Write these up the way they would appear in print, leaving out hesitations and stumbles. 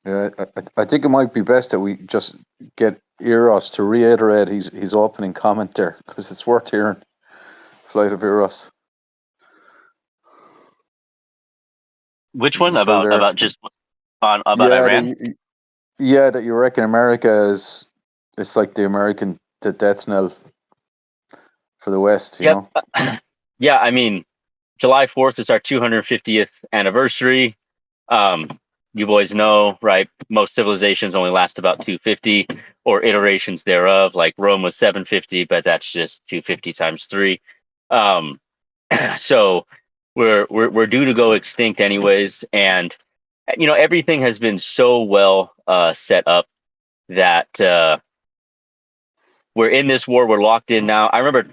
Yeah, I think it might be best that we just get Eros to reiterate his opening comment there because it's worth hearing. Flight of Eros. Which Is he one still there? about just on about Yeah, Iran? that you reckon America is it's like the death knell for the West, you Yep. know? Yeah, I mean, July 4th is our 250th anniversary. Um, you boys know, right? Most civilizations only last about 250 or iterations thereof. Like Rome was 750, but that's just 250 times three. Um, so we're due to go extinct anyways, and everything has been so well set up that we're in this war. We're locked in now. I remember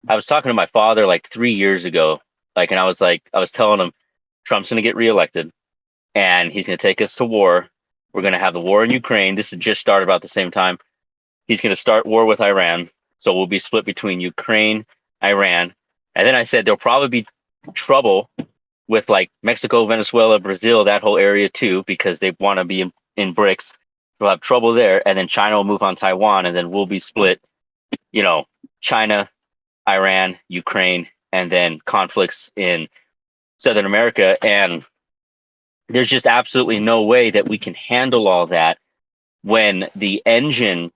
I was talking to my father like 3 years ago, and I was telling him Trump's going to get reelected and he's going to take us to war. We're going to have the war in Ukraine. This had just started about the same time. He's going to start war with Iran. So we'll be split between Ukraine, Iran. And then I said there'll probably be trouble with like Mexico, Venezuela, Brazil, that whole area too, because they want to be in BRICS. We'll have trouble there. And then China will move on Taiwan. And then we'll be split, you know, China, Iran, Ukraine, and then conflicts in Southern America. And there's just absolutely no way that we can handle all that when the engine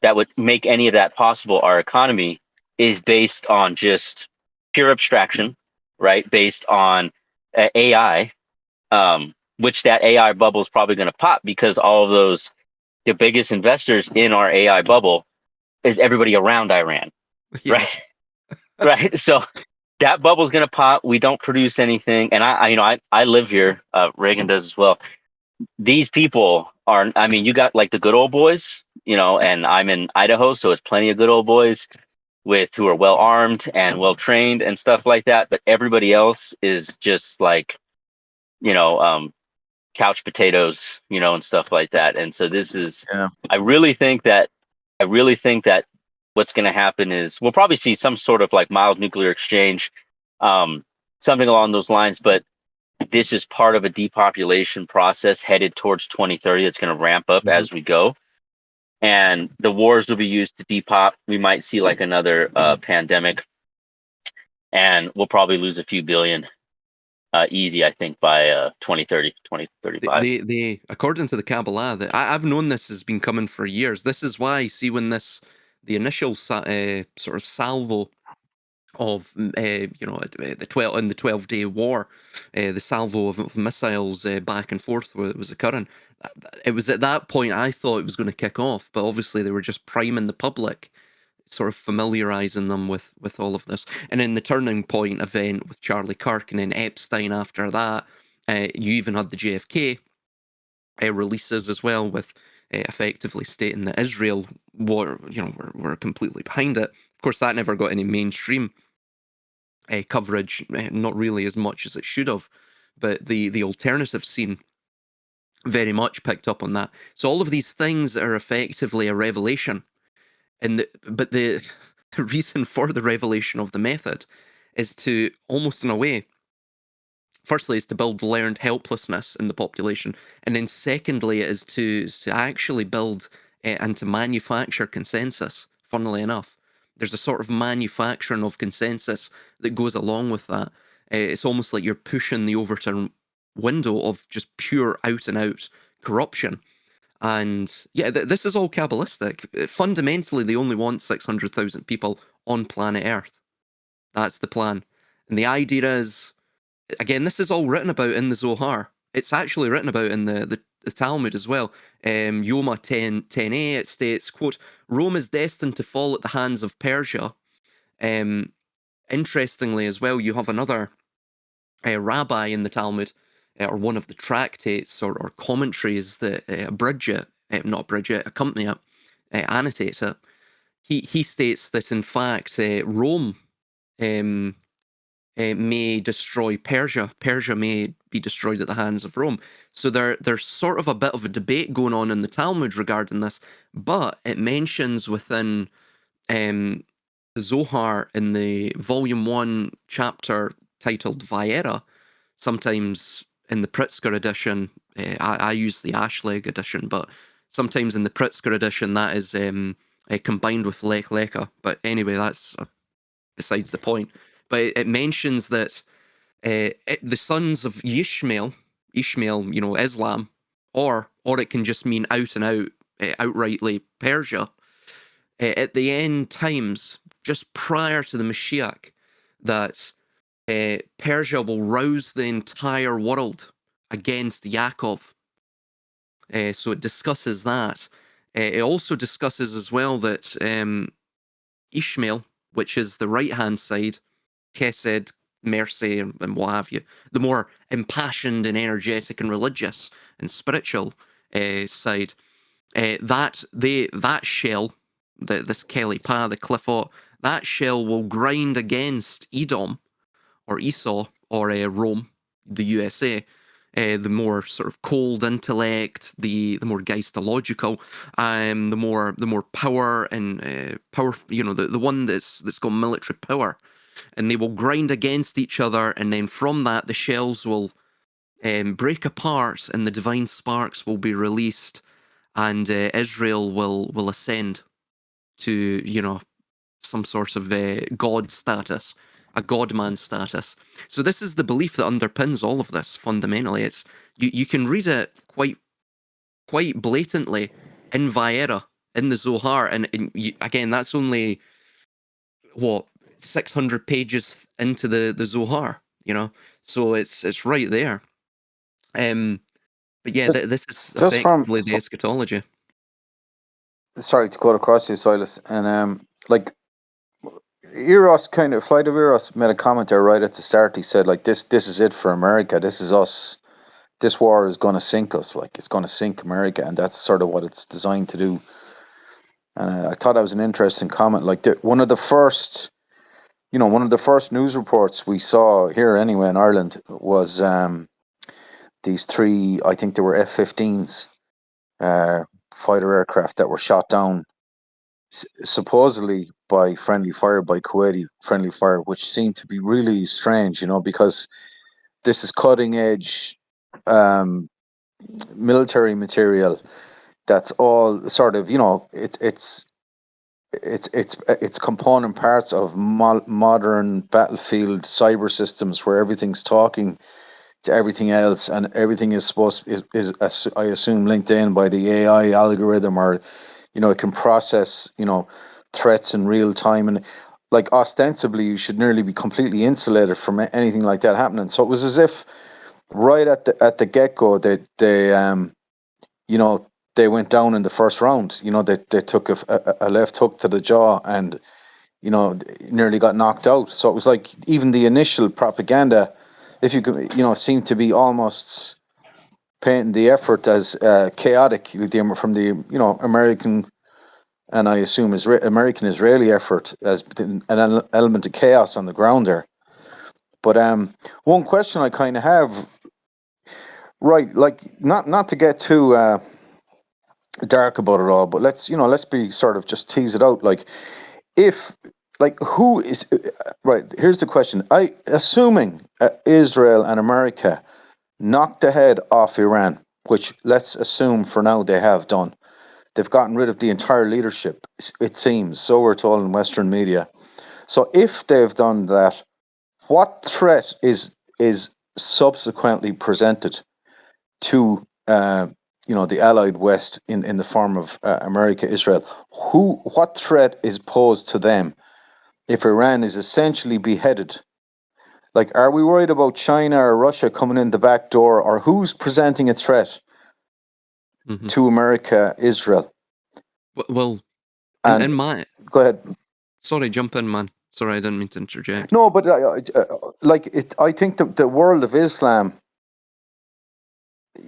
that would make any of that possible, our economy, is based on just pure abstraction, right? Based on AI, which that AI bubble is probably going to pop because all of those, the biggest investors in our AI bubble is everybody around Iran, Yeah. right? Right. So that bubble's going to pop. We don't produce anything. And I live here. Reagan does as well. These people are, I mean, you got like the good old boys, and I'm in Idaho, so it's plenty of good old boys with who are well armed and well trained and stuff like that. But everybody else is just like, you know, um, couch potatoes, and stuff like that. And so this is, Yeah. I really think that, I really think that what's going to happen is we'll probably see some sort of like mild nuclear exchange, um, something along those lines. But this is part of a depopulation process headed towards 2030. It's going to ramp up Mhm. as we go. And the wars will be used to depop. We might see like another pandemic, and we'll probably lose a few billion easy, I think, by 2030, They according to the Kabbalah, I've known this has been coming for years. This is why, see, when the initial sort of salvo of the 12-day war, the salvo of missiles back and forth was occurring. It was at that point I thought it was going to kick off, but obviously they were just priming the public, sort of familiarizing them with all of this. And then the turning point event with Charlie Kirk and then Epstein after that. You even had the JFK releases as well, with effectively stating that Israel were completely behind it. Of course, that never got any mainstream coverage, not really as much as it should have. But the alternative scene very much picked up on that. So all of these things are effectively a revelation, but the reason for the revelation of the method is to, almost in a way, firstly is to build learned helplessness in the population, and then secondly is to actually build and to manufacture consensus. Funnily enough, there's a sort of manufacturing of consensus that goes along with that. It's almost like you're pushing the Overton window of just pure out and out corruption. And yeah, this is all Kabbalistic. Fundamentally, they only want 600,000 people on planet Earth. That's the plan. And the idea is, again, this is all written about in the Zohar. It's actually written about in the Talmud as well. Yoma 10a, it states, quote, Rome is destined to fall at the hands of Persia. Um, Interestingly as well, you have another rabbi in the Talmud, or one of the tractates or commentaries that abridge it, not abridge it, accompany it, annotates it. He states that in fact Rome um, may destroy Persia. Persia may be destroyed at the hands of Rome. So there's sort of a bit of a debate going on in the Talmud regarding this, but it mentions within um, the Zohar in the Volume 1 chapter titled Vayera, sometimes in the Pritzker edition, I use the Ashleg edition, but sometimes in the Pritzker edition that is combined with Lech Lecha. But anyway, that's besides the point. But it mentions that the sons of Ishmael, Islam, or it can just mean out and out, outrightly Persia. At the end times, just prior to the Mashiach, that Persia will rouse the entire world against Yaakov. So it discusses that. It also discusses as well that Ishmael, which is the right-hand side, Chesed, mercy, and what have you, the more impassioned and energetic and religious and spiritual side, that shell, this Kelly Pa, the Clifford, that shell will grind against Edom or Esau or Rome, the USA. The more sort of cold intellect, the more geistological, the more power and power. The one that's got military power, and they will grind against each other, and then from that the shells will break apart, and the divine sparks will be released, and Israel will ascend to some sort of god status, a godman status. So this is the belief that underpins all of this. Fundamentally, it's you can read it quite blatantly in Vaera, in the Zohar, and again, that's only what 600 pages into the Zohar, so it's right there. But yeah, Just, this is just effectively the eschatology. sorry to cut across you, Silas, and like Eros, kind of Flight of Eros made a comment there right at the start. He said like this is it for America. This is us. This war is going to sink us. Like it's going to sink America, and that's sort of what it's designed to do. And I thought that was an interesting comment. Like one of the first news reports we saw here anyway in Ireland was these three, I think they were F-15s, fighter aircraft that were shot down supposedly by friendly fire, by Kuwaiti friendly fire, which seemed to be really strange, because this is cutting edge military material that's all sort of, it's component parts of modern battlefield cyber systems where everything's talking to everything else, and everything is is I assume linked in by the AI algorithm, or it can process threats in real time, and like ostensibly you should nearly be completely insulated from anything like that happening. So it was as if right at the get-go you know they went down in the first round. They took a left hook to the jaw, and nearly got knocked out. So it was like even the initial propaganda, if you could, seemed to be almost painting the effort as chaotic from the American, and I assume American Israeli effort as an element of chaos on the ground there. But one question I kind of have, right, like not to get too dark about it all, but let's be sort of just tease it out. Like if like who is right? Here's the question. Assuming Israel and America knocked the head off Iran, which let's assume for now they have done. They've gotten rid of the entire leadership, it seems. So we're told in Western media. So if they've done that, what threat is subsequently presented to the Allied West in the form of America, Israel? What threat is posed to them if Iran is essentially beheaded? Like, are we worried about China or Russia coming in the back door, or who's presenting a threat to America, Israel? Well, And in my go ahead. sorry, jump in, man. Sorry, I didn't mean to interject. No, but I think the world of Islam,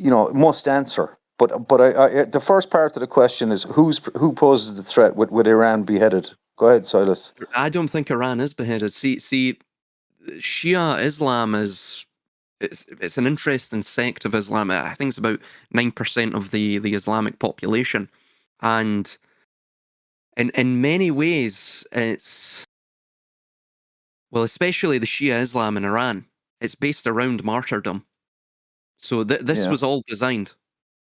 must answer. But the first part of the question is who poses the threat with Iran beheaded? Go ahead, Silas. I don't think Iran is beheaded. See, Shia Islam is it's an interesting sect of Islam. I think it's about 9% of the Islamic population, and in many ways, it's well, especially the Shia Islam in Iran. It's based around martyrdom. So this Yeah. was all designed.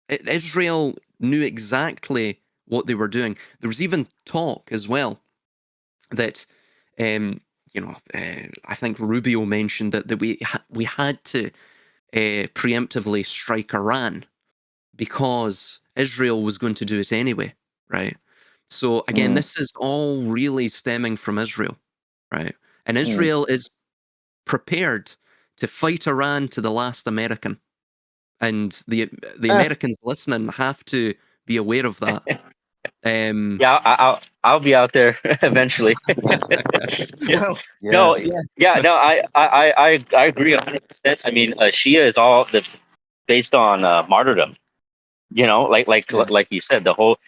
Israel knew exactly what they were doing. There was even talk as well that, I think Rubio mentioned that we had to preemptively strike Iran because Israel was going to do it anyway, right? So again, Mm, this is all really stemming from Israel, right? And mm. Israel is prepared to fight Iran to the last American, and the Eh, Americans listening have to be aware of that. Yeah, I'll be out there eventually. Yeah. Well, yeah. No, yeah, no, I agree 100%. I mean, Shia is all based on martyrdom. You know, Yeah. like you said, the whole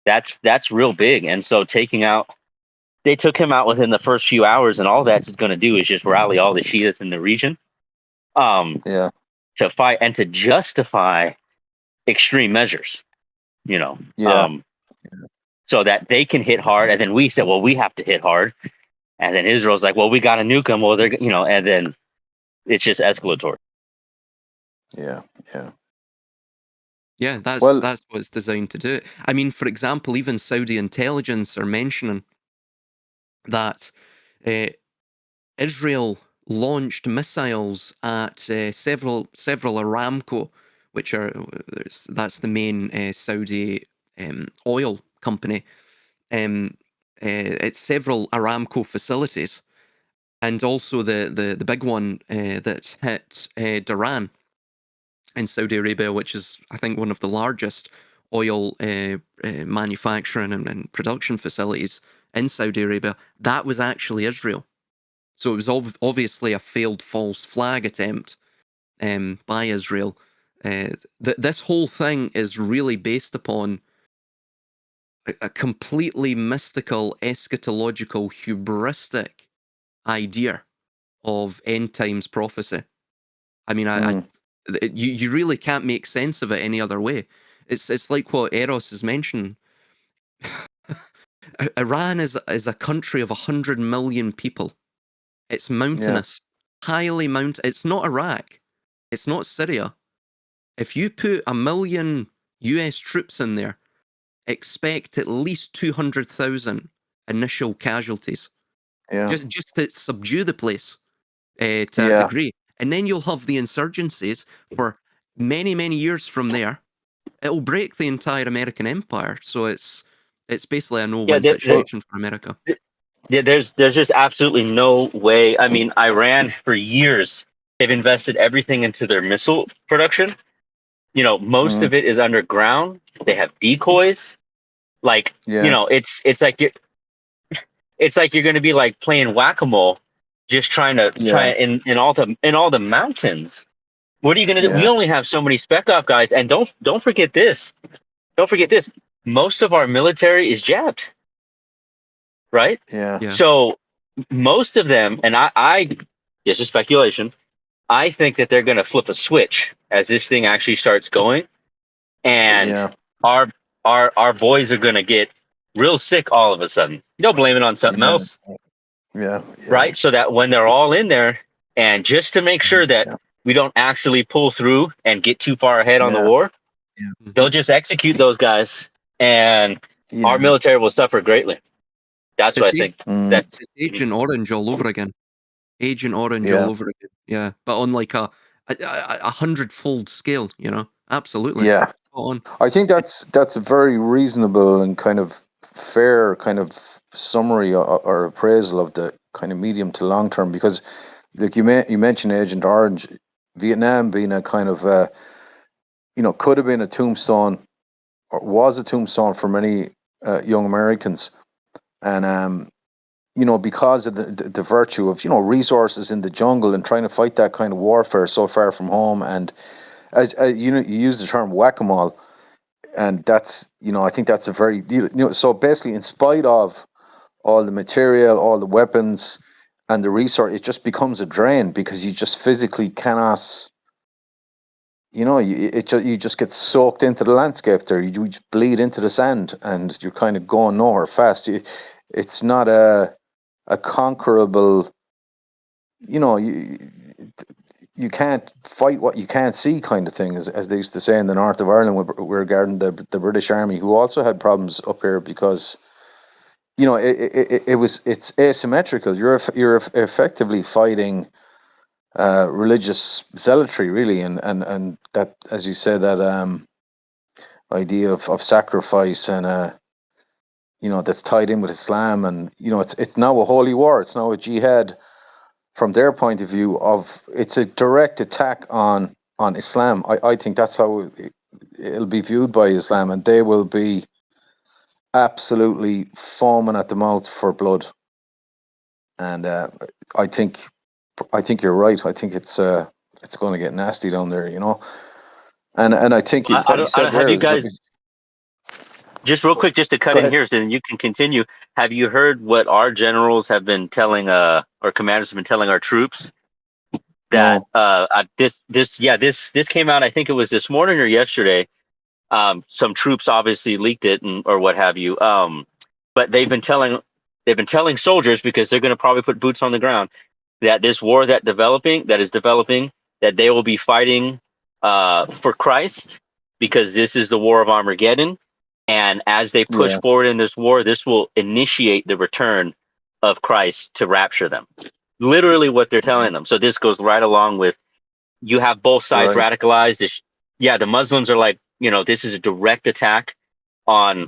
that's real big. And so they took him out within the first few hours, and all that's going to do is just rally all the Shias in the region, um, Yeah. to fight and to justify extreme measures. You know, Yeah. so that they can hit hard, and then we said, well, we have to hit hard, and then Israel's like, well, we got to nuke them. Well, they're and then it's just escalatory. Yeah. Yeah. yeah, Well, that's what it's designed to do. I mean, for example, even Saudi intelligence are mentioning that uh, Israel launched missiles at several Aramco, which are that's the main Saudi oil company. Um, it's several Aramco facilities, and also the big one that hit Duran in Saudi Arabia, which is I think one of the largest oil manufacturing and production facilities in Saudi Arabia. That was actually Israel. So it was obviously a failed false flag attempt by Israel. This whole thing is really based upon a completely mystical, eschatological, hubristic idea of end times prophecy. I mean, mm, you really can't make sense of it any other way. It's like what Eros is mentioning. Iran is a country of 100 million people. It's yeah. mountainous, highly mountain. It's not Iraq. It's not Syria. If you put 1 million US troops in there, expect at least 200,000 initial casualties, Yeah. just to subdue the place to a Yeah. degree, and then you'll have the insurgencies for many years from there. It'll break the entire American empire. So it's basically a Yeah, no-win Well, situation for America. there's just absolutely no way. I mean, Iran for years they've invested everything into their missile production. Most mm, of it is underground. They have decoys. Like, yeah. it's like you're going to be like playing whack-a-mole, just trying to try Yeah. in all the mountains. What are you going to do? We Yeah. only have so many spec op guys, and don't forget this. Don't forget this. Most of our military is jabbed, right? Yeah. Yeah, So most of them, and I this is speculation. I think that they're going to flip a switch as this thing actually starts going, and Yeah. our our boys are going to get real sick all of a sudden. They'll blame it on something Yeah. else, Yeah. Yeah. right? So that when they're all in there, and just to make sure that Yeah. we don't actually pull through and get too far ahead on the Yeah. war, hmm they'll just execute those guys, and our Yeah. military will suffer greatly. That's what I it's, think. Mm, That it's Agent Orange all over again. Agent Orange all yeah. over again. Yeah, but on like a hundredfold scale. Absolutely Yeah. spot on. I think that's a very reasonable and kind of fair kind of summary or appraisal of the kind of medium to long term because like you mentioned Agent Orange, Vietnam being a kind of could have been a tombstone or was a tombstone for many young Americans and because of the virtue of resources in the jungle and trying to fight that kind of warfare so far from home and as you use the term whack-a-mole and that's I think that's a very so basically in spite of all the material, all the weapons and the resource, it just becomes a drain because you just physically cannot you just get soaked into the landscape there. You just bleed into the sand and you're kind of going nowhere fast. It's not a conquerable, you know you, you can't fight what you can't see, kind of thing, as they used to say in the north of Ireland regarding the British Army, who also had problems up here because it's asymmetrical. You're effectively fighting religious zealotry, really, and that, as you said, that idea of sacrifice and that's tied in with Islam, and it's now a holy war. It's now a jihad from their point of view. It's a direct attack on Islam. I think that's how it'll be viewed by Islam, and they will be absolutely foaming at the mouth for blood. And I think you're right. I think it's going to get nasty down there, And I think I what you don't, I said don't have there you is guys, just real quick, just to cut go in ahead. here, so then you can continue. Have you heard what our generals have been telling, our commanders have been telling our troops? That No. this came out, I think it was this morning or yesterday. Some troops obviously leaked it, or what have you. But they've been telling soldiers, because they're going to probably put boots on the ground, that this war that is developing, that they will be fighting for Christ, because this is the war of Armageddon. And as they push Yeah. forward in this war, this will initiate the return of Christ to rapture them. Literally what they're telling them. So this goes right along with, you have both sides Right. radicalized. Yeah, the Muslims are like, this is a direct attack on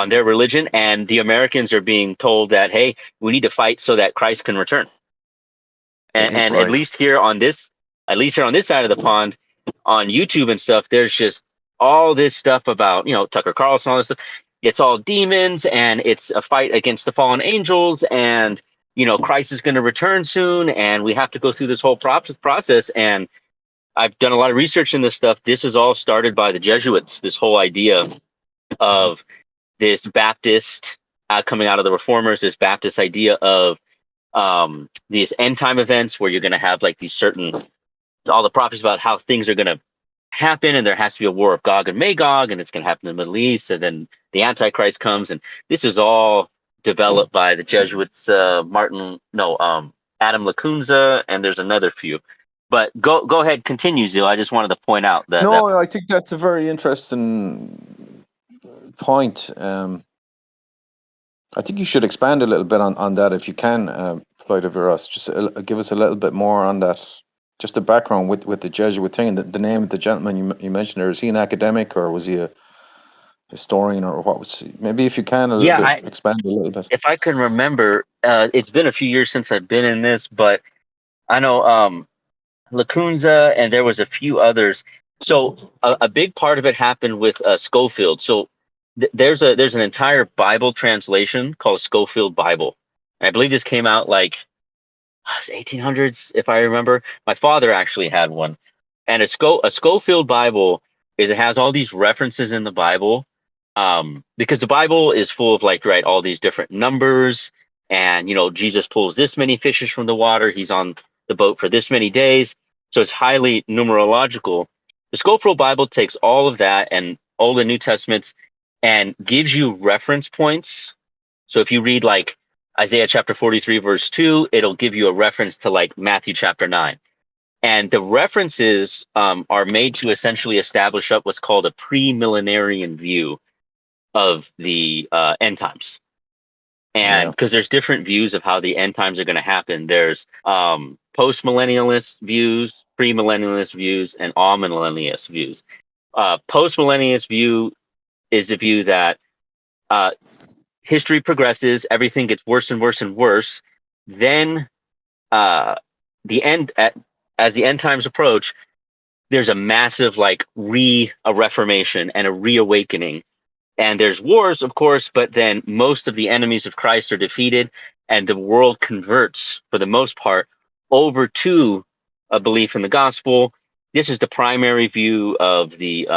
their religion, and the Americans are being told that, hey, we need to fight so that Christ can return. And It's at Right. least here on this, side of the pond, on YouTube and stuff, there's just all this stuff about, Tucker Carlson, all this stuff. It's all demons, and it's a fight against the fallen angels, and Christ is going to return soon, and we have to go through this whole process. And I've done a lot of research in this stuff. This is all started by the Jesuits. This whole idea of this Baptist, coming out of the Reformers, this Baptist idea of these end time events, where you're going to have like these certain, all the prophecies about how things are going to happen, and there has to be a war of Gog and Magog, and it's going to happen in the Middle East, and then the Antichrist comes, and this is all developed by the Jesuits, Adam Lacunza, and there's another few. But go ahead, continue, Zeal. I just wanted to point out that No, I think that's a very interesting point. I think you should expand a little bit on that if you can, Flight of Eros. Just give us a little bit more on that. Just the background with the Jesuit thing. The name of the gentleman you mentioned there, is he an academic or was he a historian, or what was he? Maybe if you can, a little yeah, bit expand a little bit. if I can remember, it's been a few years since I've been in this, but I know Lacunza, and there was a few others. So a big part of it happened with Schofield. So there's an entire Bible translation called Schofield Bible. And I believe this came out like 1800s, if I remember. My father actually had one, and a Schofield Bible it has all these references in the Bible, because the Bible is full of, like, right, all these different numbers, and Jesus pulls this many fishes from the water. He's on the boat for this many days, so it's highly numerological. The Schofield Bible takes all of that and Old and New Testaments and gives you reference points. So if you read like Isaiah chapter 43, verse 2, it'll give you a reference to like Matthew chapter 9. And the references are made to essentially establish up what's called a pre-millenarian view of the end times. And Yeah. because there's different views of how the end times are going to happen. There's post-millennialist views, pre-millennialist views, and amillennialist views. Post-millennialist view is the view that uh, history progresses, everything gets worse and worse and worse. Then uh, the end, as the end times approach, there's a massive like a reformation and a reawakening. And there's wars, of course, but then most of the enemies of Christ are defeated, and the world converts for the most part over to a belief in the gospel. This is the primary view of the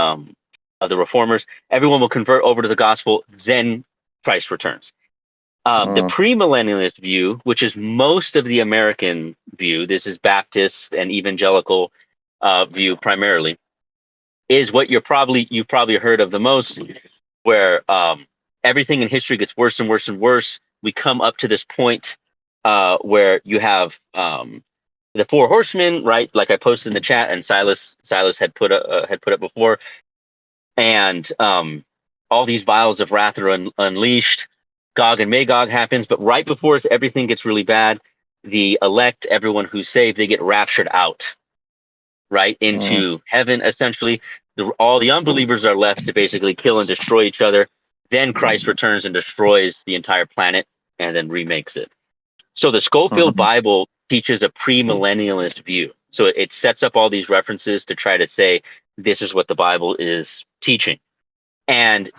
reformers. Everyone will convert over to the gospel, then Christ returns. The Mm. premillennialist view, which is most of the American view, this is Baptist and evangelical view primarily, is what you've probably heard of the most, where everything in history gets worse and worse and worse. We come up to this point where you have the four horsemen, right? Like I posted in the chat, and Silas had put up before, and all these vials of wrath are unleashed. Gog and Magog happens, but right before everything gets really bad, the elect, everyone who's saved, they get raptured out, right, Mm, into heaven. Essentially, all the unbelievers are left to basically kill and destroy each other. Then Christ returns and destroys the entire planet, and then remakes it. So the Schofield mhm. Bible teaches a premillennialist view. So it sets up all these references to try to say this is what the Bible is teaching. And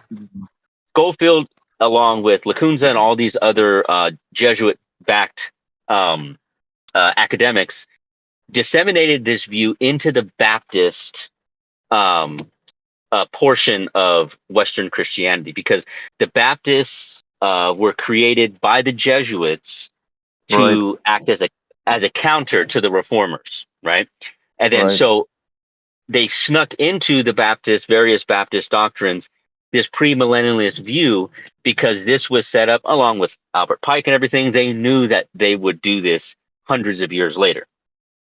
Schofield, along with Lacunza and all these other Jesuit-backed um, academics, disseminated this view into the Baptist um, portion of Western Christianity, because the Baptists were created by the Jesuits Right, to act as a counter to the reformers, right? And then right, so they snuck into the various Baptist doctrines, this premillennialist view, because this was set up along with Albert Pike and everything. They knew that they would do this hundreds of years later,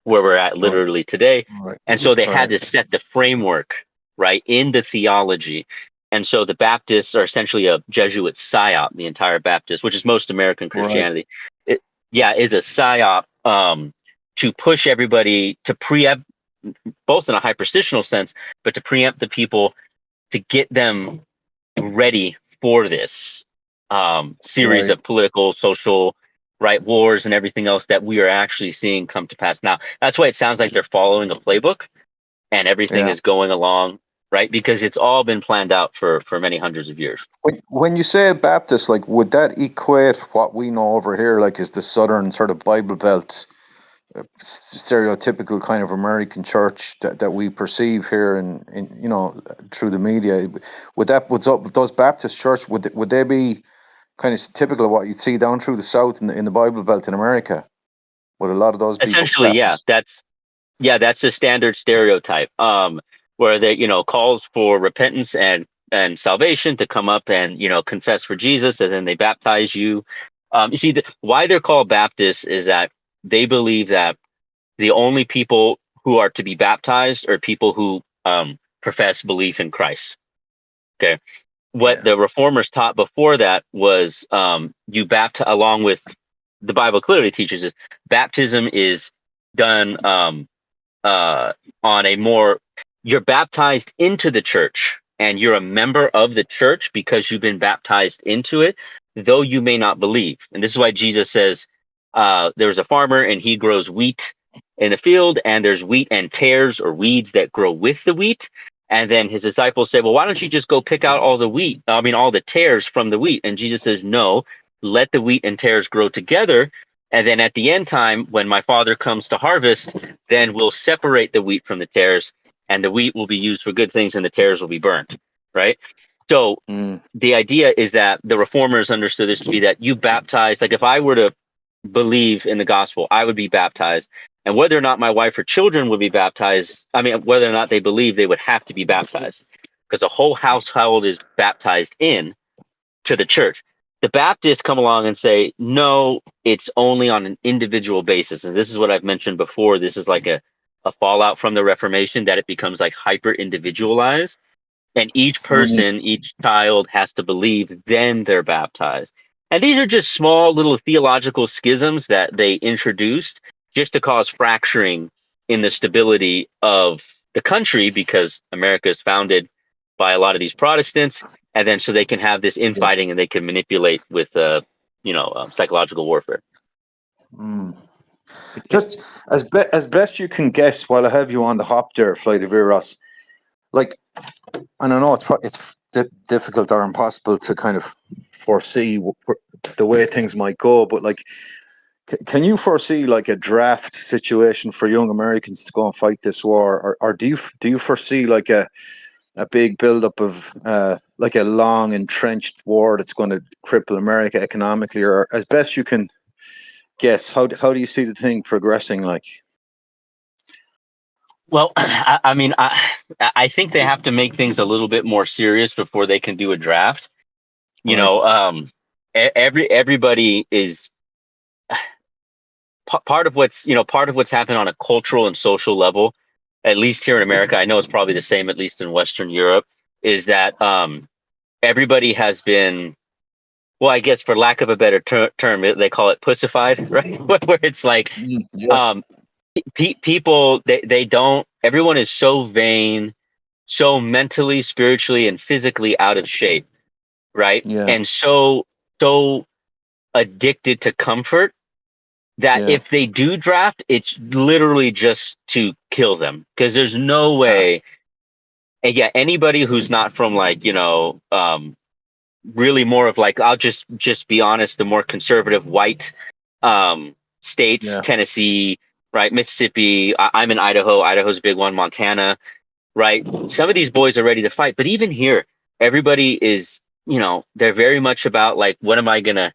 where we're at right, literally today. right, And so they had right. to set the framework, right, in the theology. And so the Baptists are essentially a Jesuit psyop, the entire Baptist, which is most American Right. Christianity. It, yeah, is a psyop to push everybody to preempt, both in a hyperstitional sense, but to preempt the people to get them ready for this series Right. of political, social, right, wars and everything else that we are actually seeing come to pass now. That's why it sounds like they're following the playbook and everything Yeah. is going along, right? Because it's all been planned out for many hundreds of years. When you say Baptist, like, would that equate what we know over here, like, is the southern sort of Bible Belt, stereotypical kind of American church that we perceive here in through the media? Would those Baptist church, would they be kind of typical of what you'd see down through the south in the Bible Belt in America? Would a lot of those be Essentially, yeah, Baptist? that's the standard stereotype. Where they, calls for repentance and salvation to come up and confess for Jesus, and then they baptize you. You see, why they're called Baptists is that they believe that the only people who are to be baptized are people who profess belief in Christ. Okay, what Yeah. the reformers taught before that was you baptize, along with the Bible clearly teaches is baptism is done uh, on a more, you're baptized into the church and you're a member of the church because you've been baptized into it, though you may not believe. And this is why Jesus says there's a farmer and he grows wheat in the field, and there's wheat and tares or weeds that grow with the wheat. And then his disciples say, well, why don't you just go pick out all the wheat? I mean, all the tares from the wheat. And Jesus says, no, let the wheat and tares grow together. And then at the end time, when my father comes to harvest, then we'll separate the wheat from the tares, and the wheat will be used for good things and the tares will be burnt. Right. So Mm. the idea is that the reformers understood this to be that you baptize, like if I were to believe in the gospel, I would be baptized. And whether or not my wife or children would be baptized, I mean, whether or not they believe, they would have to be baptized because the whole household is baptized in to the church. The Baptists come along and say, no, it's only on an individual basis. And this is what I've mentioned before. This is like a fallout from the Reformation, that it becomes like hyper individualized. And each Mm. person, each child has to believe, then they're baptized. And these are just small little theological schisms that they introduced just to cause fracturing in the stability of the country, because America is founded by a lot of these Protestants. And then so they can have this Yeah. infighting and they can manipulate with, psychological warfare. Mm. It, Just as best you can guess, while I have you on the hop there, Flight of Eros, like, and I know it's difficult or impossible to kind of foresee the way things might go, but like, can you foresee like a draft situation for young Americans to go and fight this war, or do you foresee like a big buildup of like a long entrenched war that's going to cripple America economically, or as best you can guess, how do you see the thing progressing? Like, Well, I mean, I think they have to make things a little bit more serious before they can do a draft. You right, know, everybody is part of what's happened on a cultural and social level, at least here in America, I know it's probably the same, at least in Western Europe, is that everybody has been, well, I guess for lack of a better term, they call it pussified, right? Where it's like Yeah, um, people, they don't. Everyone is so vain, so mentally, spiritually, and physically out of shape, right? yeah, And so addicted to comfort that yeah, if they do draft, it's literally just to kill them because there's no ah, way. And yeah, anybody who's not from like really more of like, I'll just be honest, the more conservative white states, yeah, Tennessee, right, Mississippi. I'm in Idaho. Idaho's a big one. Montana, right? Some of these boys are ready to fight, but even here, everybody is, they're very much about like, what am I gonna?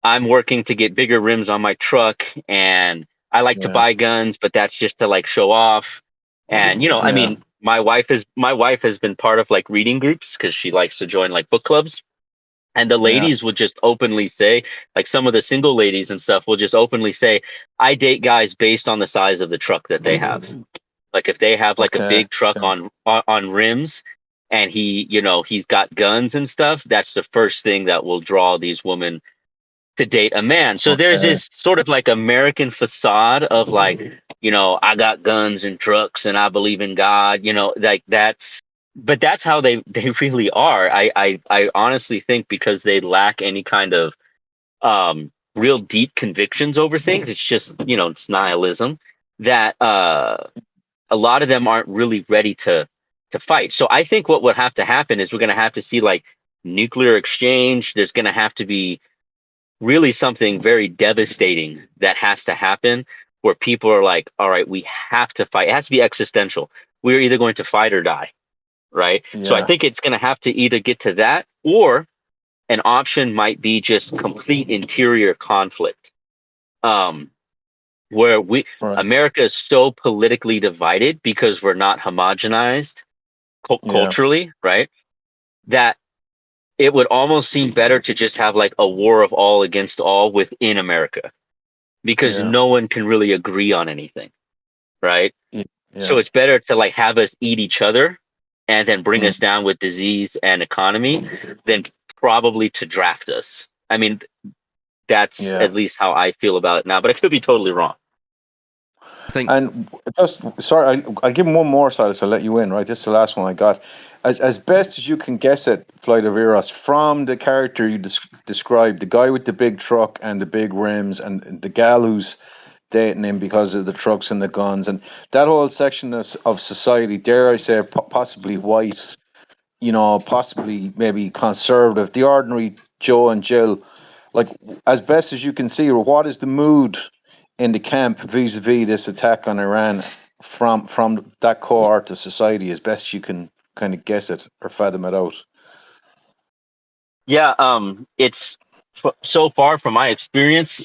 I'm working to get bigger rims on my truck, and I like to yeah, buy guns, but that's just to like show off. And I yeah, mean, my wife has been part of like reading groups because she likes to join like book clubs. And the yeah. ladies would just openly say, like some of the single ladies and stuff will just openly say, I date guys based on the size of the truck that they have. Like if they have like a Okay, big truck okay, on rims and he's got guns and stuff, that's the first thing that will draw these women to date a man. So there's okay. this sort of like American facade of like, I got guns and trucks and I believe in God, like but that's how they really are. I honestly think because they lack any kind of real deep convictions over things. It's just, it's nihilism that a lot of them aren't really ready to fight. So I think what would have to happen is we're going to have to see like nuclear exchange. There's going to have to be really something very devastating that has to happen where people are like, all right, we have to fight. It has to be existential. We're either going to fight or die, right? So I Yeah, think it's going to have to either get to that, or an option might be just complete interior conflict, um, where right. America is so politically divided because we're not homogenized Yeah, culturally, right? That it would almost seem better to just have like a war of all against all within America, because yeah, no one can really agree on anything, right? yeah, So yeah. it's better to like have us eat each other and then bring Mm, us down with disease and economy than probably to draft us. I mean, that's yeah. at least how I feel about it now, but I could be totally wrong. I think And just sorry, I'll give him one more, Silas. I'll let you in. Right, this is the last one I got. As best as you can guess it, Flight of Eros, from the character you described, the guy with the big truck and the big rims, and the gal who's dating him because of the trucks and the guns, and that whole section of society, dare I say, possibly white, possibly maybe conservative, the ordinary Joe and Jill, like as best as you can see, or what is the mood in the camp vis-a-vis this attack on Iran from that cohort of society, as best you can kind of guess it or fathom it out? Yeah, it's so far from my experience,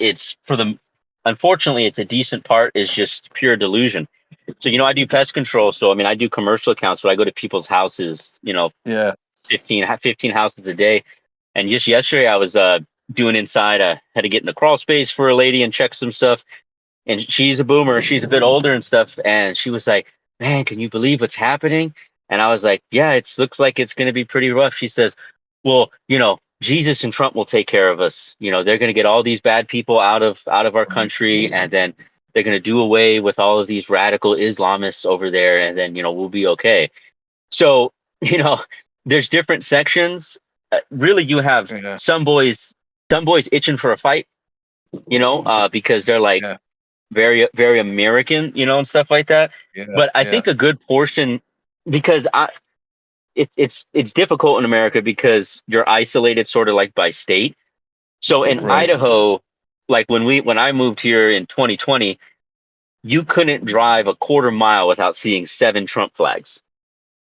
unfortunately, it's a decent part is just pure delusion. So, I do pest control. So, I mean, I do commercial accounts, but I go to people's houses, Yeah, 15 houses a day. And just yesterday, I was doing inside. Had to get in the crawl space for a lady and check some stuff. And she's a boomer. She's a bit older and stuff. And she was like, "Man, can you believe what's happening?" And I was like, "Yeah, it looks like it's going to be pretty rough." She says, "Well, Jesus and Trump will take care of us. They're going to get all these bad people out of our country, and then they're going to do away with all of these radical Islamists over there, and then we'll be okay." So, you know, there's different sections. Really, you have yeah, some boys itching for a fight, because they're like yeah, very, very American, and stuff like that. yeah, But I yeah. think a good portion, because it's difficult in America because you're isolated sort of like by state. So in Right, Idaho, like when I moved here in 2020, you couldn't drive a quarter mile without seeing 7 Trump flags,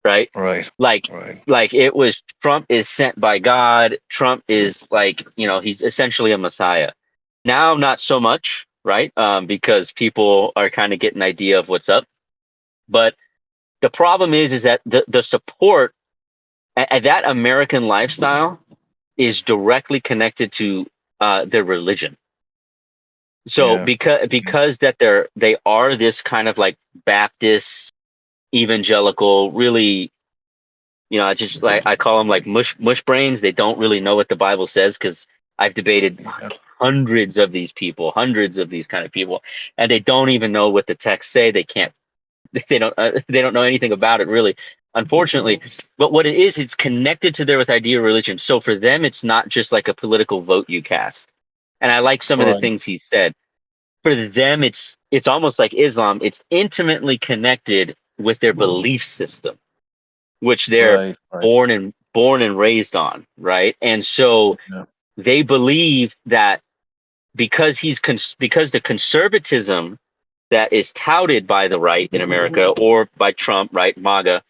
right? right, Like right. like it was Trump is sent by God. Trump is like, he's essentially a messiah. Now, not so much, right? Because people are kind of getting an idea of what's up. But the problem is that the support that American lifestyle is directly connected to their religion. So because that they are this kind of like Baptist evangelical, really, I just like I call them like mush brains. They don't really know what the Bible says because I've debated hundreds of these kind of people, and they don't even know what the texts say. They can't. They don't know anything about it really, unfortunately. But what it is, it's connected to their with idea of religion. So for them, it's not just like a political vote you cast. And I like some of the Right. things he said. For them, it's almost like Islam. It's intimately connected with their belief system, which they're Right. Right. born and raised on, right? And so Yeah. they believe that because because the conservatism that is touted by the right in America or by Trump, right, MAGA,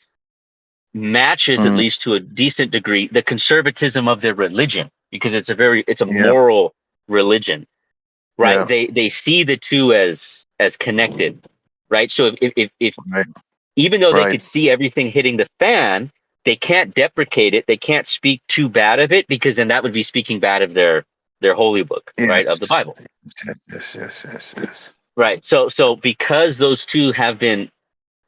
matches at Mm. least to a decent degree the conservatism of their religion because it's a Yeah. moral religion, right? Yeah. They see the two as connected, right? So if Right. even though they Right. could see everything hitting the fan, they can't deprecate it. They can't speak too bad of it because then that would be speaking bad of their holy book, right, of the Yes. Bible. Yes. Right. So because those two have been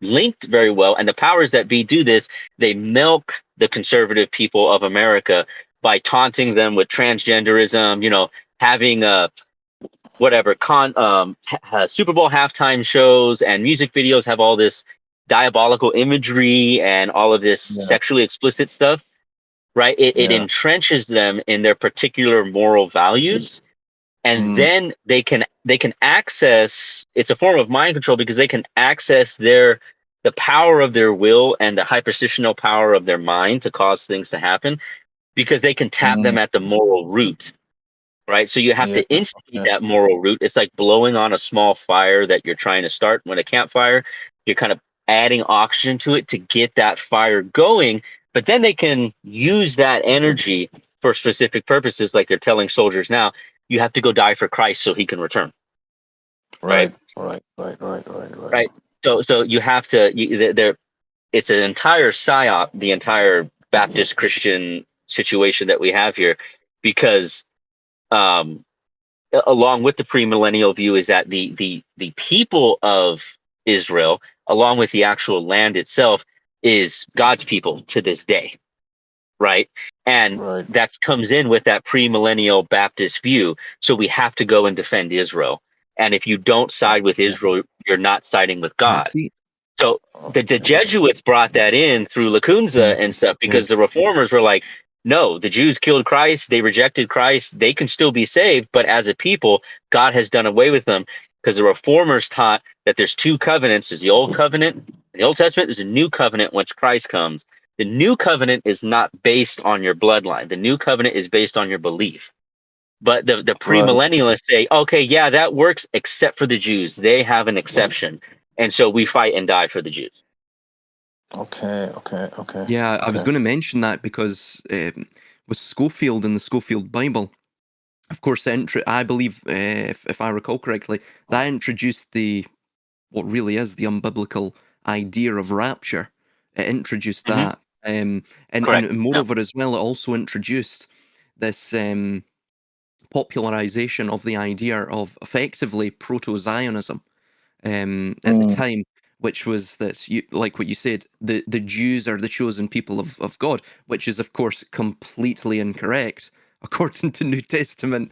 linked very well, and the powers that be do this, they milk the conservative people of America by taunting them with transgenderism, having whatever Super Bowl halftime shows and music videos have all this diabolical imagery and all of this Yeah. sexually explicit stuff, right? It Yeah. entrenches them in their particular moral values, and Mm. then they can access. It's a form of mind control because they can access the power of their will and the hyperstitional power of their mind to cause things to happen because they can tap Mm. them at the moral root, right? So you have Yeah. to instigate Okay. that moral root. It's like blowing on a small fire that you're trying to start. When a campfire, you're kind of adding oxygen to it to get that fire going. But then they can use that energy for specific purposes, like they're telling soldiers now, you have to go die for Christ so he can return, right? Right. Right. Right. Right. Right. Right. Right. So you have to, there, it's an entire psyop, the entire Baptist Christian situation that we have here, because um, along with the premillennial view is that the people of Israel, along with the actual land itself, is God's people to this day, right? And Right. that comes in with that premillennial Baptist view. So we have to go and defend Israel. And if you don't side with Okay. Israel, you're not siding with Yeah, God. see, So the Okay. Jesuits brought that in through Lacunza mm, and stuff yeah, because the reformers were like, no, the Jews killed Christ. They rejected Christ. They can still be saved. But as a people, God has done away with them because the reformers taught that there's two covenants. There's the old covenant, in the Old Testament. There's a new covenant once Christ comes. The new covenant is not based on your bloodline. The new covenant is based on your belief. But the Right. premillennialists say, okay, yeah, that works except for the Jews. They have an exception. And so we fight and die for the Jews. Okay. Okay. Okay. yeah. I was Okay. going to mention that because with Schofield and the Schofield Bible, of course, I believe, if I recall correctly, that introduced what really is the unbiblical idea of rapture. It introduced Hmm. that, and Correct. Yeah. moreover as well, it also introduced this popularization of the idea of effectively proto-Zionism at the Mm. time, which was that you, like what you said, the Jews are the chosen people of God, which is of course completely incorrect according to New Testament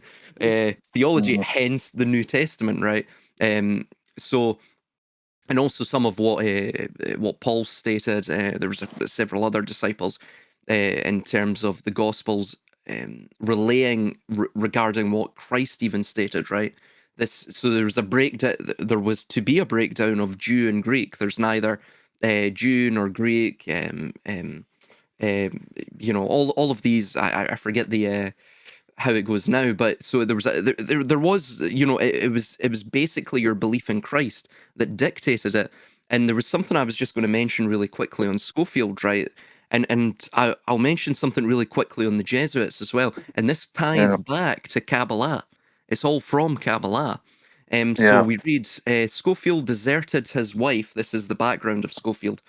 theology, Mm. hence the New Testament, right? So, and also some of what Paul stated. There was several other disciples in terms of the Gospels relaying regarding what Christ even stated. Right. So there was a breakdown. There was to be a breakdown of Jew and Greek. There's neither Jew nor Greek. All of these. I forget the how it goes now, but so there was there was it was basically your belief in Christ that dictated it. And there was something I was just going to mention really quickly on Schofield, right? I'll mention something really quickly on the Jesuits as well, and this ties Yeah. back to Kabbalah. It's all from Kabbalah. So Yeah. we read Schofield deserted his wife. This is the background of Schofield.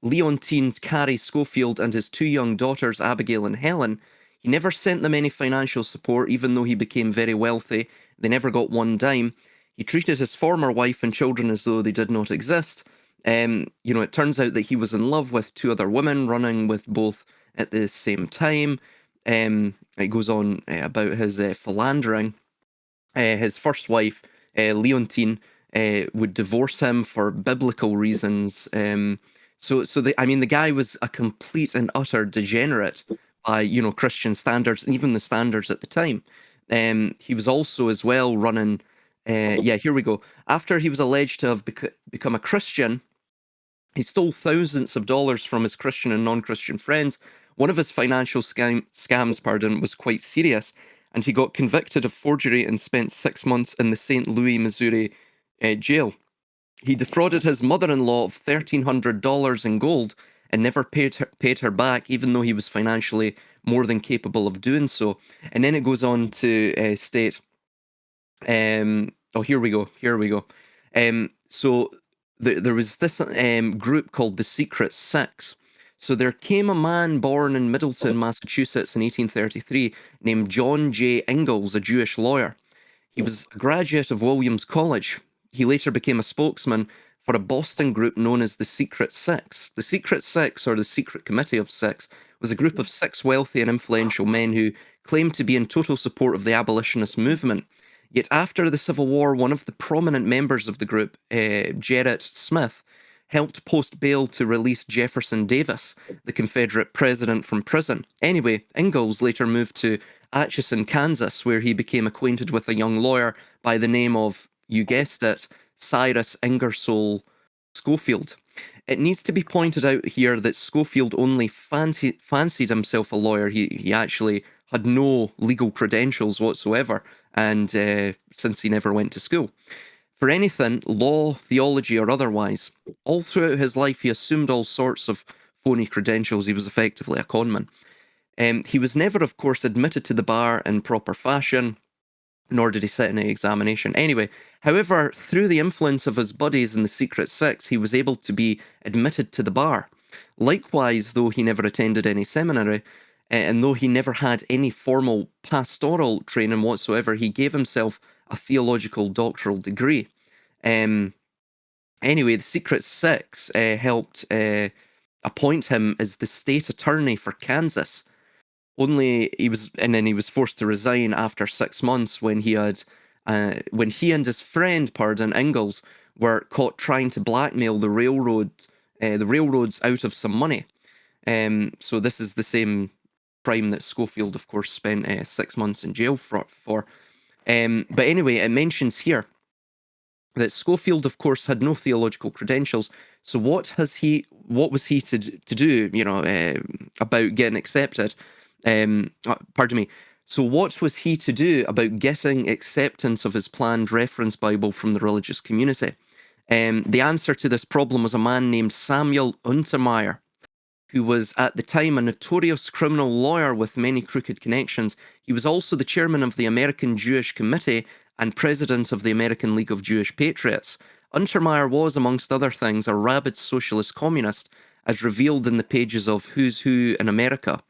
Leontine Carey Schofield and his two young daughters, Abigail and Helen. He never sent them any financial support, even though he became very wealthy They never got one dime. He treated his former wife and children as though they did not exist. It turns out that he was in love with 2 other women, running with both at the same time. It goes on about his philandering. His first wife, Leontine, would divorce him for biblical reasons. The guy was a complete and utter degenerate by Christian standards and even the standards at the time. He was also as well running. Here we go. After he was alleged to have become a Christian, he stole thousands of dollars from his Christian and non-Christian friends. One of his financial scams, was quite serious, and he got convicted of forgery and spent 6 months in the St. Louis, Missouri jail. He defrauded his mother-in-law of $1,300 in gold and never paid her back, even though he was financially more than capable of doing so. And then it goes on to state, here we go. So there was this group called the Secret Six. So there came a man born in Middleton, Massachusetts in 1833 named John J. Ingalls, a Jewish lawyer. He was a graduate of Williams College. He later became a spokesman for a Boston group known as the Secret Six. The Secret Six, or the Secret Committee of Six, was a group of 6 wealthy and influential men who claimed to be in total support of the abolitionist movement. Yet after the Civil War, one of the prominent members of the group, Gerrit Smith, helped post bail to release Jefferson Davis, the Confederate president, from prison. Anyway, Ingalls later moved to Atchison, Kansas, where he became acquainted with a young lawyer by the name of, you guessed it, Cyrus Ingersoll Schofield. It needs to be pointed out here that Schofield only fancied himself a lawyer. He actually had no legal credentials whatsoever, and since he never went to school for anything, law, theology, or otherwise. All throughout his life, he assumed all sorts of phony credentials. He was effectively a conman. He was never, of course, admitted to the bar in proper fashion, nor did he sit in an examination. Anyway, however, through the influence of his buddies in the Secret Six, he was able to be admitted to the bar. Likewise, though he never attended any seminary, and though he never had any formal pastoral training whatsoever, he gave himself a theological doctoral degree. Anyway, the Secret Six helped appoint him as the state attorney for Kansas. Then he was forced to resign after 6 months when he and his friend, Ingalls, were caught trying to blackmail the railroads out of some money. So this is the same crime that Schofield, of course, spent 6 months in jail for. But anyway, it mentions here that Schofield, of course, had no theological credentials. So what was he to do, about getting accepted? So what was he to do about getting acceptance of his planned reference Bible from the religious community? The answer to this problem was a man named Samuel Untermeyer, who was at the time a notorious criminal lawyer with many crooked connections. He was also the chairman of the American Jewish Committee and president of the American League of Jewish Patriots. Untermeyer was, amongst other things, a rabid socialist communist, as revealed in the pages of Who's Who in America.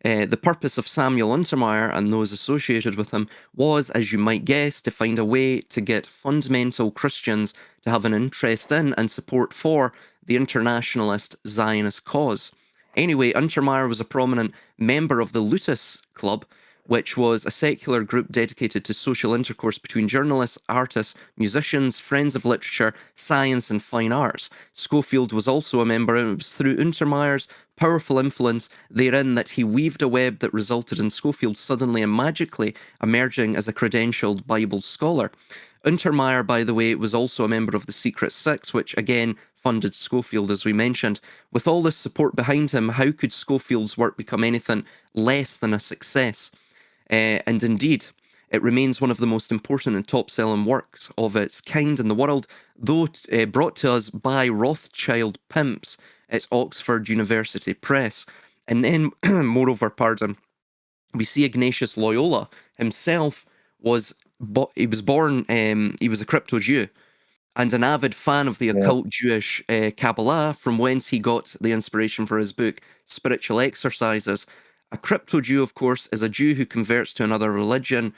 The purpose of Samuel Untermeyer and those associated with him was, as you might guess, to find a way to get fundamental Christians to have an interest in and support for the internationalist Zionist cause. Anyway, Untermeyer was a prominent member of the Lutis Club, which was a secular group dedicated to social intercourse between journalists, artists, musicians, friends of literature, science, and fine arts. Schofield was also a member, and it was through Untermeyer's powerful influence therein that he weaved a web that resulted in Schofield suddenly and magically emerging as a credentialed Bible scholar. Untermeyer, by the way, was also a member of the Secret Six, which again funded Schofield, as we mentioned. With all this support behind him, how could Schofield's work become anything less than a success? And indeed, it remains one of the most important and top-selling works of its kind in the world, though brought to us by Rothschild pimps at Oxford University Press. And then, moreover, we see Ignatius Loyola himself he was a crypto Jew and an avid fan of the occult Jewish Kabbalah, from whence he got the inspiration for his book, Spiritual Exercises. A crypto Jew, of course, is a Jew who converts to another religion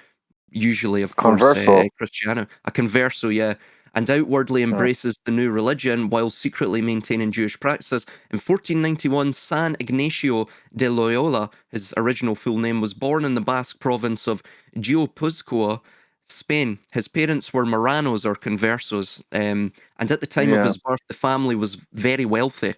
usually, of course, Converso. Cristiano, a converso, yeah, and outwardly Yeah. embraces the new religion while secretly maintaining Jewish practices. In 1491, San Ignacio de Loyola, his original full name, was born in the Basque province of Guipuzcoa, Spain. His parents were Moranos or conversos, and at the time of Yeah. his birth, the family was very wealthy.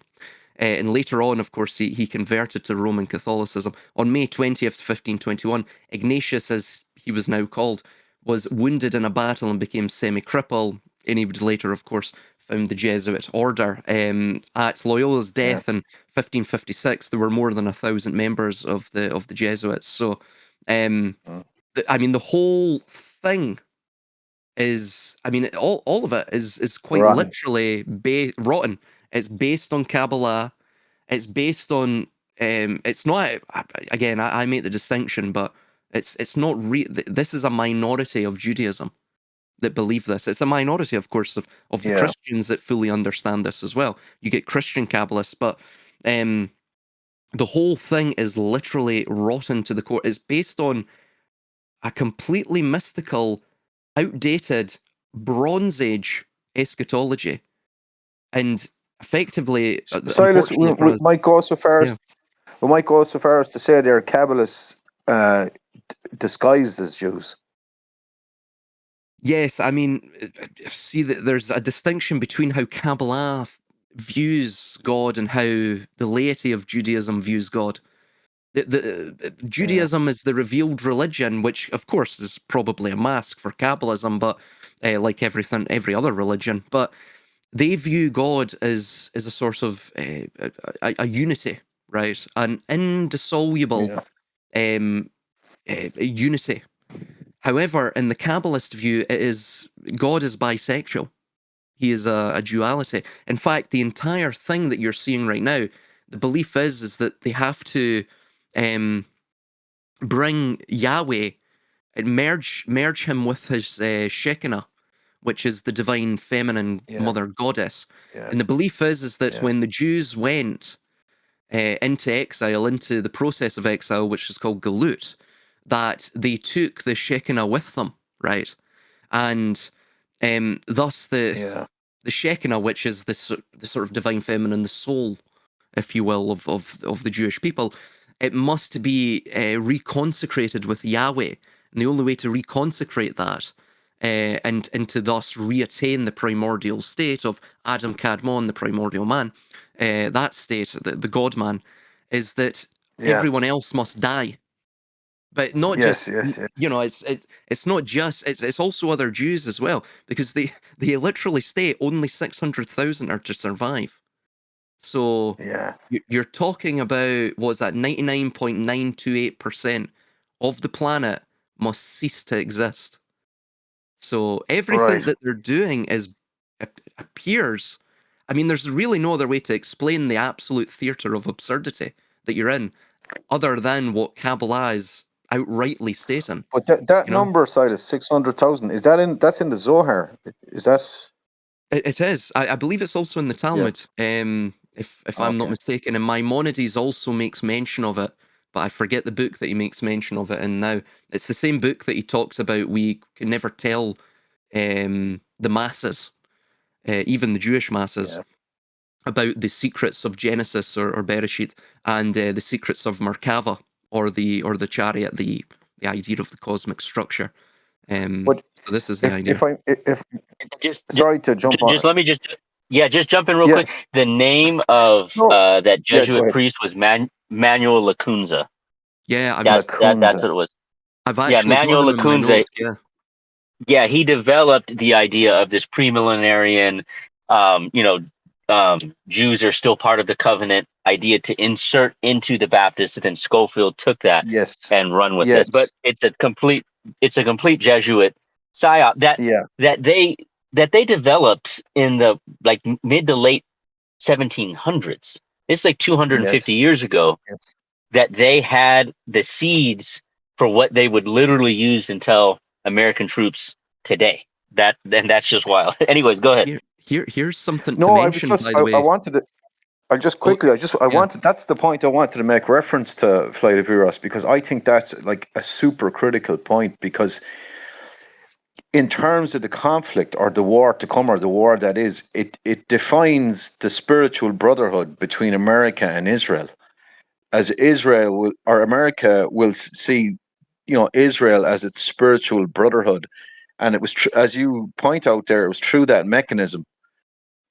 And later on, of course, he converted to Roman Catholicism. On May 20th, 1521, Ignatius, as he was now called, was wounded in a battle and became semi-crippled. And he would later, of course, found the Jesuit order. At Loyola's Yeah. death in 1556, there were more than 1,000 members of the Jesuits. So, um, Mm. I mean, the whole thing is, I mean, all of it is quite Rotten. literally rotten. It's based on Kabbalah. It's based on it's not, again, I make the distinction, but it's not this is a minority of Judaism that believe this. It's a minority, of course, of the Yeah. Christians that fully understand this as well. You get Christian Kabbalists, but the whole thing is literally rotten to the core. It's based on a completely mystical, outdated Bronze Age eschatology, and effectively, Silas, unfortunately for we us, might go so far yeah. as we might go so far as to say they're Kabbalists disguised as Jews. Yes, I mean, see that there's a distinction between how Kabbalah views God and how the laity of Judaism views God. Yeah. Judaism is the revealed religion, which of course is probably a mask for Kabbalism, but like every other religion. But they view God as a source of a unity, right? An indissoluble Yeah. unity. However, in the Kabbalist view, God is bisexual. He is a duality. In fact, the entire thing that you're seeing right now, the belief is that they have to um, bring Yahweh and merge him with his Shekinah, which is the divine feminine Yeah. mother goddess. Yeah. And the belief is that Yeah. when the Jews went into exile, into the process of exile, which is called Galut, that they took the Shekinah with them, right? And thus Yeah. the Shekinah, which is the sort of divine feminine, the soul, if you will, of the Jewish people, it must be reconsecrated with Yahweh. And the only way to reconsecrate that and to thus reattain the primordial state of Adam Kadmon, the primordial man, that state, the God man, is that Yeah. everyone else must die. But not Yes. just, Yes. Yes. it's not just, it's also other Jews as well, because they literally state only 600,000 are to survive. So Yeah. you're talking about, what's that, 99.928% of the planet must cease to exist. So everything Right. that they're doing appears, I mean, there's really no other way to explain the absolute theater of absurdity that you're in, other than what Kabbalah is outrightly stating. But that You know, number side is 600,000. Is that in? That's in the Zohar. Is that? it is. I believe it's also in the Yeah. Talmud, if I'm not Okay. mistaken. And Maimonides also makes mention of it, but I forget the book that he makes mention of it in now. It's the same book that he talks about. We can never tell the masses, even the Jewish masses, Yeah. about the secrets of Genesis or Bereshit, and the secrets of Merkava, or the chariot, the idea of the cosmic structure. But So this is the idea. if Just, just, sorry to jump on. just let me just, yeah, just jump in real Yeah. quick. The name of No. that Yeah. Go Jesuit ahead. priest was Manuel Lacunza. Yeah, That's Lacunza. what it was. I've Yeah, actually got Manuel him in my Lacunza. notes. Yeah, Yeah, he developed the idea of this premillenarian, um, you know, Jews are still part of the covenant idea to insert into the Baptists. And then Schofield took that Yes. and run with it. But Yes. it's a complete Jesuit psyop Yeah. that they that they developed in the like mid to late 1700s. It's like 250 Yes. years ago Yes. that they had the seeds for what they would literally use and tell American troops today. That's just wild. Anyways, go ahead. here's something to No, I was mention, just by the I way. wanted to. I just Oh, quickly. I yeah, wanted. That's the point I wanted to make reference to Flight of Eros, because I think that's like a super critical point, because in terms of the conflict or the war to come or the war that is, it defines the spiritual brotherhood between America and Israel. As Israel will, or America will see, Israel as its spiritual brotherhood, and it was as you point out there, it was through that mechanism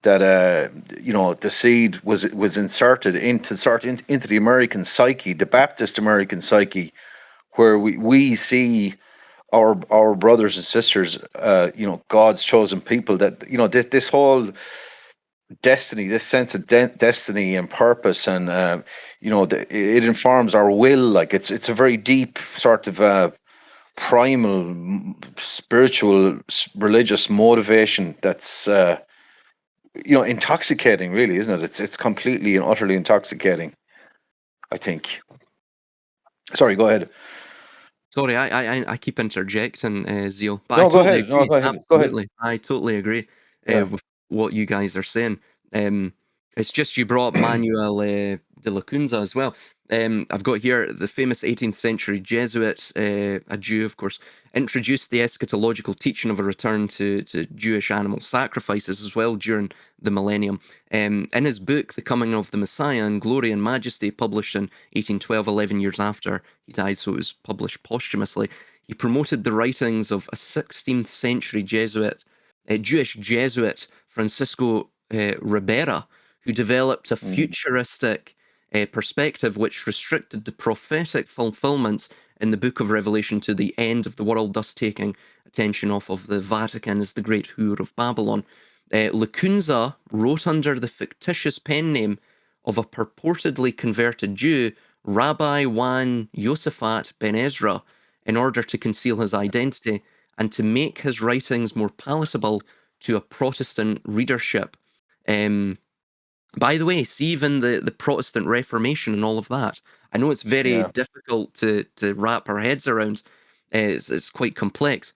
that the seed was inserted into the American psyche, the Baptist American psyche, where we see our brothers and sisters, God's chosen people. That this whole destiny, this sense of destiny and purpose, and it informs our will. Like it's a very deep sort of primal, spiritual, religious motivation that's intoxicating, really, isn't it? It's completely and utterly intoxicating, I think. Sorry, go ahead. Sorry, I keep interjecting, Zeal, but I No, go totally ahead. No, agree. go ahead. Go ahead. Absolutely, I totally agree Yeah. with what you guys are saying. Um, it's just you brought up Manuel de Lacunza as well. I've got here the famous 18th century Jesuit, a Jew, of course, introduced the eschatological teaching of a return to Jewish animal sacrifices as well during the millennium. In his book, The Coming of the Messiah in Glory and Majesty, published in 1812, 11 years after he died, so it was published posthumously, he promoted the writings of a 16th century Jewish Jesuit, Francisco Ribera, who developed a futuristic perspective which restricted the prophetic fulfillments in the Book of Revelation to the end of the world, thus taking attention off of the Vatican as the great whore of Babylon. Lacunza wrote under the fictitious pen name of a purportedly converted Jew, Rabbi Juan Yosefat ben Ezra, in order to conceal his identity and to make his writings more palatable to a Protestant readership. By the way, see, even the Protestant Reformation and all of that, I know it's very Yeah. difficult to wrap our heads around. It's quite complex.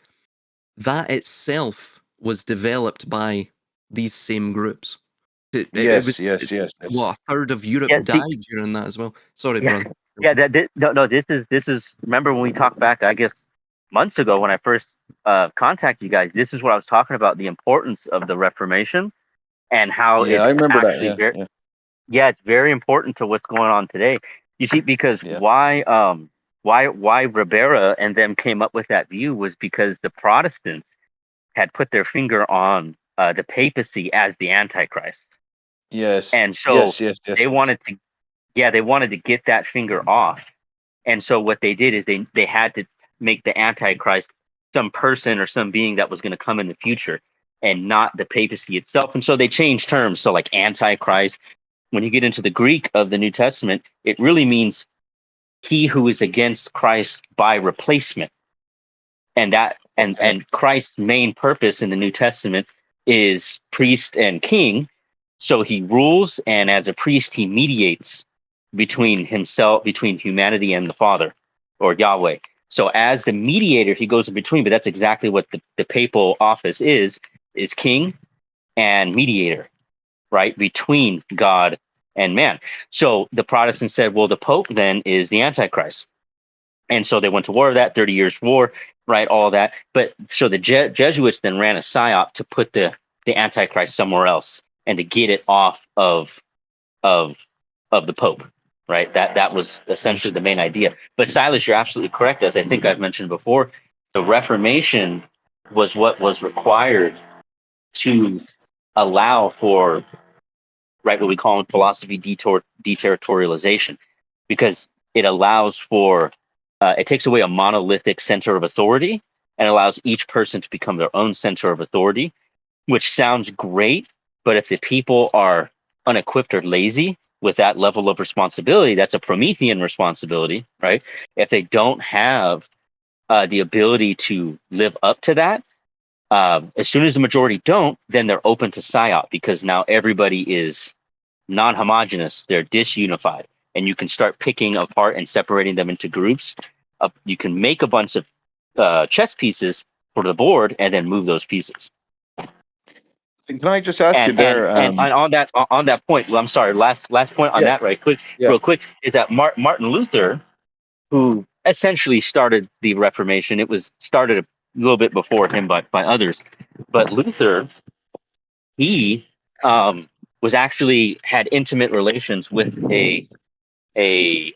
That itself was developed by these same groups. It was, Yes. Yes. Yes. Yes. what, a third of Europe Yeah, see, died during that as well. Sorry, yeah, brother. yeah. No. This is. Remember when we talked back? I guess months ago when I first contacted you guys. This is what I was talking about: the importance of the Reformation and how Yeah, it's I remember that. actually Yeah. very, Yeah. yeah, it's very important to what's going on today. You see, because Yeah. why Ribera and them came up with that view was because the Protestants had put their finger on the papacy as the Antichrist, Yes. and so Yes. Yes. Yes. they Yes. wanted to, yeah, they wanted to get that finger off. And so what they did is they had to make the Antichrist some person or some being that was going to come in the future and not the papacy itself. And so they changed terms. So like Antichrist, when you get into the Greek of the New Testament, it really means he who is against Christ by replacement. And that Okay. and Christ's main purpose in the New Testament is priest and king. So he rules, and as a priest, he mediates between himself, between humanity and the Father, or Yahweh. So as the mediator, he goes in between. But that's exactly what the papal office is king and mediator, right, between God and man. So the Protestants said, well, the Pope then is the Antichrist. And so they went to war, that 30 years war, right, all that. But so the Jesuits then ran a psyop to put the Antichrist somewhere else and to get it off of of the Pope, right? That was essentially the main idea. But Silas, you're absolutely correct. As I think I've mentioned before, the Reformation was what was required to allow for, right, what we call in philosophy deterritorialization, because it allows for, it takes away a monolithic center of authority and allows each person to become their own center of authority, which sounds great. But if the people are unequipped or lazy with that level of responsibility, that's a Promethean responsibility, right? If they don't have the ability to live up to that, as soon as the majority don't, then they're open to psyop, because now everybody is non-homogeneous, they're disunified, and you can start picking apart and separating them into groups. You can make a bunch of chess pieces for the board and then move those pieces. Can I just ask you there? And on that point, well, I'm sorry, last point on Yeah. that, right quick, Yeah. real quick, is that Martin Luther, who essentially started the Reformation, it was started little bit before him by others. But Luther, he was actually had intimate relations with a a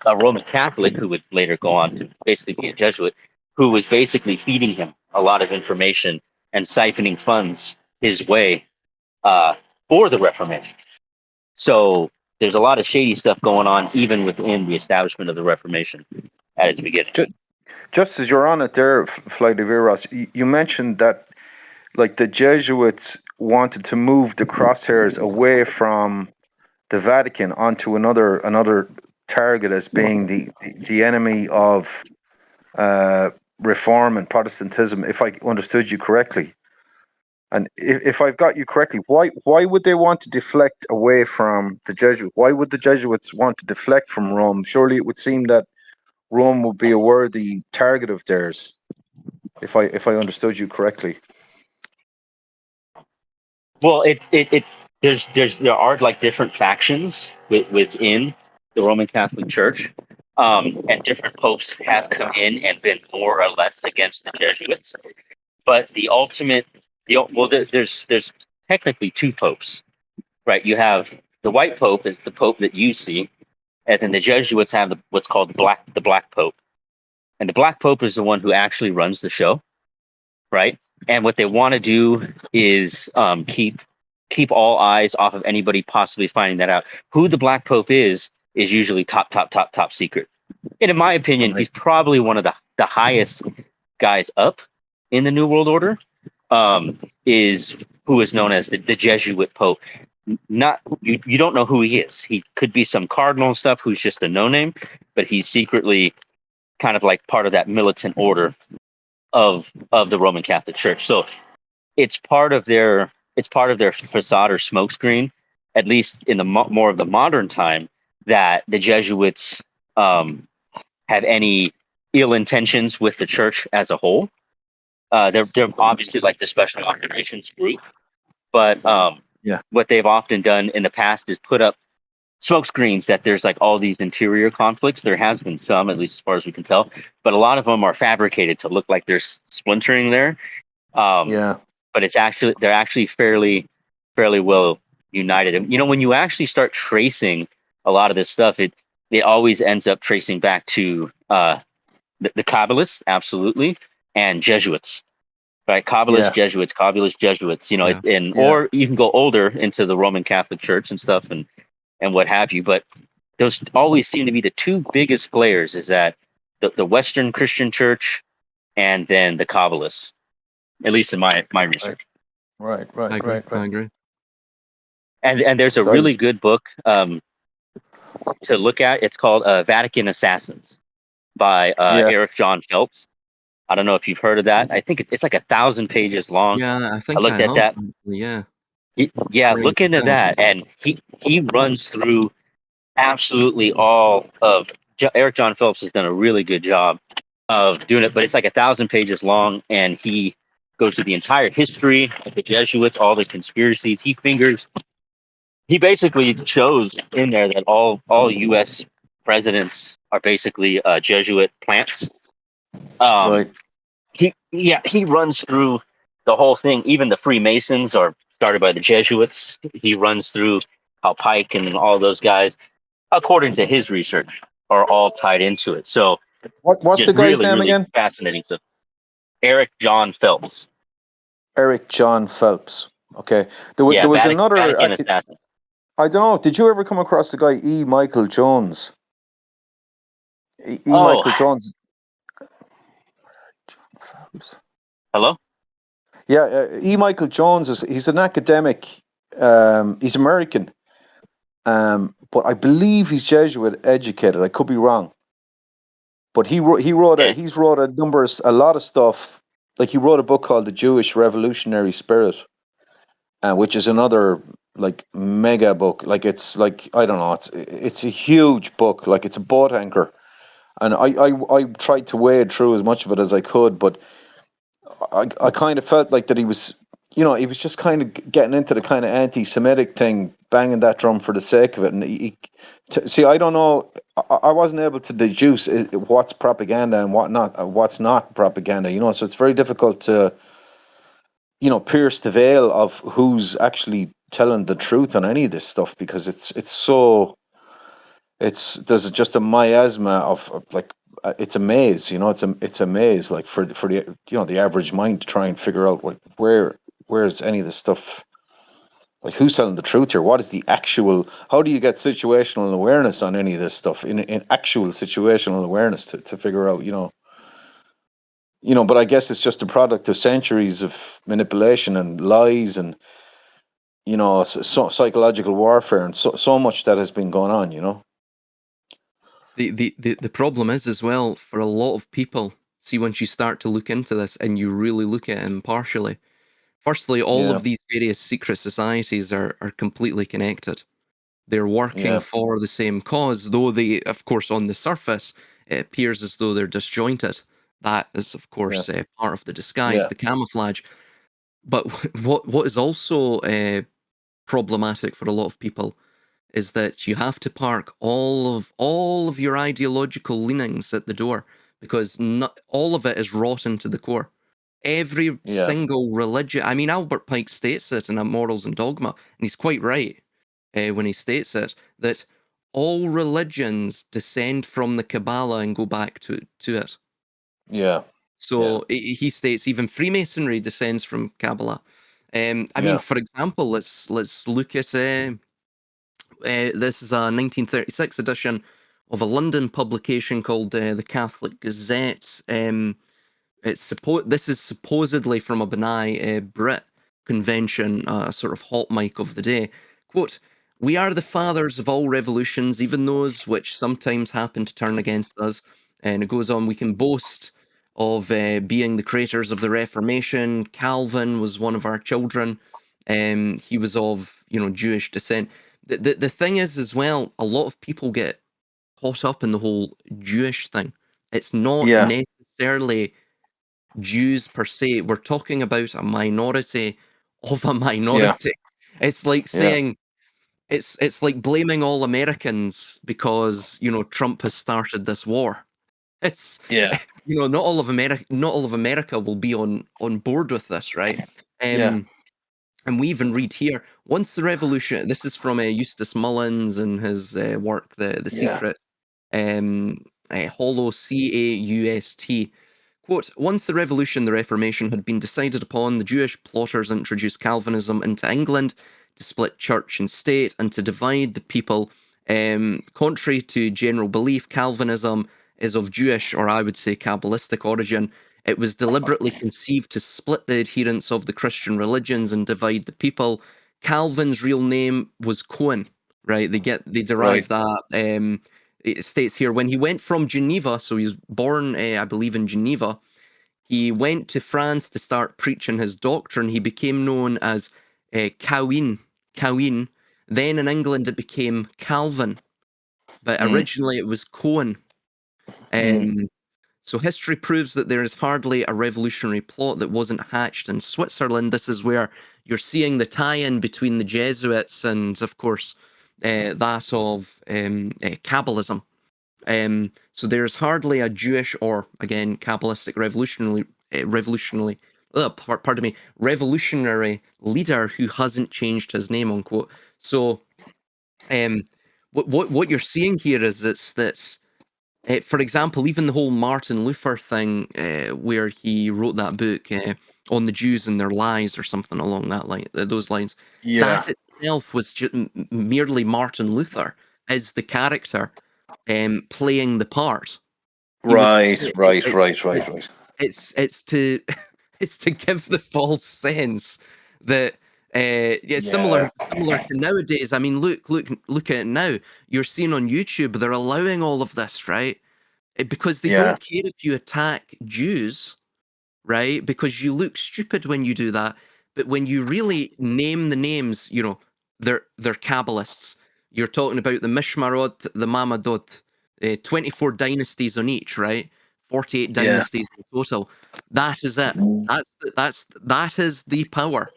Roman Catholic who would later go on to basically be a Jesuit, who was basically feeding him a lot of information and siphoning funds his way uh, for the Reformation. So there's a lot of shady stuff going on even within the establishment of the Reformation at its beginning. Just as you're on it there, Flight of Eros, you mentioned that like the Jesuits wanted to move the crosshairs away from the Vatican onto another target as being the enemy of Reform and Protestantism, if I understood you correctly. And if I've got you correctly, why would they want to deflect away from the Jesuits? Why would the Jesuits want to deflect from Rome? Surely it would seem that Rome would be a worthy target of theirs, if I understood you correctly. Well, it there are like different factions within the Roman Catholic Church, and different popes have come in and been more or less against the Jesuits. But the ultimate, there's technically two popes, right? You have the white pope is the pope that you see, and then the Jesuits have what's called the black pope, and the black pope is the one who actually runs the show, right? And what they want to do is keep all eyes off of anybody possibly finding that out. Who the Black Pope is usually top secret. And in my opinion, Right. he's probably one of the highest guys up in the New World Order. Is who is known as the Jesuit Pope. Not you don't know who he is. He could be some cardinal and stuff who's just a no name, but he's secretly kind of like part of that militant order of the Roman Catholic Church. So it's part of their facade or smokescreen, at least in the more of the modern time, that the Jesuits have any ill intentions with the church as a whole. They're obviously like the special operations group, but Yeah. what they've often done in the past is put up smoke screens that there's like all these interior conflicts. There has been some, at least as far as we can tell, but a lot of them are fabricated to look like there's splintering there. Yeah. But they're actually fairly well united. And when you actually start tracing a lot of this stuff, it always ends up tracing back to the Kabbalists, absolutely, and Jesuits. Right, Yeah. Kabbalists, Jesuits. Yeah. And Yeah. or you can go older into the Roman Catholic Church and stuff, and what have you. But those always seem to be the two biggest players. Is that the Western Christian Church and then the Kabbalists, at least in my research. Right. I agree. Right. I agree. And there's a So I really was, good book to look at. It's called Vatican Assassins by yeah. Eric John Phelps. I don't know if you've heard of that. I think it's like 1,000 pages long. Yeah, I I think I looked at have. that. Actually, yeah. Yeah, Crazy look into thing. that. And he runs through absolutely all of Eric John Phelps has done a really good job of doing it, but it's like 1,000 pages long, and he goes through the entire history of the Jesuits, all the conspiracies. He basically shows in there that all U.S. presidents are basically Jesuit plants. Um, Right. he runs through the whole thing. Even the Freemasons are started by the Jesuits. He runs through how Pike and all those guys, according to his research, are all tied into it. So What's just the guy's really name really again? fascinating stuff. Eric John Phelps. Eric John Phelps. Okay. Yeah, There was another. Vatican assassin. I don't know. Did you ever come across the guy E. Michael Jones? Oh, Michael Jones. Phelps. hello. Yeah. E. Michael Jones he's an academic. He's American. But I believe he's Jesuit educated. I could be wrong. But Okay. he's wrote a lot of stuff. Like he wrote a book called The Jewish Revolutionary Spirit, which is another like mega book. Like it's like I don't know, it's a huge book. Like it's a boat anchor, and I tried to wade through as much of it as I could, but I kind of felt like that he was just kind of getting into the kind of anti-Semitic thing, banging that drum for the sake of it. And see, I don't know. I wasn't able to deduce what's propaganda and what's not propaganda. So it's very difficult to pierce the veil of who's actually telling the truth on any of this stuff, because there's just a miasma of like, it's a maze. It's a maze, like, for the the average mind to try and figure out where's any of this stuff, like, who's telling the truth here. What is the actual, how do you get situational awareness on any of this stuff, in actual situational awareness, to figure out, but I guess it's just a product of centuries of manipulation and lies, and psychological warfare, and so much that has been going on. The problem is as well, for a lot of people, see, once you start to look into this and you really look at it impartially, firstly, all Yeah, of these various secret societies are completely connected. They're working yeah, for the same cause, though they, of course, on the surface, it appears as though they're disjointed. That is, of yeah, course, part of the disguise, yeah, the camouflage. But what is also problematic for a lot of people is that you have to park all of your ideological leanings at the door, because not all of it is rotten to the core. Every yeah, single religion. I mean, Albert Pike states it in Morals and Dogma, and he's quite right when he states it, that all religions descend from the Kabbalah and go back to it. yeah, yeah, So he states even Freemasonry descends from Kabbalah. I mean, yeah, for example, let's look at this is a 1936 edition of a London publication called the Catholic Gazette. This is supposedly from a Benai Brit convention, sort of hot mic of the day. Quote, "We are the fathers of all revolutions, even those which sometimes happen to turn against us." And it goes on, "We can boast of being the creators of the Reformation. Calvin was one of our children. He was of, Jewish descent." The thing is, as well, a lot of people get caught up in the whole Jewish thing. It's not yeah, necessarily Jews per se. We're talking about a minority of a yeah, minority. It's like yeah, saying it's like blaming all Americans because Trump has started this war. It's yeah, not all of America will be on board with this, right? yeah, And we even read here, once the revolution. This is from Eustace Mullins and his work, the yeah, Secret, Hollow, Caust. Quote, "Once the Revolution, the Reformation, had been decided upon, the Jewish plotters introduced Calvinism into England to split church and state and to divide the people. Contrary to general belief, Calvinism is of Jewish, or I would say Kabbalistic origin. It was deliberately conceived to split the adherents of the Christian religions and divide the people. Calvin's real name was Cohen," right? They derive right, that. It states here, when he went from Geneva, so he was born, I believe, in Geneva. He went to France to start preaching his doctrine. He became known as Cowin. Cowin. Then in England, it became Calvin, but mm, originally it was Cohen. mm, Um, so history proves that there is hardly a revolutionary plot that wasn't hatched in Switzerland. This is where you're seeing the tie-in between the Jesuits and, of course, that of Kabbalism. So there's hardly a Jewish or, again, Kabbalistic revolutionary leader who hasn't changed his name, unquote. So um, what you're seeing here is it's that for example, even the whole Martin Luther thing, where he wrote that book on the Jews and their lies, or something along those lines, yeah, that itself was just merely Martin Luther as the character, playing the part. He was. right, right, right, right, right, It's to it's to give the false sense that yeah, yeah, similar to nowadays. I mean, look at it now. You're seeing on YouTube they're allowing all of this, right? Because they yeah, don't care if you attack Jews, right? Because you look stupid when you do that. But when you really name the names, they're Kabbalists. You're talking about the Mishmarot, the Mamadot, 24 dynasties on each, right? 48 yeah, dynasties in total. That is it. mm, That is the power.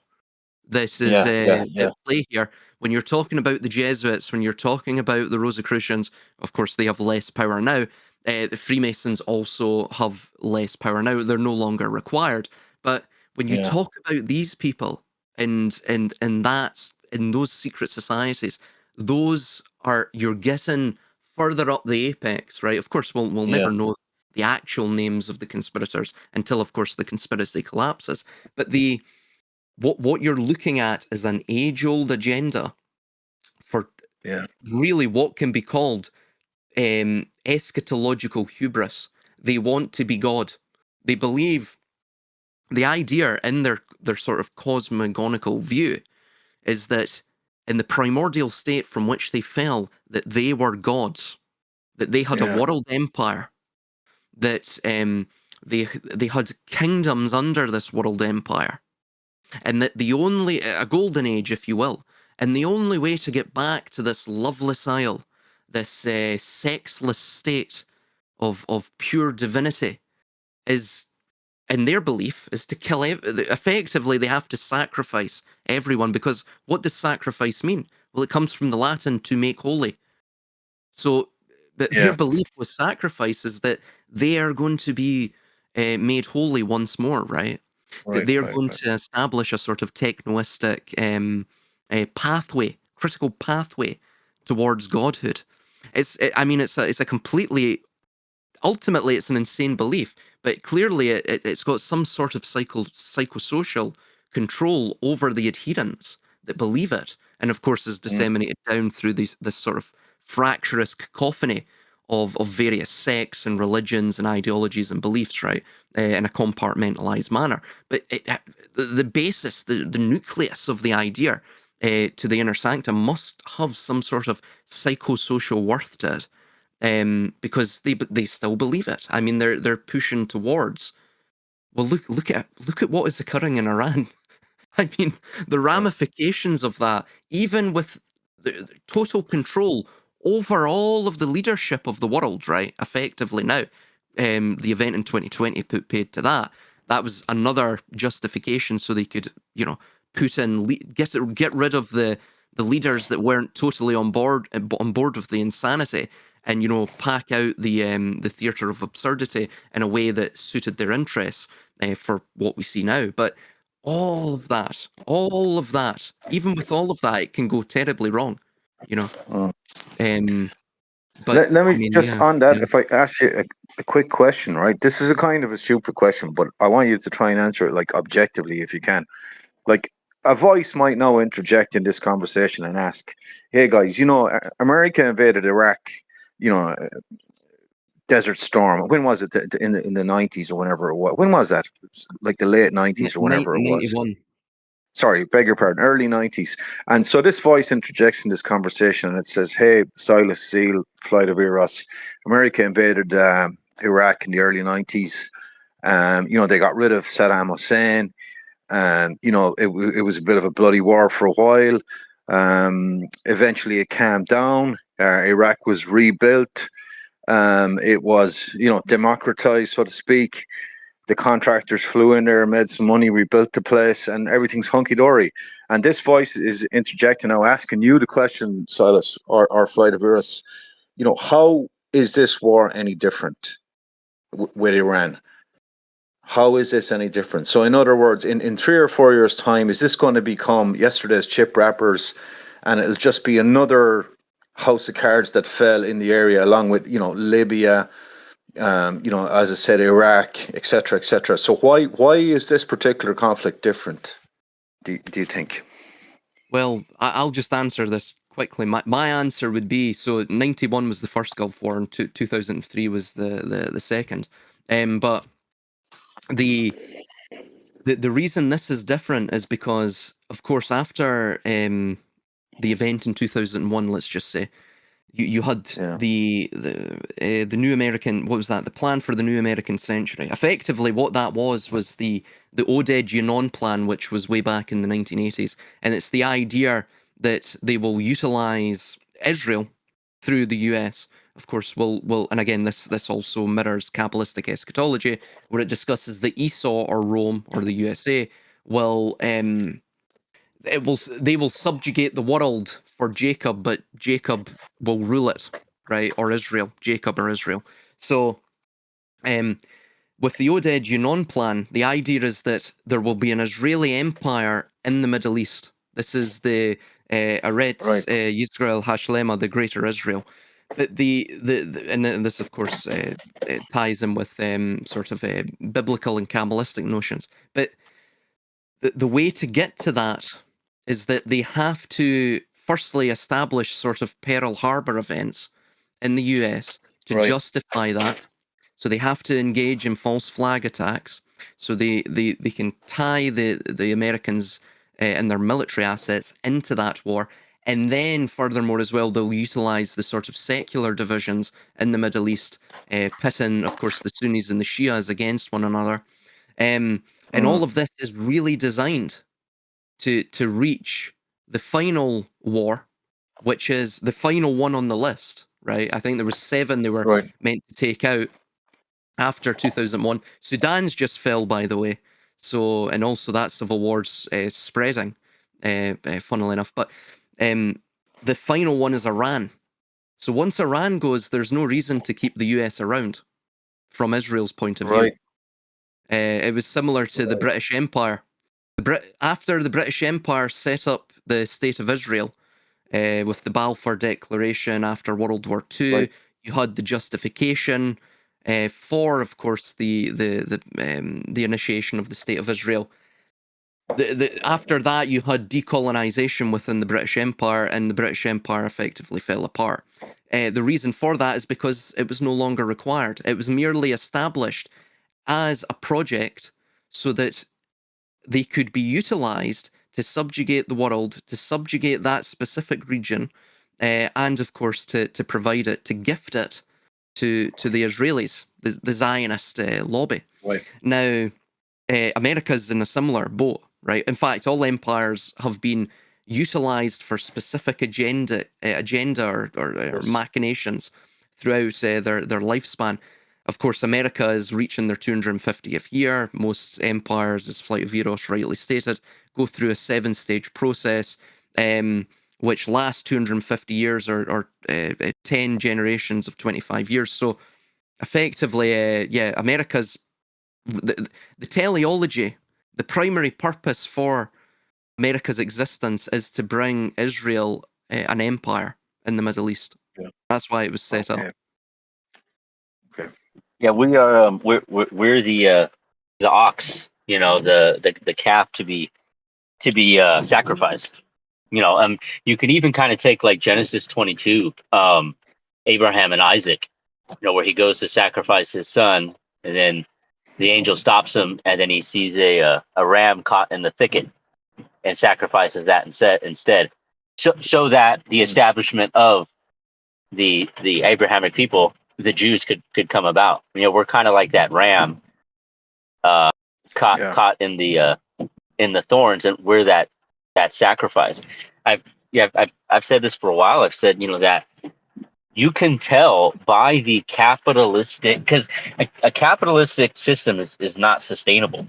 that is at play here. When you're talking about the Jesuits, when you're talking about the Rosicrucians, of course they have less power now. The Freemasons also have less power now. They're no longer required. But when you talk about these people and that's in those secret societies, those are, you're getting further up the apex, right? Of course, we'll never know the actual names of the conspirators until, of course, the conspiracy collapses. But what you're looking at is an age-old agenda for really what can be called eschatological hubris. They want to be God. They believe the idea in their sort of cosmogonical view is that in the primordial state from which they fell, that they were gods, that they had a world empire, that they had kingdoms under this world empire, and that the only, a golden age, if you will, and the only way to get back to this loveless isle, this sexless state of pure divinity, is, in their belief, is to kill. Effectively, they have to sacrifice everyone, because what does sacrifice mean? Well, it comes from the Latin "to make holy." So their belief with sacrifice is that they are going to be made holy once more, right? That they're going to establish a sort of technoistic pathway, critical pathway towards godhood. I mean, it's a completely, ultimately, it's an insane belief, but clearly it's got some sort of psychosocial control over the adherents that believe it, and of course is disseminated down through this sort of fractious cacophony of various sects and religions and ideologies and beliefs, right, in a compartmentalized manner. But the basis, the nucleus of the idea to the inner sanctum must have some sort of psychosocial worth to it, because they still believe it. I mean, they're pushing towards. Well, look at what is occurring in Iran. I mean, the ramifications of that, even with the total control over all of the leadership of the world, right? Effectively now, the event in 2020 put paid to that. That was another justification so they could, put in, get rid of the leaders that weren't totally on board with the insanity, and pack out the theatre of absurdity in a way that suited their interests for what we see now. But all of that, even with all of that, it can go terribly wrong, you know. Mm. But Let I me mean, just yeah, on that, yeah. if I ask you a quick question, right? This is a kind of a stupid question, but I want you to try and answer it like objectively if you can. Like, a voice might now interject in this conversation and ask, "Hey guys, America invaded Iraq, you know, Desert Storm. When was it? In the 90s or whenever it was. When was that? It was like the late 90s or whenever it was. 91. Sorry, beg your pardon, early 90s. And so this voice interjects in this conversation and it says, "Hey, Silas, Zeal, flight of Eros. America invaded Iraq in the early 90s. They got rid of Saddam Hussein. And, it was a bit of a bloody war for a while. Eventually it calmed down. Iraq was rebuilt. It was, democratized, so to speak. The contractors flew in there, made some money, rebuilt the place, and everything's hunky dory." And this voice is interjecting now, asking you the question, Silas, or Flight of Eros. How is this war any different with Iran? How is this any different? So, in other words, in 3 or 4 years' time, is this going to become yesterday's chip wrappers, and it'll just be another house of cards that fell in the area, along with Libya, as I said, Iraq, etc., etc. So why is this particular conflict different? Do you think? Well, I'll just answer this quickly. My answer would be, so 91 was the first Gulf War, and 2003 was the second. But the the reason this is different is because, of course, after the event in 2001, let's just say, you had Yeah. the new American, what was that? The plan for the new American century. Effectively, what that was the Oded Yinon plan, which was way back in the 1980s, and it's the idea that they will utilize Israel through the US. Of course, will and again, this also mirrors Kabbalistic eschatology, where it discusses the Esau or Rome or the USA will they will subjugate the world for Jacob, but Jacob will rule it, right? Or Israel, Jacob or Israel. So, with the Oded Yunon plan, the idea is that there will be an Israeli empire in the Middle East. This is the Eretz Yisrael Hashlema, the Greater Israel. But and this, of course, it ties in with sort of biblical and Kabbalistic notions. But the way to get to that is that they have to firstly establish sort of Pearl Harbor events in the US to justify that. So they have to engage in false flag attacks. So they can tie the Americans and their military assets into that war. And then furthermore as well, they'll utilize the sort of secular divisions in the Middle East, pitting, of course, the Sunnis and the Shias against one another. And all of this is really designed to reach the final war, which is the final one on the list, right? I think there was 7 they were meant to take out after 2001. Sudan's just fell, by the way. So, and also that civil war's spreading, funnily enough. But the final one is Iran. So once Iran goes, there's no reason to keep the US around from Israel's point of view. It was similar to the British Empire. After the British Empire set up the State of Israel with the Balfour Declaration after World War II, you had the justification for, of course, the initiation of the State of Israel. After that, you had decolonization within the British Empire, and the British Empire effectively fell apart. The reason for that is because it was no longer required. It was merely established as a project so that they could be utilized to subjugate the world, to subjugate that specific region, and of course to provide it, to gift it to the Israelis, the Zionist lobby. Now, America's in a similar boat, right? In fact, all empires have been utilized for specific agenda or machinations throughout their lifespan. Of course, America is reaching their 250th year. Most empires, as Flight of Eros rightly stated, go through a 7-stage process, which lasts 250 years or 10 generations of 25 years. So effectively, America's the teleology, the primary purpose for America's existence is to bring Israel an empire in the Middle East. That's why it was set up. Yeah, we are. We're the ox. You know, the calf to be sacrificed. You know, you can even kind of take like Genesis 22, Abraham and Isaac. You know, where he goes to sacrifice his son, and then the angel stops him, and then he sees a ram caught in the thicket and sacrifices that instead. So that the establishment of the Abrahamic people, the Jews could come about. You know, we're kind of like that ram caught in the thorns, and we're that sacrifice. I've said this for a while. I've said, you know, that you can tell by the capitalistic, because a capitalistic system is not sustainable,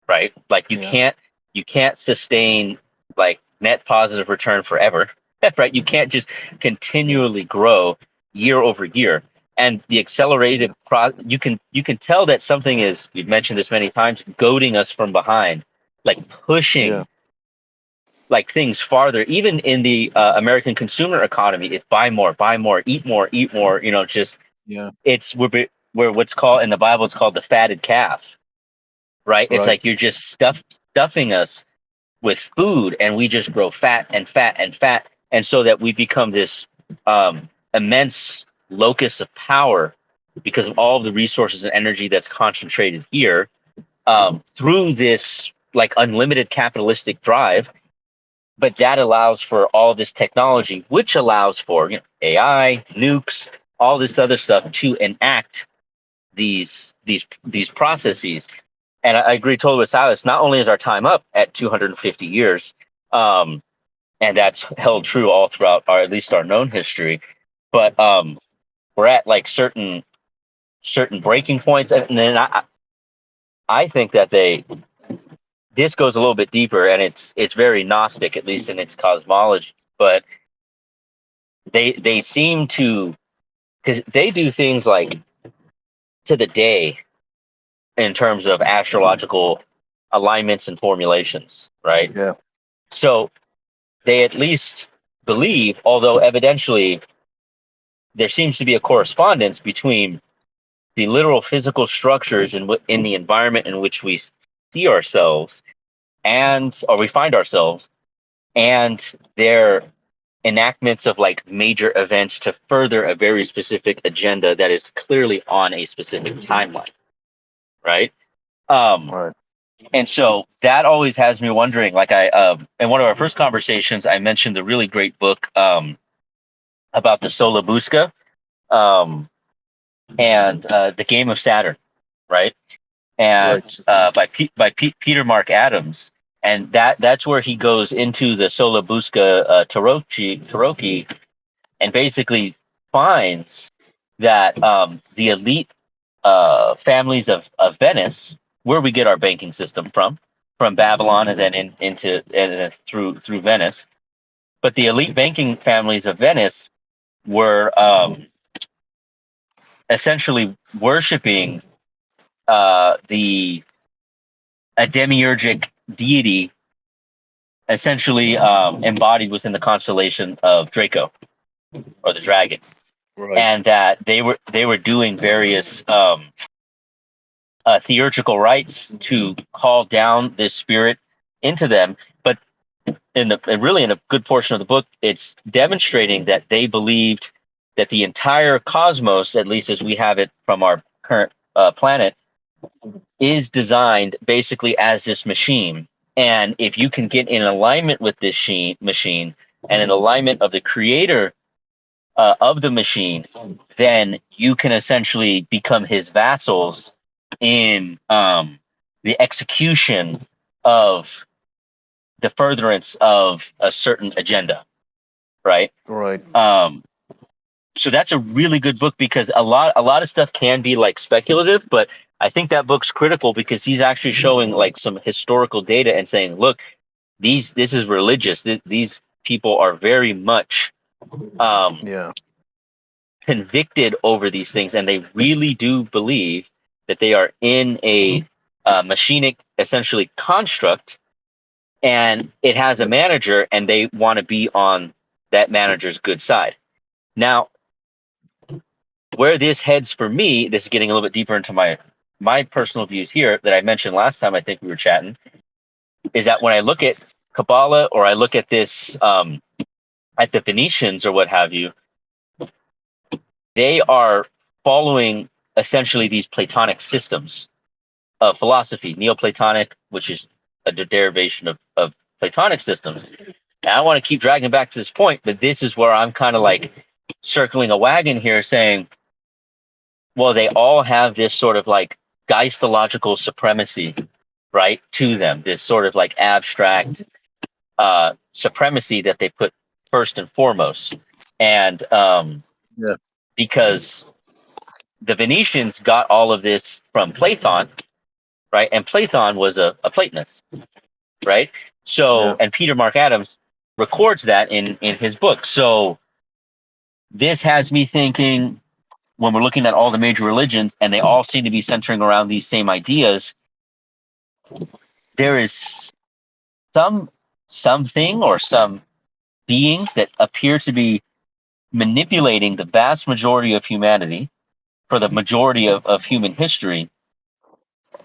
right? Like you can't sustain like net positive return forever, right? You can't just continually grow year over year. And the accelerated you can tell that something is, we've mentioned this many times, goading us from behind, like pushing like things farther. Even in the American consumer economy, it's buy more, eat more, you know, just it's we're what's called in the Bible, it's called the fatted calf, right? It's like you're just stuffing us with food, and we just grow fat and fat and fat, and so that we become this immense locus of power because of all of the resources and energy that's concentrated here, through this like unlimited capitalistic drive. But that allows for all this technology, which allows for, you know, AI, nukes, all this other stuff to enact these processes. And I agree totally with Silas. Not only is our time up at 250 years, and that's held true all throughout at least our known history, but we're at like certain breaking points, and then I think that this goes a little bit deeper, and it's very Gnostic, at least in its cosmology. But they seem to, because they do things like to the day in terms of astrological alignments and formulations, right? Yeah. So they at least believe, although evidentially there seems to be a correspondence between the literal physical structures in the environment in which we see ourselves and or we find ourselves and their enactments of like major events to further a very specific agenda that is clearly on a specific timeline, right? Um, Right. and so that always has me wondering. Like in one of our first conversations, I mentioned the really great book about the Sola Busca and the Game of Saturn, right? And Right. Peter Mark Adams, and that's where he goes into the Sola Busca Tarocchi, and basically finds that the elite families of Venice, where we get our banking system from Babylon and then into and then through Venice, but the elite banking families of Venice were essentially worshiping the a demiurgic deity, essentially embodied within the constellation of Draco or the dragon, Right. and that they were doing various theurgical rites to call down this spirit into them. But really in a good portion of the book, it's demonstrating that they believed that the entire cosmos, at least as we have it from our current planet, is designed basically as this machine. And if you can get in alignment with this machine and in alignment of the creator of the machine, then you can essentially become his vassals in the execution of the furtherance of a certain agenda, right? Right. So that's a really good book because a lot of stuff can be like speculative, but I think that book's critical because he's actually showing like some historical data and saying, look, this is religious. These people are very much um, Yeah. convicted over these things, and they really do believe that they are in a machinic, essentially construct, and it has a Yeah. manager, and they want to be on that manager's good side. Now, where this heads for me, this is getting a little bit deeper into my personal views here that I mentioned last time. I think we were chatting. Is that when I look at Kabbalah or I look at this at the Phoenicians or what have you, they are following essentially these Platonic systems of philosophy, Neoplatonic, which is a derivation of Platonic systems. And I want to keep dragging back to this point, but this is where I'm kind of like circling a wagon here saying, well, they all have this sort of like geistological supremacy, right, to them, this sort of like abstract supremacy that they put first and foremost. And Yeah. because the Venetians got all of this from Platon, right? And Platon was a Platonist, right? So, Yeah. and Peter Mark Adams records that in his book. So this has me thinking when we're looking at all the major religions and they all seem to be centering around these same ideas, there is some something or some beings that appear to be manipulating the vast majority of humanity for the majority of human history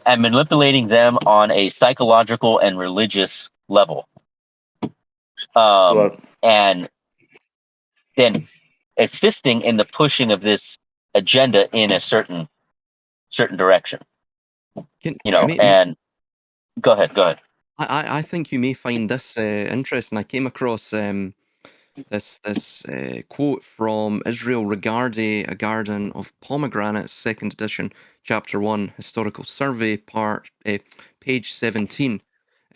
and manipulating them on a psychological and religious level. Right. And then assisting in the pushing of this agenda in a certain direction, Can, and go ahead. I think you may find this interesting. I came across this quote from Israel Regarde, A Garden of Pomegranates, second edition, chapter 1, historical survey, page 17,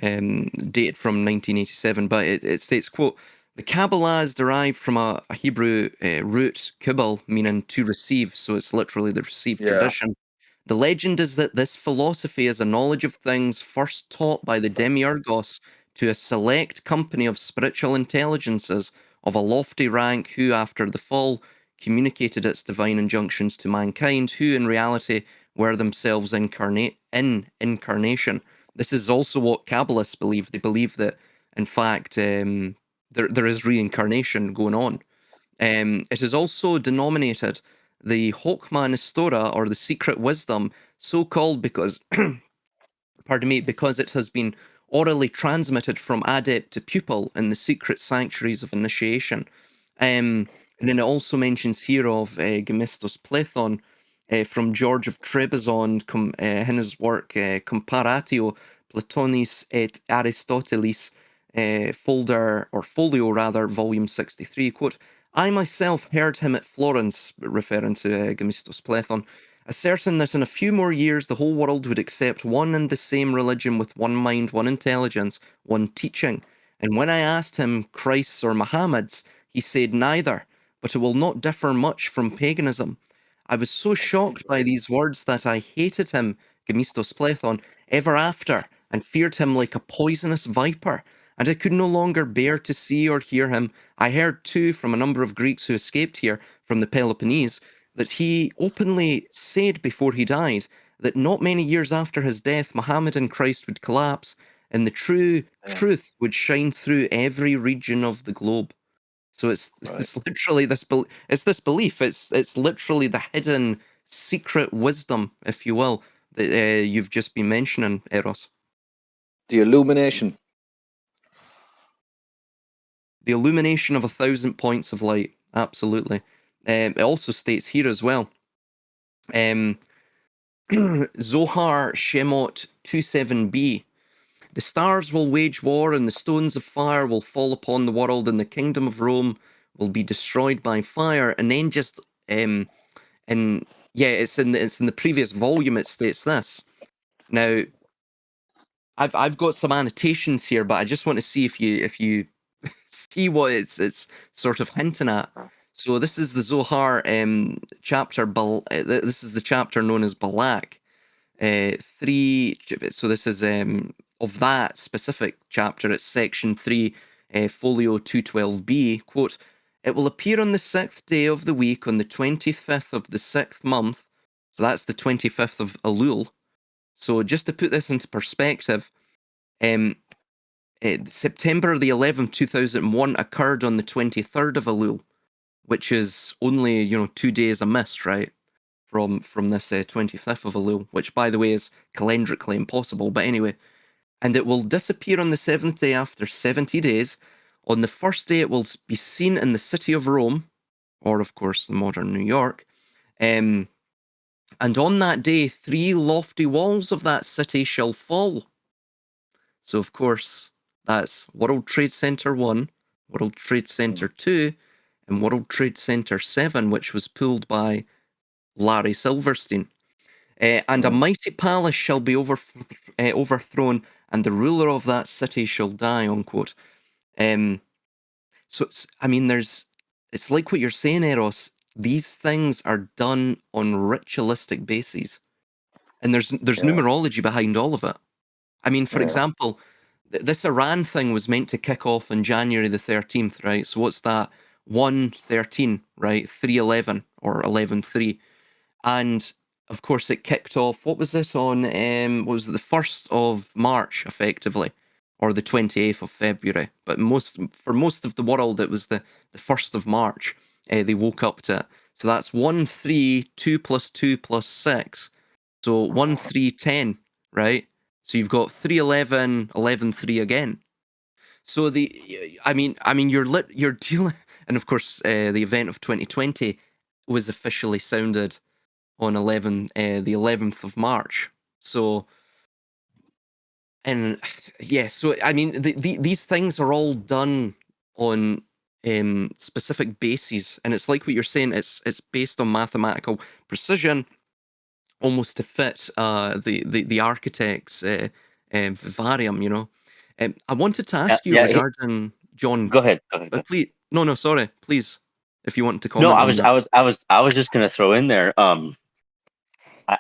dated from 1987. But it states, quote, the Kabbalah is derived from a Hebrew root, kibbal, meaning to receive. So it's literally the received Yeah. tradition The legend is that this philosophy is a knowledge of things first taught by the demiurgos to a select company of spiritual intelligences of a lofty rank who, after the fall, communicated its divine injunctions to mankind, who in reality were themselves in incarnation. This is also what Kabbalists believe. They believe that, in fact, there is reincarnation going on. It is also denominated the Hokmah Nestora, or the secret wisdom, so called because, pardon me, because it has been orally transmitted from adept to pupil in the secret sanctuaries of initiation. And then it also mentions here of Gemistos Plethon from George of Trebizond in his work Comparatio Platonis et Aristotelis, folio rather, volume 63, quote, I myself heard him at Florence, referring to Gemistos Plethon, asserting that in a few more years the whole world would accept one and the same religion with one mind, one intelligence, one teaching. And when I asked him Christ's or Muhammad's, he said neither, but it will not differ much from paganism. I was so shocked by these words that I hated him, Gemistos Plethon, ever after, and feared him like a poisonous viper, and I could no longer bear to see or hear him. I heard too from a number of Greeks who escaped here from the Peloponnese that he openly said before he died that not many years after his death, Muhammad and Christ would collapse, and the true truth would shine through every region of the globe. So it's literally this belief. It's literally the hidden secret wisdom, if you will, that you've just been mentioning, Eros. The illumination. The illumination of 1,000 points of light. Absolutely. It also states here as well. Zohar Shemot 27b. The stars will wage war, and the stones of fire will fall upon the world, and the kingdom of Rome will be destroyed by fire. And then just and yeah, it's in the previous volume. It states this. Now, I've got some annotations here, but I just want to see if you see what it's sort of hinting at. So this is the Zohar chapter. This is the chapter known as Balak. 3. So this is of that specific chapter. It's section 3, folio 212b. Quote: It will appear on the 6th day of the week, on the 25th of the 6th month. So that's the 25th of Elul. So just to put this into perspective, September the 11th, 2001 occurred on the 23rd of Elul, which is only 2 days amiss, right? From this 25th of Elul, which by the way is calendrically impossible, but anyway. And it will disappear on the 7th day after 70 days. On the first day it will be seen in the city of Rome, or of course the modern New York. And on that day 3 lofty walls of that city shall fall. So of course that's World Trade Center 1, World Trade Center 2, and World Trade Center 7, which was pulled by Larry Silverstein. And a mighty palace shall be overthrown, and the ruler of that city shall die, unquote. So it's like what you're saying, Eros. These things are done on ritualistic bases, and there's numerology behind all of it. I mean, for example, this Iran thing was meant to kick off on January the 13th, right? So what's that? 1/13, right? 3/11 or 11/3. And of course it kicked off, what was it on, was it the 1st of March, effectively, or the 28th of February? But for most of the world, it was the 1st of March. They woke up to it. So that's 1/3, 2 plus 2 plus 6. So 1/3/10, right? So you've got 3/11, 11/3 again. So you're dealing, and of course the event of 2020 was officially sounded on the 11th of March. So, and yeah, so I mean, these things are all done on specific bases, and it's like what you're saying. It's based on mathematical precision, almost to fit the architect's vivarium. I wanted to ask you regarding John. Go ahead. Please, no, sorry, please, if you want to No, comment on that. I was just gonna throw in there.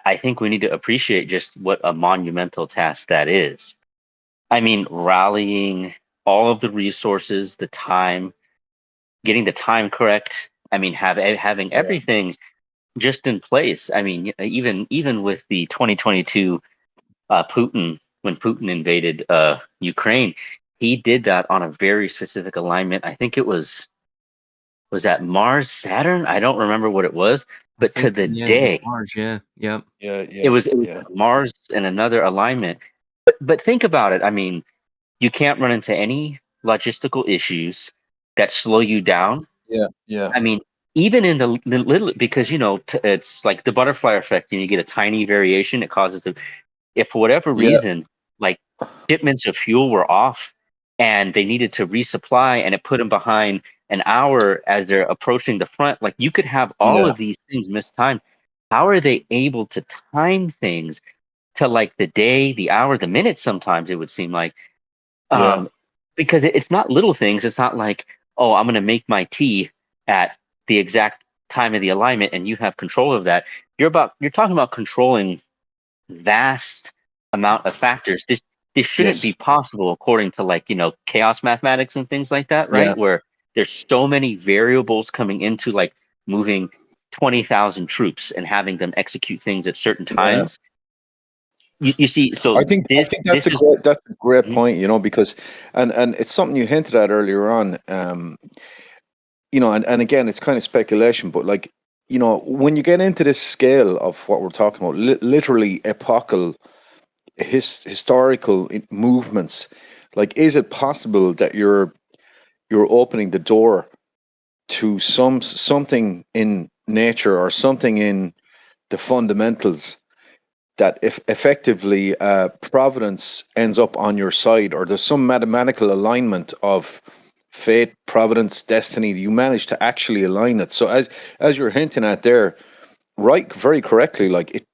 I think we need to appreciate just what a monumental task that is. I mean, rallying all of the resources, the time, getting the time correct. I mean, having Yeah, everything just in place. I mean, even with the 2022 Putin, when Putin invaded Ukraine, he did that on a very specific alignment. I think it was that Mars, Saturn. I don't remember what it was, I but to think the yeah, it was day, Mars. Yeah, yeah, yeah, it yeah, was yeah, Mars and another alignment. But think about it. I mean, you can't run into any logistical issues that slow you down. yeah, yeah, I mean, even in the little, because it's like the butterfly effect, and you get a tiny variation, it causes a, if for whatever yeah, reason, like shipments of fuel were off and they needed to resupply, and it put them behind an hour as they're approaching the front, like you could have all yeah, of these things mistimed. How are they able to time things to like the day, the hour, the minute? Sometimes it would seem like, yeah, um, because it's not little things. It's not like, oh, I'm going to make my tea at the exact time of the alignment and you have control of that. You're talking about controlling vast amount of factors. This shouldn't be yes, possible according to, like, chaos mathematics and things like that, yeah, right? Where there's so many variables coming into, like, moving 20,000 troops and having them execute things at certain yeah. times. You see, so I think this is. that's a great Mhm. point, because and it's something you hinted at earlier on. And again, it's kind of speculation, but like, when you get into this scale of what we're talking about, literally epochal historical movements, like, is it possible that you're opening the door to something in nature or something in the fundamentals that if effectively providence ends up on your side, or there's some mathematical alignment of fate, providence, destiny, you manage to actually align it. So as you're hinting at there, right, very correctly, like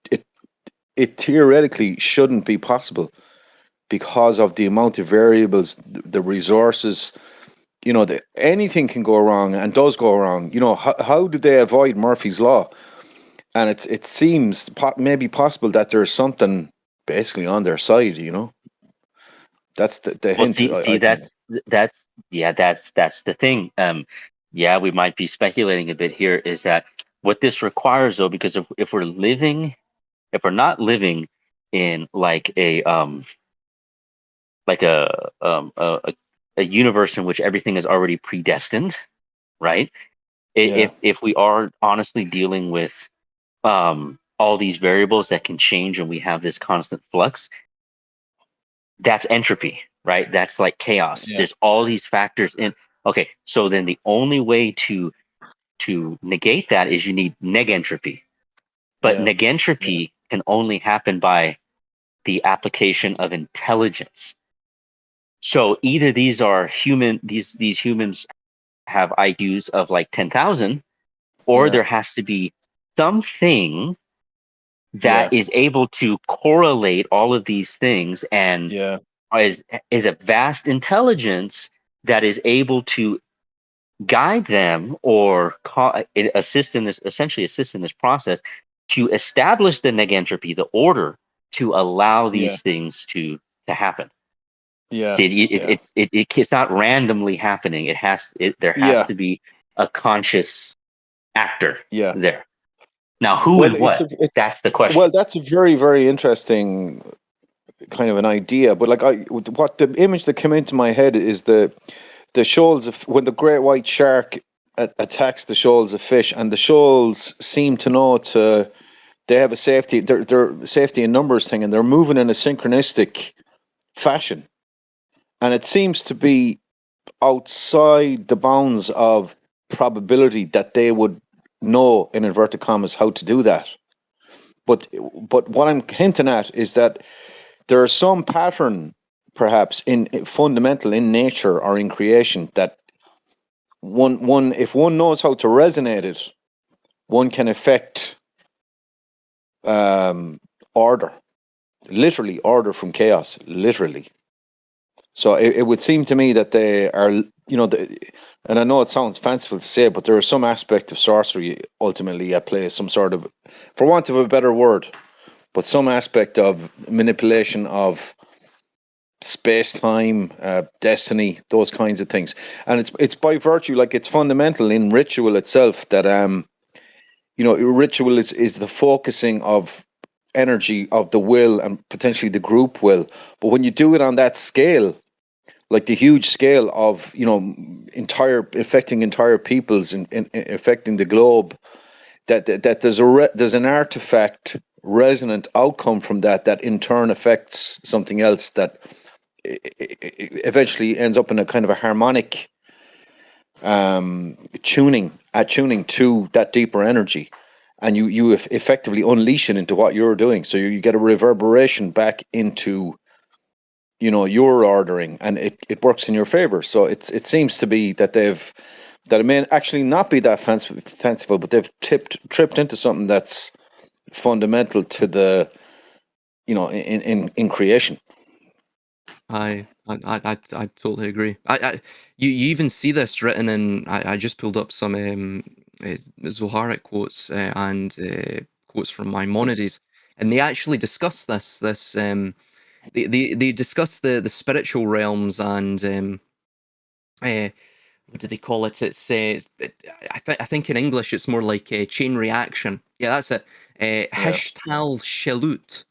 it theoretically shouldn't be possible because of the amount of variables, the resources. Anything can go wrong and does go wrong. How do they avoid Murphy's law? And it seems maybe possible that there's something basically on their side. That's the Well, hint. see, I think. that's yeah, that's the thing. Yeah, we might be speculating a bit here. Is that what this requires, though? Because if we're not living in like like a um a, a a universe in which everything is already predestined, right? Yeah, If we are honestly dealing with all these variables that can change, and we have this constant flux, that's entropy, right? That's like chaos. yeah, There's all these factors in. Okay, so then the only way to negate that is you need negentropy. But yeah, yeah, negentropy can only happen by the application of intelligence. So either these are human, these humans have IQs of like 10,000, or yeah, there has to be something yeah, that is able to correlate all of these things, and yeah, is a vast intelligence that is able to guide them, or assist in this process to establish the negentropy, the order, to allow yeah, these things to happen. yeah, See, yeah, it's not randomly happening. There has yeah, to be a conscious actor yeah. there. Now, who Well, and what? That's the question. that's a very, very interesting kind of an idea. But like, what the image that came into my head is the shoals of when the great white shark attacks the shoals of fish, and the shoals seem to know to they have a safety, their safety in numbers thing, and they're moving in a synchronistic fashion, and it seems to be outside the bounds of probability that they would know, in inverted commas, how to do that. But but what I'm hinting at is that there is some pattern, perhaps in fundamental in nature or in creation, that one if one knows how to resonate it, one can affect order, literally order from chaos, literally. So it would seem to me that they are, and I know it sounds fanciful to say, but there is some aspect of sorcery ultimately at play, some sort of, for want of a better word. but some aspect of manipulation of space time, destiny, those kinds of things. And it's by virtue, like it's fundamental in ritual itself that ritual is the focusing of energy of the will and potentially the group will. But when you do it on that scale, like the huge scale of affecting entire peoples and affecting the globe, that there's an artifact resonant outcome from that in turn affects something else that eventually ends up in a kind of a harmonic tuning to that deeper energy, and you effectively unleash it into what you're doing. So you get a reverberation back into your ordering, and it works in your favor. So it seems to be that it may actually not be that fanciful, but they've tripped into something that's fundamental to the in creation. I totally agree. You even see this written in. I just pulled up some Zoharic quotes and quotes from Maimonides, and they actually discuss this. They discuss the spiritual realms and what do they call it? I think in English it's more like a chain reaction. Yeah, that's it. Yeah. Hishtal shelut.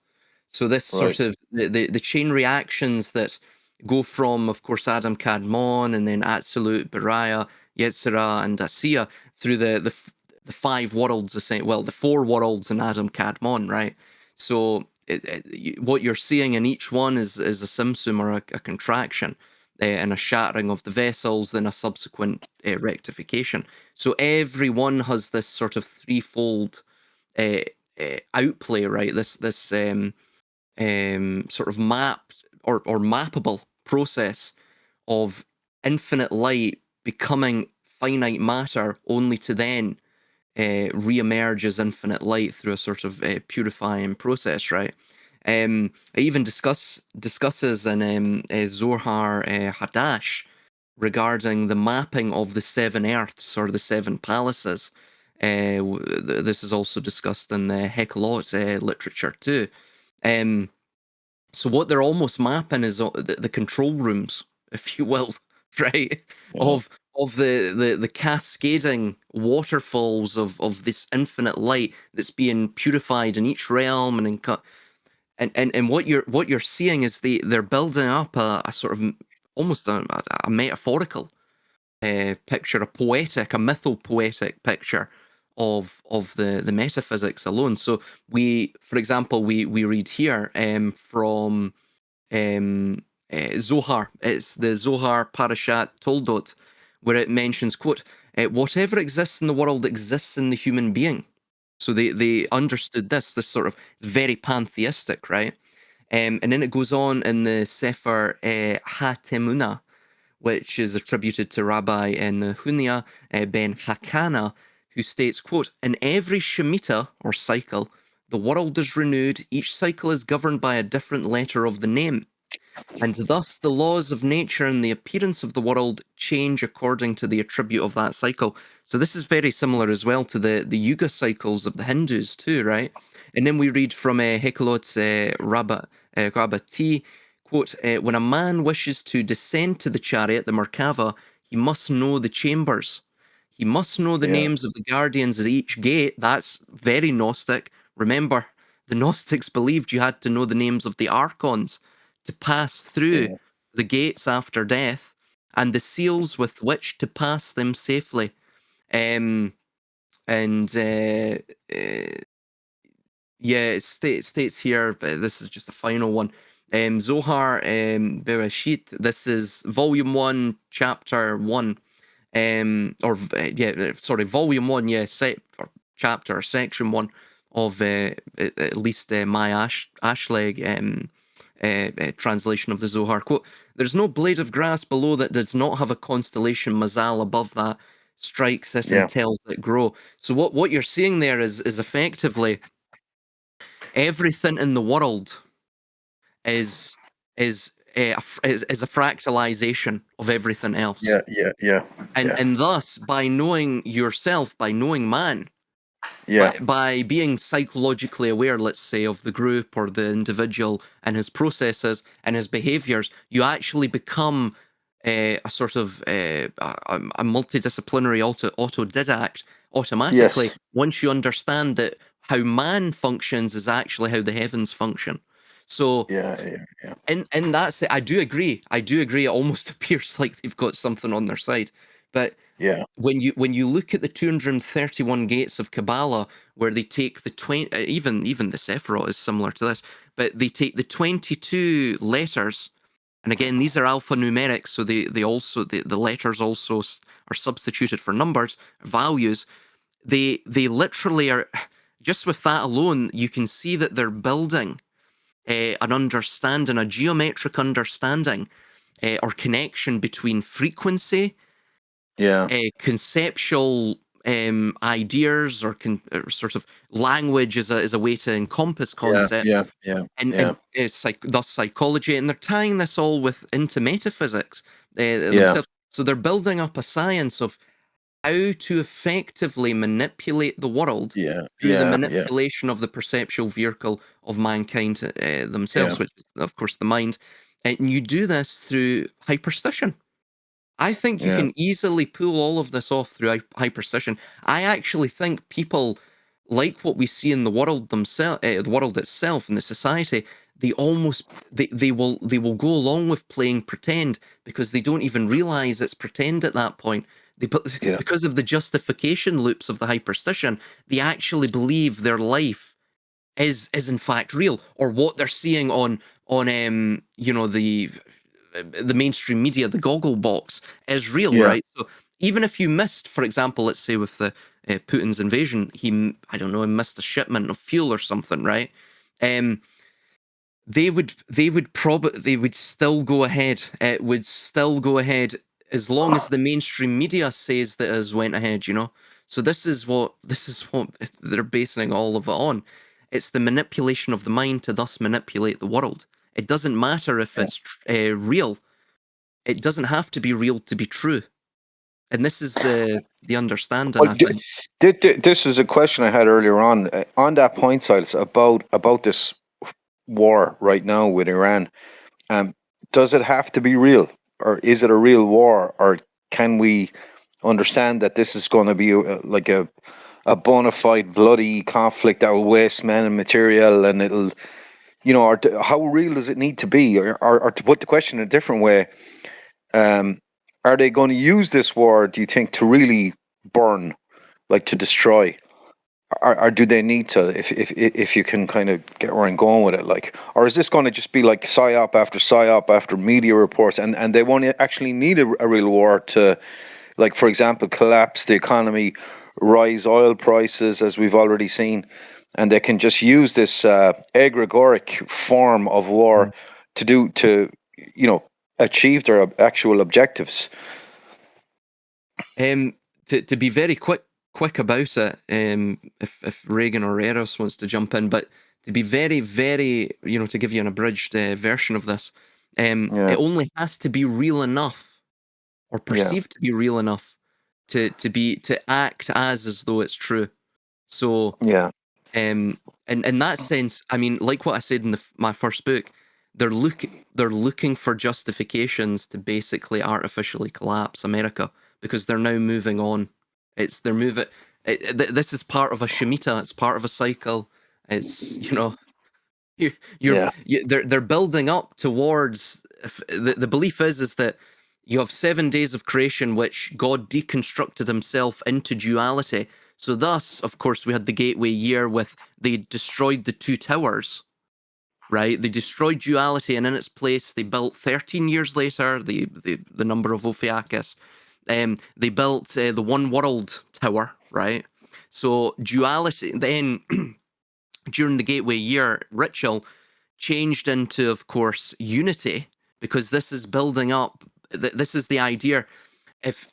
So this Right. sort of the chain reactions that go from, of course, Adam Kadmon and then Absolute, Beriah, Yetzirah, and Asiya through the five worlds, well, the four worlds in Adam Kadmon, right? So what you're seeing in each one is a simsum or a contraction. And a shattering of the vessels, then a subsequent rectification. So everyone has this sort of threefold outplay, right? This sort of mapped or mappable process of infinite light becoming finite matter, only to then re-emerge as infinite light through a sort of purifying process, right? It even discusses in Zohar Hadash regarding the mapping of the seven earths or the seven palaces. This is also discussed in the Hekkelot literature too. Um, so what they're almost mapping is the control rooms, if you will, right? Yeah. Of the cascading waterfalls of this infinite light that's being purified in each realm and what you're seeing is they're building up a sort of almost a metaphorical picture, a mythopoetic picture of the metaphysics alone. So for example, we read here from um, Zohar. It's the Zohar Parashat Toldot, where it mentions, quote, whatever exists in the world exists in the human being. So they understood this sort of, it's very pantheistic, right? And then it goes on in the Sefer HaTemuna, which is attributed to Rabbi Nehunia ben Hakana, who states, quote, in every Shemitah, or cycle, the world is renewed, each cycle is governed by a different letter of the name. And thus the laws of nature and the appearance of the world change according to the attribute of that cycle. So this is very similar as well to the Yuga cycles of the Hindus too, right? And then we read from Hekkelot's Rabba T, quote, when a man wishes to descend to the chariot, the Merkava, he must know the chambers. He must know the Yeah. names of the guardians at each gate. That's very Gnostic. Remember, the Gnostics believed you had to know the names of the archons to pass through Yeah. the gates after death, and the seals with which to pass them safely. Um, and yeah, states here, but this is just the final one. Zohar Bereshit. This is Volume 1, Chapter 1. Sorry, Volume 1, yeah, or chapter, Section 1 of at least my Ashleg translation of the Zohar. Quote, there's no blade of grass below that does not have a constellation Mazal above that, strikes it and Yeah. tells it grow. So what you're seeing there is effectively everything in the world is is a fractalization of everything else. Yeah. Yeah. Yeah. And Yeah. thus, by knowing yourself, by knowing man, Yeah. By being psychologically aware, let's say, of the group or the individual and his processes and his behaviors, you actually become a sort of a multidisciplinary autodidact automatically Yes. once you understand that how man functions is actually how the heavens function. So Yeah. Yeah. Yeah. and that's it. I do agree. I do agree. It almost appears like they've got something on their side. But Yeah. when you look at the 231 gates of Kabbalah, where they take the 20, even the Sephiroth is similar to this, but they take the 22 letters, and again these are alphanumeric, so they also the letters also are substituted for numbers, values. They literally are. Just with that alone, you can see that they're building an understanding, a geometric understanding or connection between frequency, Yeah. conceptual ideas, or sort of language is a way to encompass Yeah. concepts, Yeah. Yeah. Yeah. and it's like thus psychology, and they're tying this all with into metaphysics Yeah. themselves. So they're building up a science of how to effectively manipulate the world Yeah. through the Yeah. Yeah. manipulation of the perceptual vehicle of mankind Yeah. themselves, which is, of course, the mind. And you do this through hyperstition. I think you Yeah. can easily pull all of this off through hyperstition. I actually think people like what we see in the world themselves, the world itself, and the society. They will go along with playing pretend because they don't even realize it's pretend at that point. They put Yeah. because of the justification loops of the hyperstition, they actually believe their life is in fact real, or what they're seeing on the mainstream media, the goggle box, is real, Yeah. right? So even if you missed, for example, let's say with the Putin's invasion, I don't know, he missed a shipment of fuel or something, right? Um, they would still go ahead. It would still go ahead as long as the mainstream media says that it has went ahead, you know. So this is what they're basing all of it on. It's the manipulation of the mind to thus manipulate the world. It doesn't matter if Yeah. it's real. It doesn't have to be real to be true. And this is the understanding, Well, I think. this is a question I had earlier on that point, Silas, about this war right now with Iran. Um, does it have to be real, or is it a real war, or can we understand that this is going to be like a bona fide bloody conflict that will waste men and material, and it'll, or how real does it need to be, or to put the question in a different way, um, are they going to use this war, do you think, to really burn, like to destroy? Or do they need to? If you can kind of get where I'm going with it, like, or is this going to just be like psyop after media reports, and they won't actually need a real war to, like, for example, collapse the economy, rise oil prices as we've already seen, and they can just use this egregoric form of war to you know achieve their actual objectives. Um, to be very quick about it, if Regan or Eros wants to jump in, but to be very, very, to give you an abridged version of this, Yeah, it only has to be real enough or yeah, perceived to be real enough to act as though it's true. So, yeah, in that sense, I mean, like what I said in my first book, they're looking for justifications to basically artificially collapse America because they're now moving on. They're moving. This is part of a Shemitah. It's part of a cycle. It's you, yeah, they're building up towards the belief is that you have 7 days of creation which God deconstructed himself into duality. So thus, of course, we had the gateway year with they destroyed the two towers, right? They destroyed duality, and in its place they built 13 years later the number of Ophiuchus. They built the one world tower, right? So duality then during the gateway year ritual changed into, of course, unity, because this is building up. This is the idea. If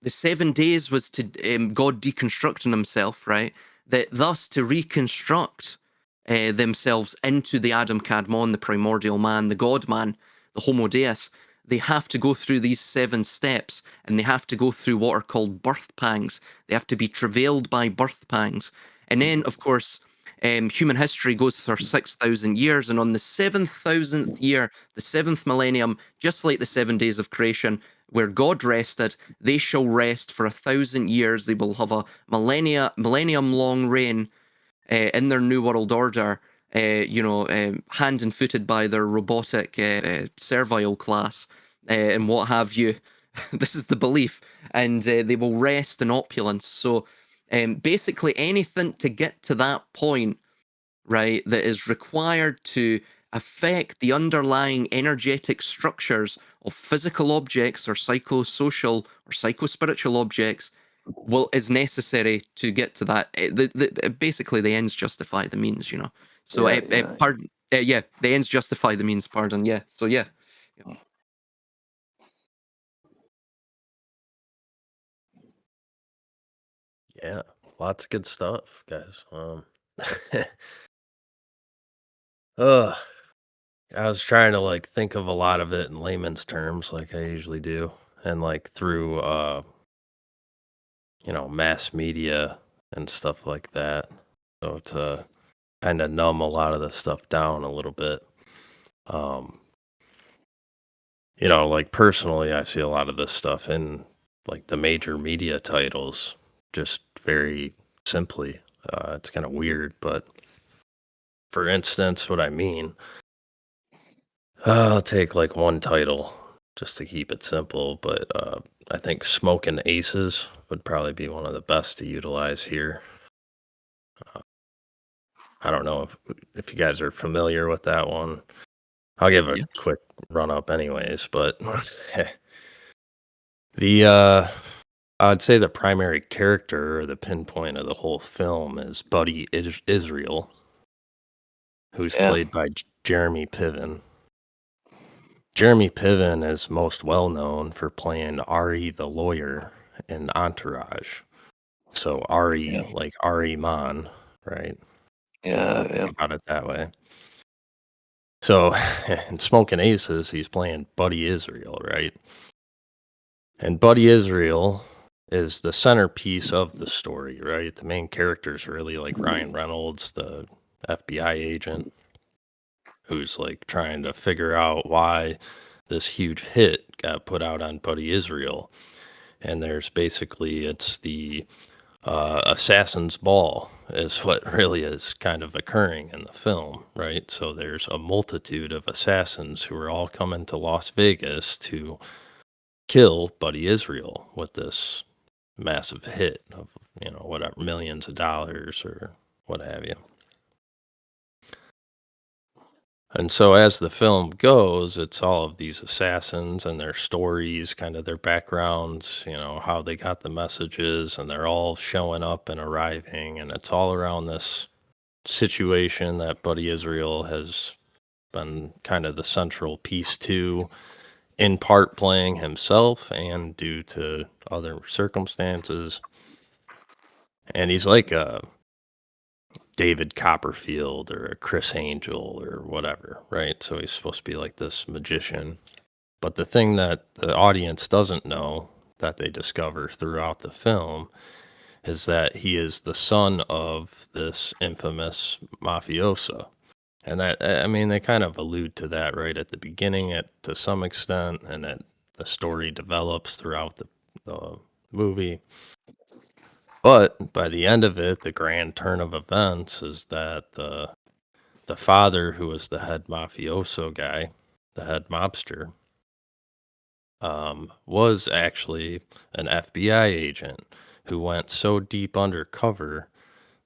the 7 days was to God deconstructing himself, right? That thus to reconstruct themselves into the Adam Kadmon, the primordial man, the God man, the Homo Deus, they have to go through these 7 steps, and they have to go through what are called birth pangs. They have to be travailed by birth pangs. And then, of course, human history goes for 6,000 years, and on the 7,000th year, the 7th millennium, just like the 7 days of creation, where God rested, they shall rest for 1,000 years. They will have a millennium long reign in their new world order, hand and footed by their robotic servile class and what have you. This is the belief, and they will rest in opulence. So basically, anything to get to that point, right, that is required to affect the underlying energetic structures of physical objects or psychosocial or psychospiritual objects is necessary to get to that. Basically, the ends justify the means, you know. So, pardon, yeah, the ends justify the means. Pardon, yeah. So, yeah. Yeah, lots of good stuff, guys. Ugh. I was trying to like think of a lot of it in layman's terms, like I usually do, and like through mass media and stuff like that. So to kind of numb a lot of the stuff down a little bit. Like personally, I see a lot of this stuff in like the major media titles, just very simply. It's kind of weird, but for instance, what I mean, I'll take like one title just to keep it simple, but I think Smoking Aces would probably be one of the best to utilize here. I don't know if you guys are familiar with that one. I'll give a quick run up anyways, but I'd say the primary character or the pinpoint of the whole film is Buddy Israel, who's played by Jeremy Piven. Jeremy Piven is most well known for playing Ari the lawyer in Entourage. So Ari, like Ari Man, right? Think about it that way. So in Smoking Aces, he's playing Buddy Israel, right? And Buddy Israel is the centerpiece of the story, right? The main character is really like Ryan Reynolds, the FBI agent, who's like trying to figure out why this huge hit got put out on Buddy Israel. And there's basically, it's the assassin's ball is what really is kind of occurring in the film, right? So there's a multitude of assassins who are all coming to Las Vegas to kill Buddy Israel with this massive hit of, whatever, millions of dollars or what have you. And so as the film goes, it's all of these assassins and their stories, kind of their backgrounds, how they got the messages, and they're all showing up and arriving. And it's all around this situation that Buddy Israel has been kind of the central piece to, in part playing himself and due to other circumstances. And he's like a David Copperfield or a Chris Angel or whatever, right? So he's supposed to be like this magician. But the thing that the audience doesn't know, that they discover throughout the film, is that he is the son of this infamous mafioso. And that, I mean, they kind of allude to that right at the beginning to some extent, and that the story develops throughout the movie. But by the end of it, the grand turn of events is that the father, who was the head mafioso guy, the head mobster, was actually an FBI agent who went so deep undercover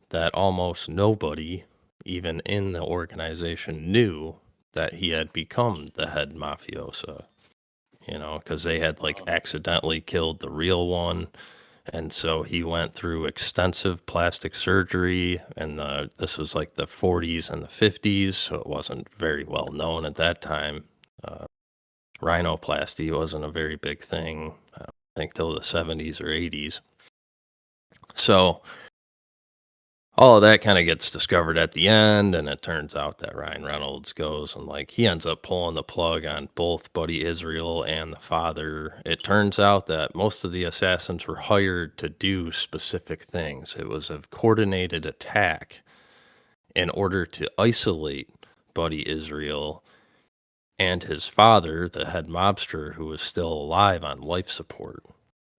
that almost nobody, even in the organization, knew that he had become the head mafioso. Because they had like accidentally killed the real one. And so he went through extensive plastic surgery, and this was like the 40s and the 50s, so it wasn't very well known at that time. Rhinoplasty wasn't a very big thing, I don't think, till the 70s or 80s. So all of that kind of gets discovered at the end, and it turns out that Ryan Reynolds goes and like he ends up pulling the plug on both Buddy Israel and the father. It turns out that most of the assassins were hired to do specific things. It was a coordinated attack in order to isolate Buddy Israel and his father, the head mobster, who was still alive on life support.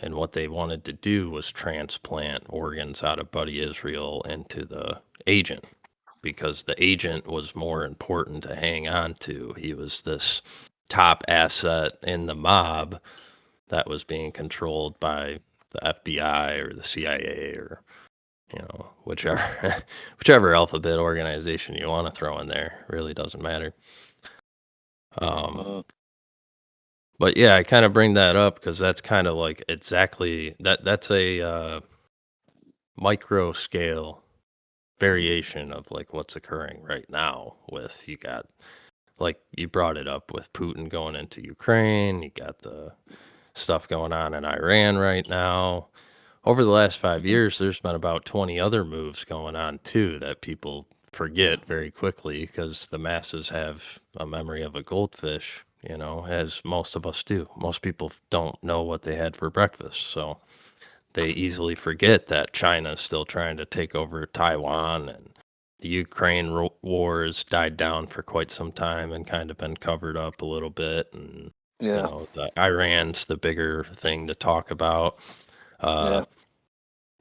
And what they wanted to do was transplant organs out of Buddy Israel into the agent because the agent was more important to hang on to. He was this top asset in the mob that was being controlled by the FBI or the CIA or whichever whichever alphabet organization you want to throw in there. Really doesn't matter. But yeah, I kind of bring that up because that's kind of like exactly that's a micro scale variation of like what's occurring right now with you got like you brought it up with Putin going into Ukraine, you got the stuff going on in Iran right now. Over the last 5 years, there's been about 20 other moves going on too that people forget very quickly because the masses have a memory of a goldfish, as most of us do. Most people don't know what they had for breakfast. So they easily forget that China is still trying to take over Taiwan and the Ukraine war has died down for quite some time and kind of been covered up a little bit. And, Yeah. the Iran's the bigger thing to talk about. Yeah.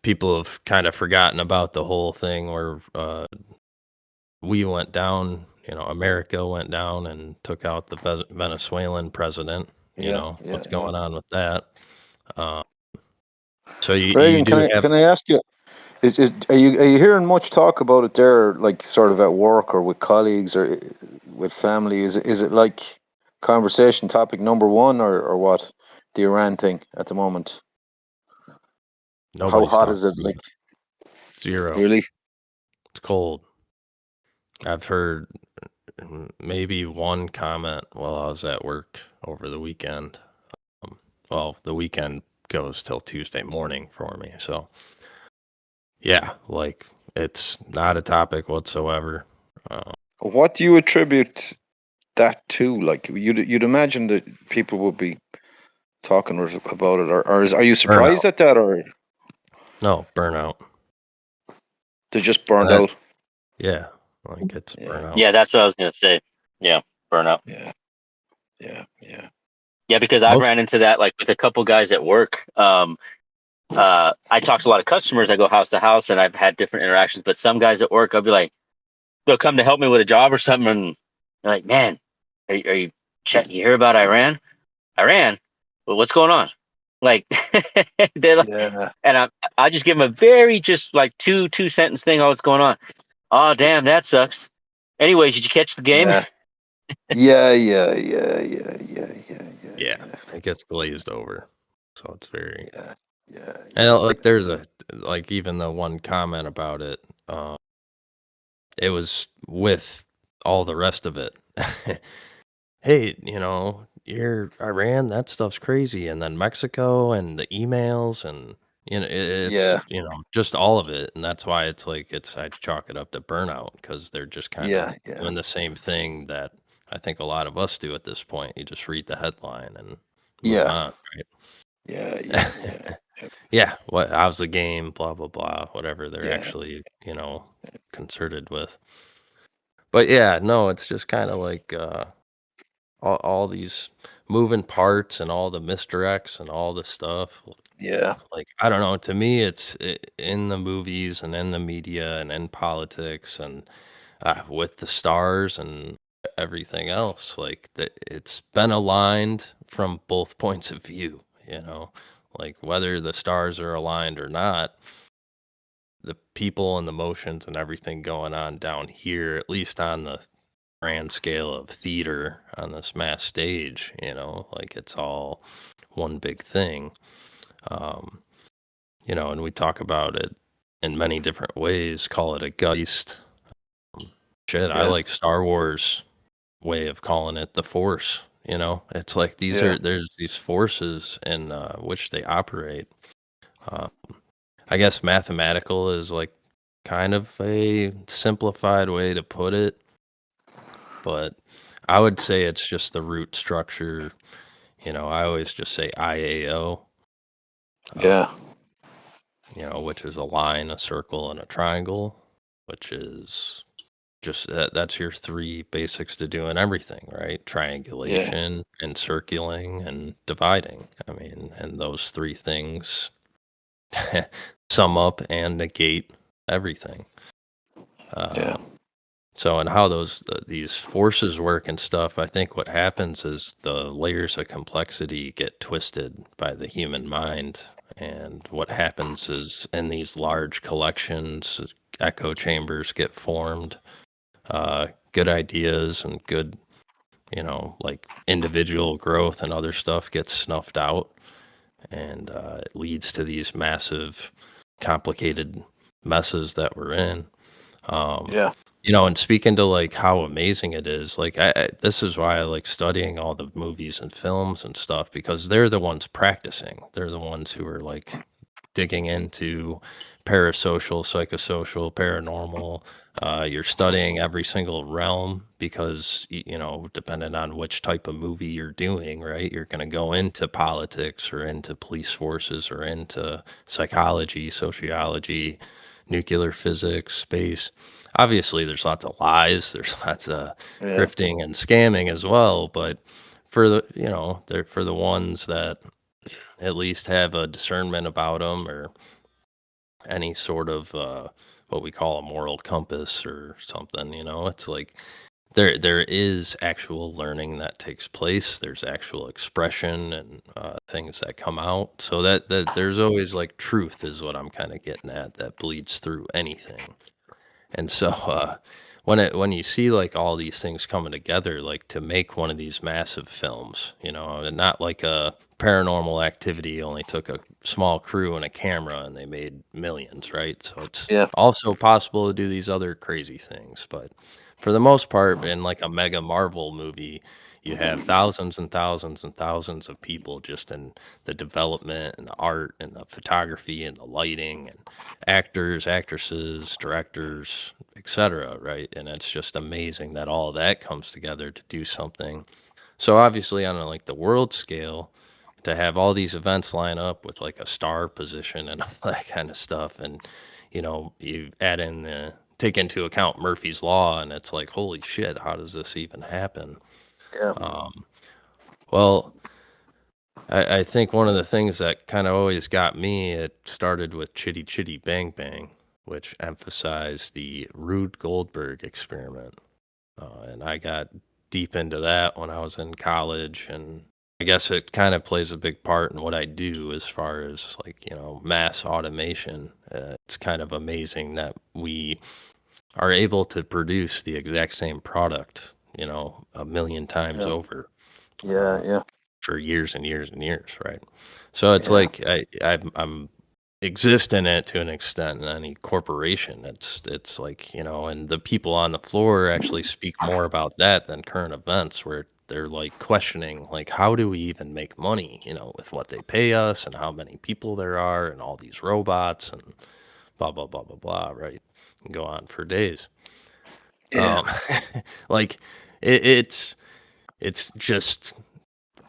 People have kind of forgotten about the whole thing where we went down, America went down and took out the Venezuelan president. Yeah. What's Yeah. going on with that? So you Reagan, do have can I ask you? Are you hearing much talk about it there, like sort of at work or with colleagues or with family? Is it like conversation topic number one or what? The Iran thing at the moment. How nobody's hot talking is it? about Like it. Zero. really? It's cold. I've heard maybe one comment while I was at work over the weekend. Well, the weekend goes till Tuesday morning for me. So, yeah, like it's not a topic whatsoever. What do you attribute that to? Like you'd imagine that people would be talking about it, or are you Burnout. surprised at that, or No, burnout. they're just burned That, out? yeah, like it's Yeah. burnout. Yeah, that's what I was gonna say. Yeah, burnout. Yeah. Yeah. Yeah. Yeah, because I've Most ran into that like with a couple guys at work. I talk to a lot of customers. I go house to house, and I've had different interactions. But some guys at work, I'll be like, they'll come to help me with a job or something, and they're like, "Man, are you checking? You hear about Iran? Iran? Well, what's going on?" Like, they're like, Yeah. and I just give them a very just like two sentence thing. Oh, what's going on? Oh, damn, that sucks. Anyways, did you catch the game? Yeah. Yeah. Yeah. Yeah. Yeah. Yeah. Yeah. yeah, Yeah. it gets glazed over. So it's very Yeah. Yeah. and Yeah. like there's a like even the one comment about it, it was with all the rest of it. Hey, you're Iran, that stuff's crazy. And then Mexico and the emails and it's Yeah. just all of it. And that's why it's like I chalk it up to burnout because they're just kind of Yeah. Yeah. doing the same thing that I think a lot of us do at this point. You just read the headline and move Yeah. on, Yeah. Yeah. right? Yeah. Yeah, how's the game, blah blah blah, whatever they're Yeah. actually, concerted with. But yeah, no, it's just kind of like all these moving parts and all the misdirects and all the stuff. Yeah. Like, I don't know. To me, it's in the movies and in the media and in politics and with the stars and everything else. Like, it's been aligned from both points of view, like whether the stars are aligned or not. The people and the motions and everything going on down here, at least on the grand scale of theater on this mass stage, like it's all one big thing. Um, and we talk about it in many different ways, call it a geist. Shit, I Yeah. like Star Wars way of calling it the Force. It's like Yeah. there's these forces in which they operate. Uh, I guess mathematical is like kind of a simplified way to put it, but I would say it's just the root structure. I always just say IAO, uh, Yeah. which is a line, a circle, and a triangle, which is just that's your three basics to doing everything, right? Yeah. Triangulation, encircling, and dividing. I mean, and those three things sum up and negate everything. Yeah. So, and how these forces work and stuff, I think what happens is the layers of complexity get twisted by the human mind, and what happens is in these large collections, echo chambers get formed. Good ideas and good, like individual growth and other stuff gets snuffed out, and it leads to these massive, complicated messes that we're in. Um, Yeah. and speaking to like how amazing it is, like this is why I like studying all the movies and films and stuff, because they're the ones practicing. They're the ones who are like digging into parasocial, psychosocial, paranormal. You're studying every single realm because, depending on which type of movie you're doing, right? You're going to go into politics or into police forces or into psychology, sociology, nuclear physics, space. Obviously, there's lots of lies. There's lots of Yeah. grifting and scamming as well. But for they're for the ones that at least have a discernment about them, or any sort of what we call a moral compass or something. It's like there is actual learning that takes place. There's actual expression and things that come out. So that there's always like truth is what I'm kind of getting at, that bleeds through anything. And so when you see like all these things coming together, like to make one of these massive films, and not like a Paranormal Activity only took a small crew and a camera and they made millions, right? So it's Yeah. also possible to do these other crazy things, but for the most part, in like a mega Marvel movie, you have thousands and thousands and thousands of people just in the development and the art and the photography and the lighting and actors, actresses, directors, etc., right? And it's just amazing that all of that comes together to do something. So obviously on like the world scale, to have all these events line up with like a star position and all that kind of stuff, and you add in the take into account Murphy's law, and it's like, holy shit, how does this even happen? Yeah. Um, well, I think one of the things that kind of always got me, it started with Chitty Chitty Bang Bang, which emphasized the Rube Goldberg experiment. And I got deep into that when I was in college. And I guess it kind of plays a big part in what I do as far as like, mass automation. It's kind of amazing that we are able to produce the exact same product, a million times Yeah. over. Yeah. Uh, Yeah. for years and years and years, right? So it's Yeah. like I'm exist in it to an extent in any corporation. It's like, and the people on the floor actually speak more about that than current events, where they're like questioning like, how do we even make money, with what they pay us and how many people there are and all these robots and blah blah blah blah blah, right? And go on for days. Yeah. Um like it's just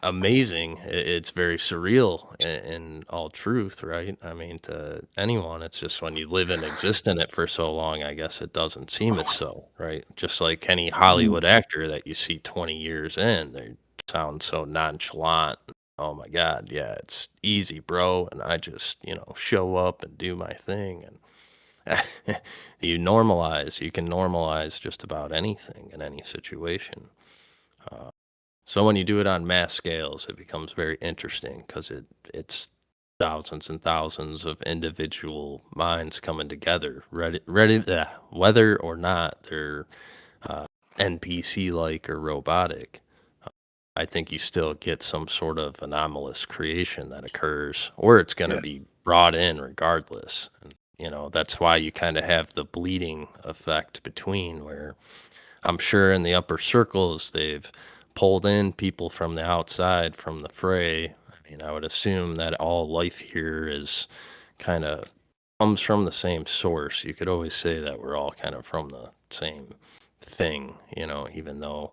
amazing. It's very surreal in all truth, right? I mean, to anyone, it's just when you live and exist in it for so long, I guess it doesn't seem as so, right? Just like any Mm. Hollywood actor that you see 20 years in, they sound so nonchalant. Oh my God, yeah, it's easy, bro. And I just, show up and do my thing. And you can normalize just about anything in any situation. Uh, so when you do it on mass scales, it becomes very interesting because it's thousands and thousands of individual minds coming together, whether or not they're uh, NPC like or robotic. I think you still get some sort of anomalous creation that occurs, or it's going to Yeah. be brought in regardless. And, that's why you kind of have the bleeding effect between, where I'm sure in the upper circles, they've pulled in people from the outside, from the fray. I mean, I would assume that all life here is kind of comes from the same source. You could always say that we're all kind of from the same thing, even though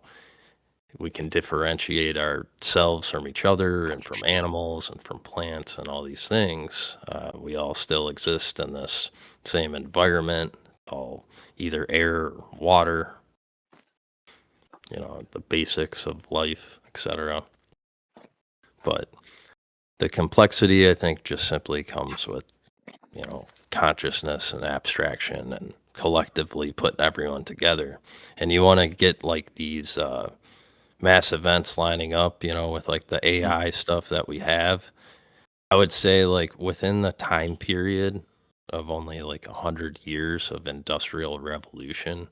we can differentiate ourselves from each other and from animals and from plants and all these things. We all still exist in this same environment, all either air or water, the basics of life, etc. But the complexity, I think, just simply comes with, consciousness and abstraction and collectively putting everyone together. And you want to get like these mass events lining up, with like the AI stuff that we have. I would say like within the time period of only like 100 years of industrial revolution,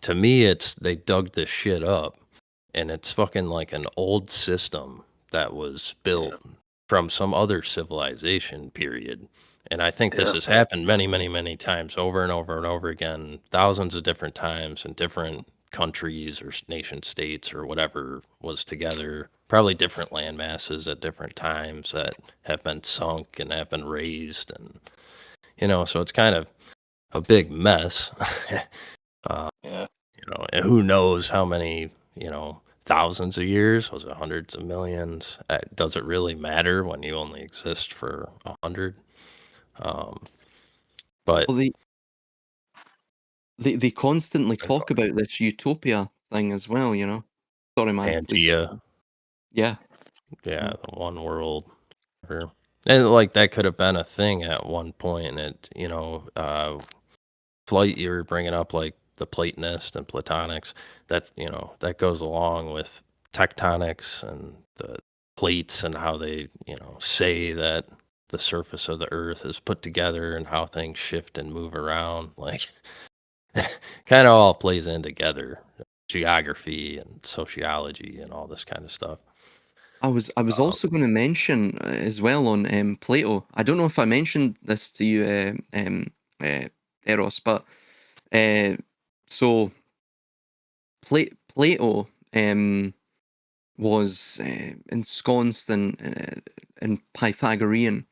to me, they dug this shit up and it's fucking like an old system that was built from some other civilization period. And I think this Yeah. has happened many, many, many times over and over and over again, thousands of different times in different countries or nation states or whatever was together, probably different land masses at different times that have been sunk and have been raised. And, so it's kind of a big mess. Yeah. And who knows how many, thousands of years? Was it hundreds of millions? Does it really matter when you only exist for 100? But Well, they constantly talk about this utopia thing as well, Sorry, man. Please. Pangea, Yeah. yeah, the one world. And like that could have been a thing at one point. And flight you were bringing up, like the Platonist and Platonics. That's that goes along with tectonics and the plates and how they say that the surface of the earth is put together and how things shift and move around, like kind of all plays in together, geography and sociology and all this kind of stuff. I was also going to mention as well on Plato. I don't know if I mentioned this to you, Eros, but so Plato was ensconced in Pythagorean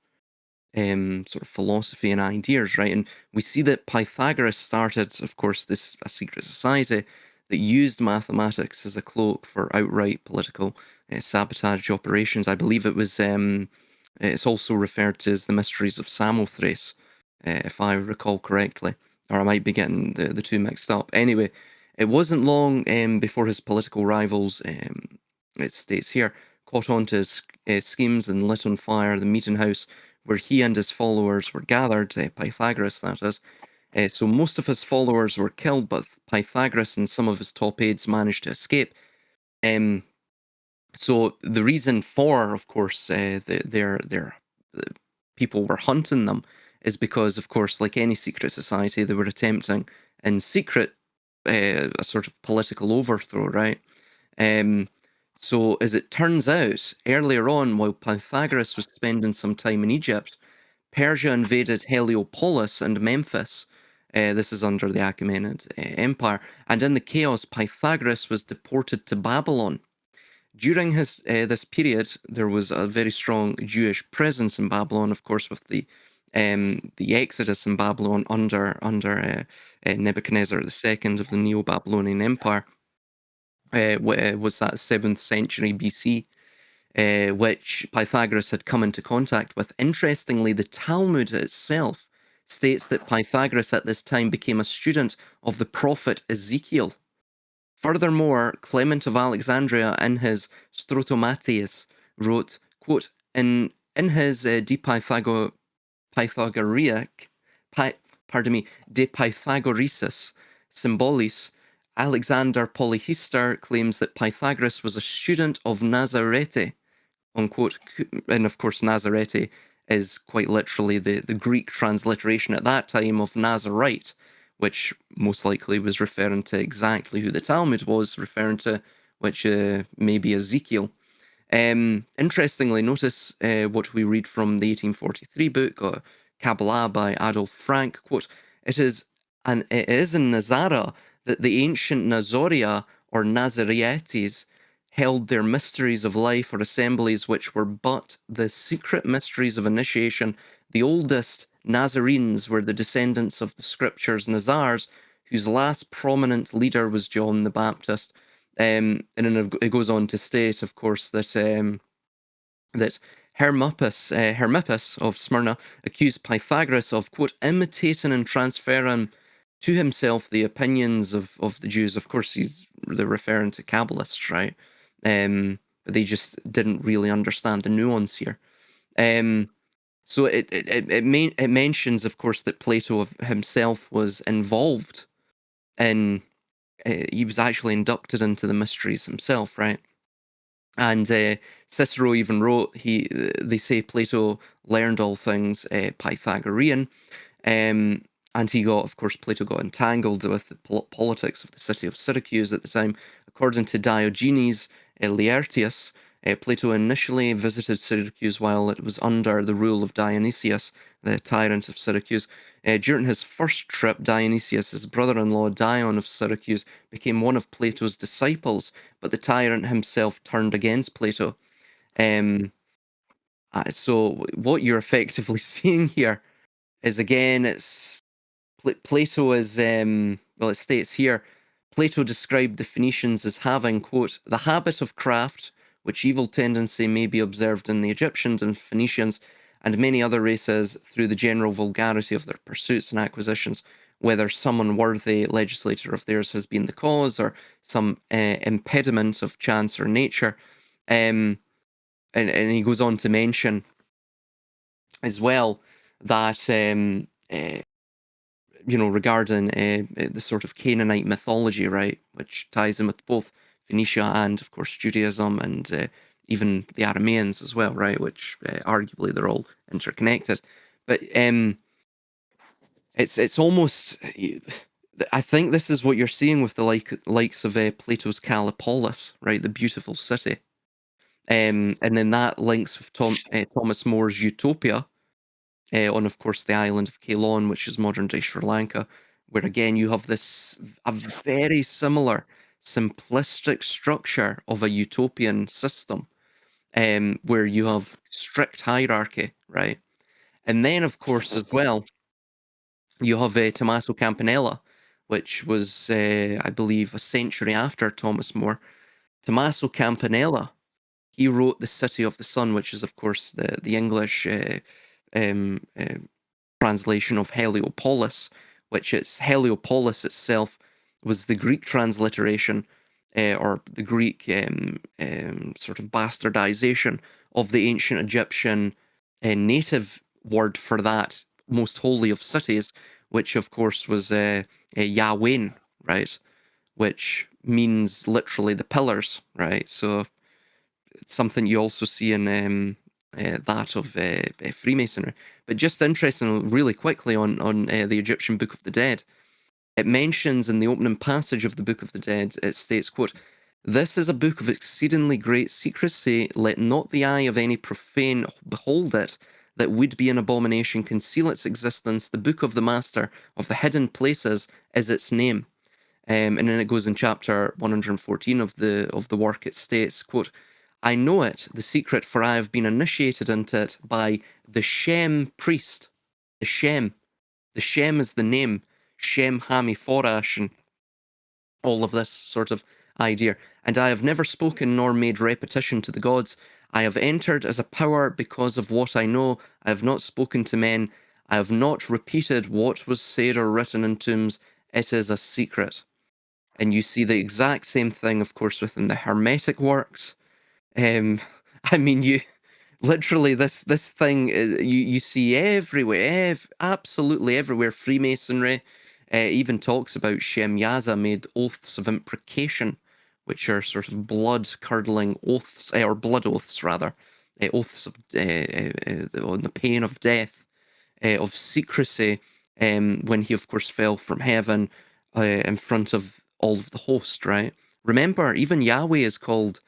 sort of philosophy and ideas, right? And we see that Pythagoras started, of course, a secret society that used mathematics as a cloak for outright political sabotage operations. I believe it's also referred to as the mysteries of Samothrace, if I recall correctly, or I might be getting the two mixed up. Anyway, it wasn't long before his political rivals, it states here, caught on to his schemes and lit on fire the meeting house where he and his followers were gathered, Pythagoras, that is. So most of his followers were killed, but Pythagoras and some of his top aides managed to escape. So the reason for, of course, their people were hunting them is because, of course, like any secret society, they were attempting in secret a sort of political overthrow, right? So as it turns out, earlier on, while Pythagoras was spending some time in Egypt, Persia invaded Heliopolis and Memphis. This is under the Achaemenid Empire, and in the chaos, Pythagoras was deported to Babylon. During this period, there was a very strong Jewish presence in Babylon, of course, with the exodus in Babylon under Nebuchadnezzar II of the Neo-Babylonian Empire. Was that 7th century BC, which Pythagoras had come into contact with. Interestingly, the Talmud itself states that Pythagoras at this time became a student of the prophet Ezekiel. Furthermore, Clement of Alexandria in his Strotomatius wrote, quote, in his De Pythagoriac, De Pythagoresis Symbolis, Alexander Polyhistor claims that Pythagoras was a student of Nazarete, unquote, and of course Nazarete is quite literally the Greek transliteration at that time of Nazarite, which most likely was referring to exactly who the Talmud was referring to, which may be Ezekiel. Interestingly, notice what we read from the 1843 book, Kabbalah by Adolf Frank, quote, it is in Nazara that the ancient Nazoria or Nazaretes held their mysteries of life or assemblies which were but the secret mysteries of initiation, the oldest Nazarenes were the descendants of the scriptures Nazars, whose last prominent leader was John the Baptist. And then it goes on to state, of course, that Hermippus of Smyrna accused Pythagoras of, quote, imitating and transferring to himself the opinions of the Jews. Of course, they're referring to Kabbalists, right? But they just didn't really understand the nuance here. So it mentions, of course, that Plato himself was involved in. He was actually inducted into the mysteries himself, right? And Cicero even wrote, they say Plato learned all things Pythagorean, and Plato got entangled with the politics of the city of Syracuse at the time. According to Diogenes Laertius, Plato initially visited Syracuse while it was under the rule of Dionysius, the tyrant of Syracuse. During his first trip, Dionysius, his brother-in-law Dion of Syracuse, became one of Plato's disciples, but the tyrant himself turned against Plato. So what you're effectively seeing here is, again, it's Plato is, it states here, Plato described the Phoenicians as having, quote, the habit of craft, which evil tendency may be observed in the Egyptians and Phoenicians and many other races through the general vulgarity of their pursuits and acquisitions, whether some unworthy legislator of theirs has been the cause or some impediment of chance or nature. And he goes on to mention as well that regarding the sort of Canaanite mythology, right, which ties in with both Phoenicia and, of course, Judaism and even the Arameans as well, right, which arguably they're all interconnected. But it's almost, I think this is what you're seeing with the likes of Plato's Callipolis, right, the beautiful city. And then that links with Thomas More's Utopia, on, of course, the island of Ceylon, which is modern-day Sri Lanka, where, again, you have a very similar, simplistic structure of a utopian system, where you have strict hierarchy, right? And then, of course, as well, you have Tommaso Campanella, which was, I believe, a century after Thomas More. Tommaso Campanella, he wrote The City of the Sun, which is, of course, the English translation of Heliopolis, which Heliopolis itself was the Greek transliteration, or the Greek sort of bastardization of the ancient Egyptian native word for that most holy of cities, which of course was Yahweh, right? Which means literally the pillars, right? So it's something you also see in that of Freemasonry. But just interesting, really quickly on the Egyptian Book of the Dead, it mentions in the opening passage of the Book of the Dead, it states, quote, "This is a book of exceedingly great secrecy. Let not the eye of any profane behold it, that would be an abomination conceal its existence. The book of the master of the hidden places is its name." And then it goes in chapter 114 of the work. It states, quote, "I know it, the secret, for I have been initiated into it by the Shem priest." The Shem. The Shem is the name. Shem Hami-Forash and all of this sort of idea. "And I have never spoken nor made repetition to the gods. I have entered as a power because of what I know. I have not spoken to men. I have not repeated what was said or written in tombs. It is a secret." And you see the exact same thing, of course, within the Hermetic works. I mean, you literally this thing is, you see everywhere, absolutely everywhere. Freemasonry even talks about Shem Yaza made oaths of imprecation, which are sort of blood-curdling oaths, or blood oaths rather, oaths of on the pain of death, of secrecy, when he, of course, fell from heaven in front of all of the host, right? Remember, even Yahweh is called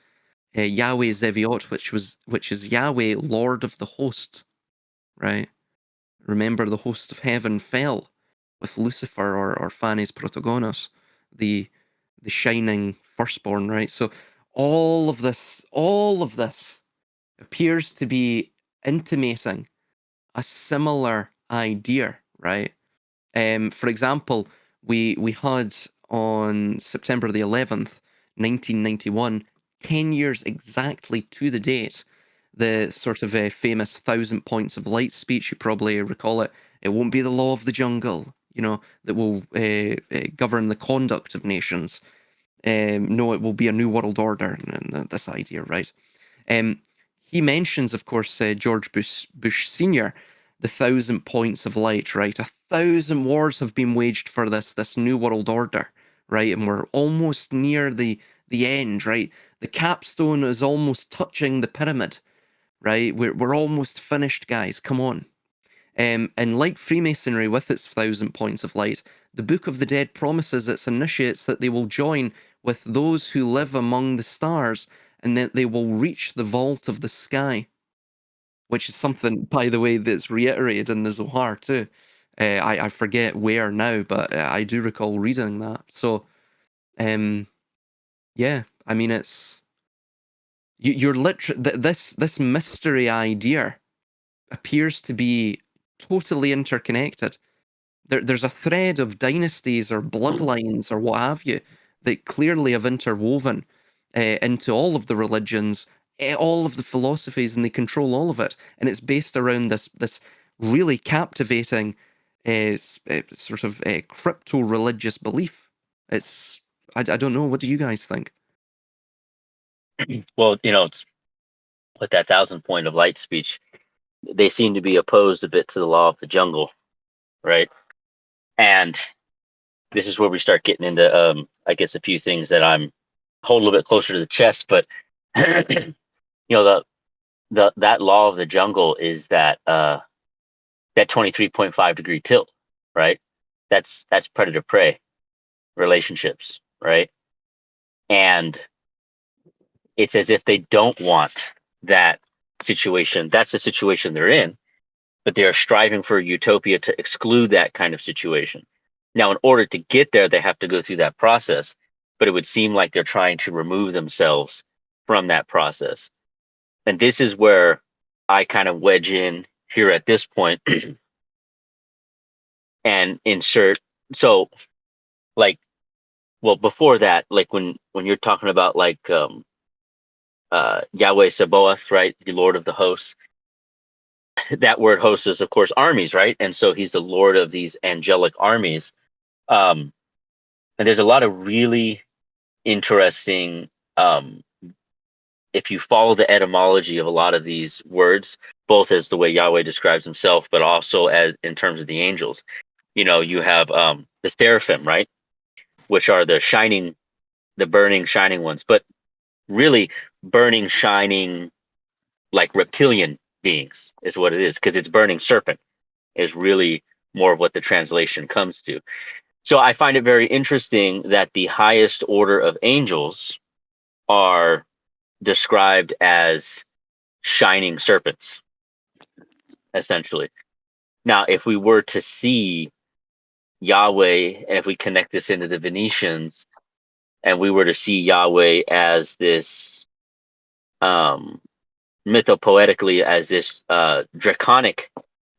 Yahweh Zeviot, which is Yahweh, Lord of the host, right? Remember, the host of heaven fell with Lucifer or Phanes Protagonos, the shining firstborn, right? So all of this appears to be intimating a similar idea, right? For example, we had on September the 11th, 1991, 10 years exactly to the date, the sort of famous 1,000 points of light speech. You probably recall it. It won't be the law of the jungle, that will govern the conduct of nations. No, it will be a new world order, and this idea, right? Um, he mentions, of course, George Bush Sr., the 1,000 points of light, right? 1,000 wars have been waged for this new world order, right? And we're almost near the end, right? The capstone is almost touching the pyramid, right? We're almost finished, guys. Come on. And like Freemasonry with its 1,000 points of light, the Book of the Dead promises its initiates that they will join with those who live among the stars and that they will reach the vault of the sky, which is something, by the way, that's reiterated in the Zohar too. I forget where now, but I do recall reading that. So, yeah, I mean, you're literally this mystery idea appears to be totally interconnected. There's a thread of dynasties or bloodlines or what have you that clearly have interwoven into all of the religions, all of the philosophies, and they control all of it. And it's based around this really captivating sort of crypto-religious belief. It's I don't know. What do you guys think? Well, it's with that 1,000 point of light speech. They seem to be opposed a bit to the law of the jungle, right? And this is where we start getting into, I guess, a few things that I'm hold a little bit closer to the chest. But that law of the jungle is that 23.5 degree tilt, right? That's predator prey relationships, right? And it's as if they don't want that situation. That's the situation they're in, but they are striving for a utopia to exclude that kind of situation. Now, in order to get there, they have to go through that process, but it would seem like they're trying to remove themselves from that process. And this is where I kind of wedge in here at this point and insert. So, like, well, before that, like when you're talking about like Yahweh Sabaoth, right, the Lord of the hosts, that word host is of course armies, right? And so he's the Lord of these angelic armies. And there's a lot of really interesting, if you follow the etymology of a lot of these words, both as the way Yahweh describes himself, but also as in terms of the angels. You have the seraphim, right, which are the burning, shining ones, but really burning, shining, like reptilian beings is what it is, because it's burning serpent is really more of what the translation comes to. So I find it very interesting that the highest order of angels are described as shining serpents, essentially. Now, if we were to see Yahweh, and if we connect this into the Venetians, and we were to see Yahweh as this mythopoetically as this draconic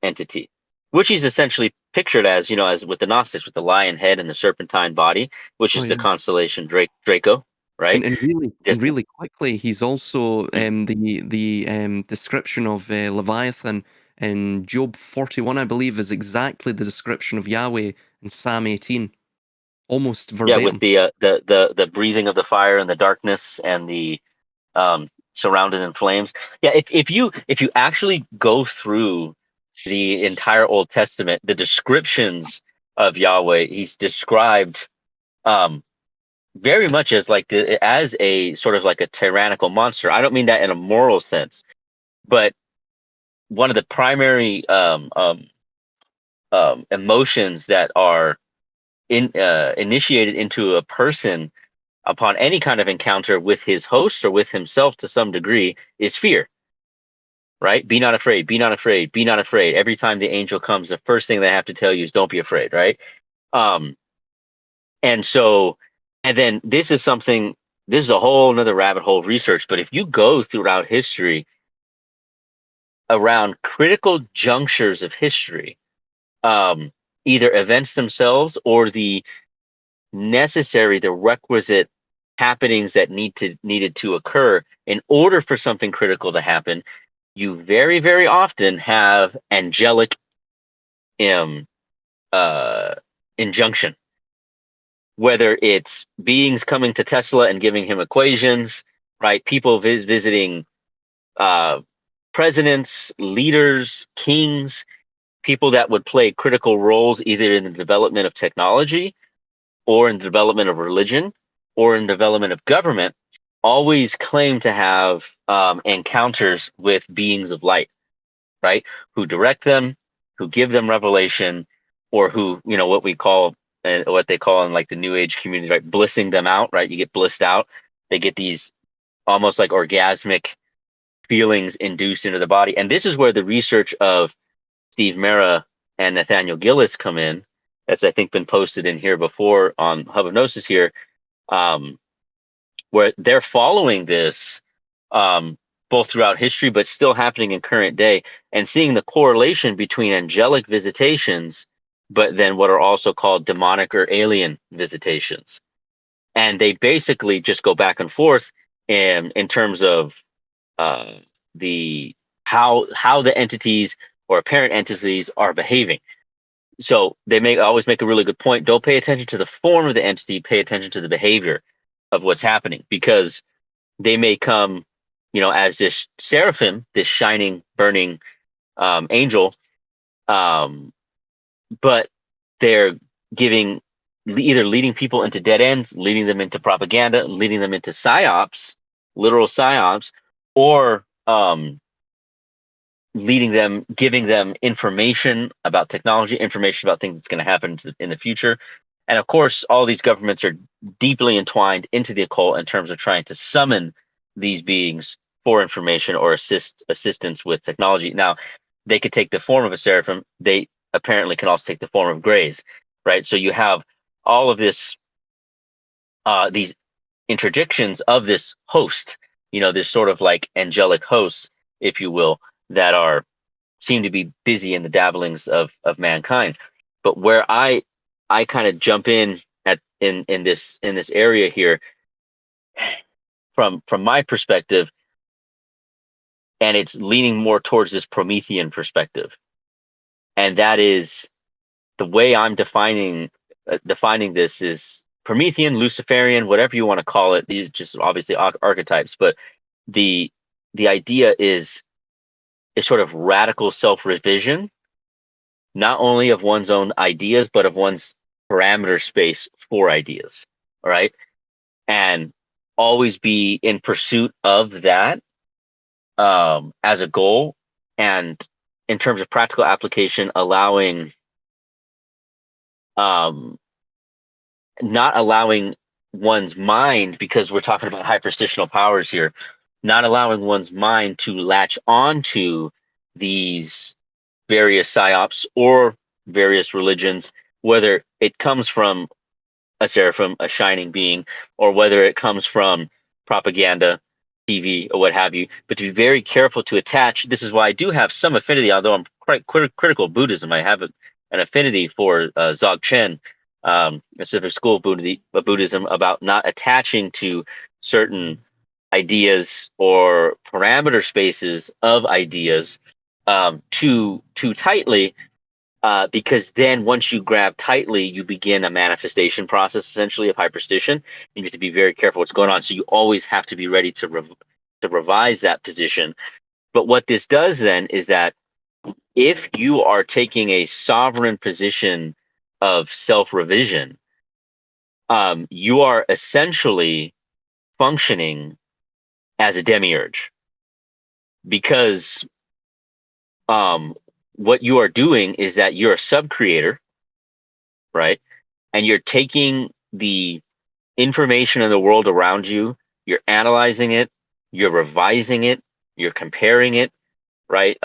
entity, which he's essentially pictured as, as with the Gnostics, with the lion head and the serpentine body, which Oh is the yeah. constellation Draco, right? And really quickly, he's also the description of Leviathan in Job 41, I believe, is exactly the description of Yahweh in Psalm 18, almost Yeah, with verbatim. the breathing of the fire and the darkness and the surrounded in flames. Yeah, if you actually go through the entire Old Testament, the descriptions of Yahweh, he's described very much as as a sort of like a tyrannical monster. I don't mean that in a moral sense, but one of the primary emotions that are initiated into a person upon any kind of encounter with his host or with himself to some degree is fear, right? Be not afraid, be not afraid, be not afraid. Every time the angel comes, the first thing they have to tell you is don't be afraid, right? Um, and so, and then this is a whole nother rabbit hole of research, but if you go throughout history around critical junctures of history, either events themselves or the requisite happenings that needed to occur in order for something critical to happen, you very, very often have angelic um, injunction. Whether it's beings coming to Tesla and giving him equations, right? People visiting uh, presidents, leaders, kings, people that would play critical roles either in the development of technology or in the development of religion or in the development of government, always claim to have encounters with beings of light, right? Who direct them, who give them revelation, or who, what we call, what they call in like the New Age community, right? Blissing them out, right? You get blissed out. They get these almost like orgasmic feelings induced into the body. And this is where the research of Steve Mera and Nathaniel Gillis come in. That's, I think, been posted in here before on Hub of Gnosis here, where they're following this both throughout history, but still happening in current day, and seeing the correlation between angelic visitations, but then what are also called demonic or alien visitations. And they basically just go back and forth in terms of the how the entities or apparent entities are behaving. So they always make a really good point. Don't pay attention to the form of the entity, pay attention to the behavior of what's happening, because they may come, as this seraphim, this shining, burning angel, but they're giving, either leading people into dead ends, leading them into propaganda, leading them into psyops, literal psyops, or leading them, giving them information about technology, information about things that's going to happen in the future. And of course, all these governments are deeply entwined into the occult in terms of trying to summon these beings for information or assistance with technology. Now, they could take the form of a seraphim. They apparently can also take the form of grays, right? So you have all of this, these interdictions of this host, this sort of like angelic hosts, if you will, that are seem to be busy in the dabblings of mankind. But where I kind of jump in in this area here, from my perspective, and it's leaning more towards this Promethean perspective, and that is the way I'm defining this is Promethean, Luciferian, whatever you want to call it. These are just obviously archetypes, but the idea is sort of radical self-revision, not only of one's own ideas, but of one's parameter space for ideas. All right. And always be in pursuit of that as a goal. And in terms of practical application, allowing, not allowing one's mind, because we're talking about hyperstitional powers here, not allowing one's mind to latch onto these various psyops or various religions, whether it comes from a seraphim, a shining being, or whether it comes from propaganda, TV, or what have you. But to be very careful to attach. This is why I do have some affinity, although I'm quite critical of Buddhism. I have an affinity for Dzogchen, a specific school of Buddhism, about not attaching to certain ideas or parameter spaces of ideas too tightly, because then once you grab tightly, you begin a manifestation process essentially of hyperstition. You have to be very careful what's going on. So you always have to be ready to revise that position. But what this does then is that if you are taking a sovereign position of self-revision, you are essentially functioning as a demiurge, because what you are doing is that you're a sub-creator, right? And you're taking the information in the world around you, you're analyzing it, you're revising it, you're comparing it, right?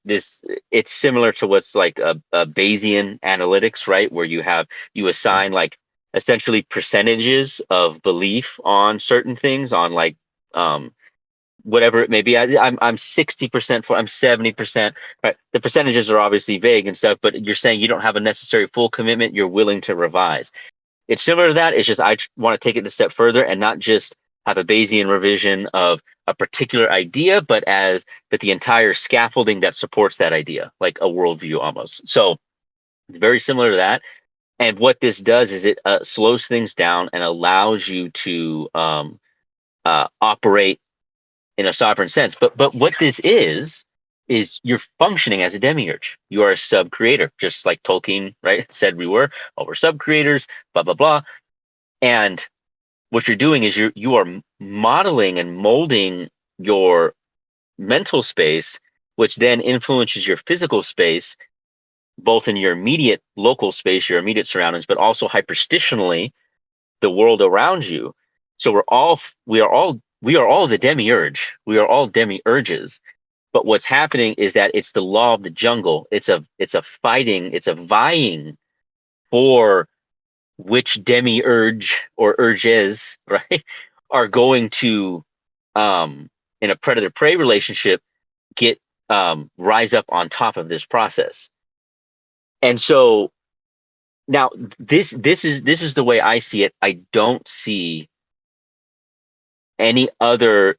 This It's similar to what's like a Bayesian analytics, right? Where you assign like essentially percentages of belief on certain things, on like whatever it may be. I'm 60% for, I'm 70%. Right. The percentages are obviously vague and stuff, but you're saying you don't have a necessary full commitment. You're willing to revise. It's similar to that. It's just I want to take it a step further and not just have a Bayesian revision of a particular idea, but the entire scaffolding that supports that idea, like a worldview almost. So it's very similar to that. And what this does is it slows things down and allows you to operate in a sovereign sense. But what this is you're functioning as a demiurge. You are a sub creator, just like Tolkien, right? Said we were. Oh, we're sub creators. Blah blah blah. And what you're doing is you are modeling and molding your mental space, which then influences your physical space, both in your immediate local space, your immediate surroundings, but also hyperstitionally the world around you. So we are all the demiurge. We are all demiurges. But what's happening is that it's the law of the jungle. It's a fighting, it's a vying for which demiurge or urges, right, are going to in a predator prey relationship get rise up on top of this process. And so now this is the way I see it. I don't see any other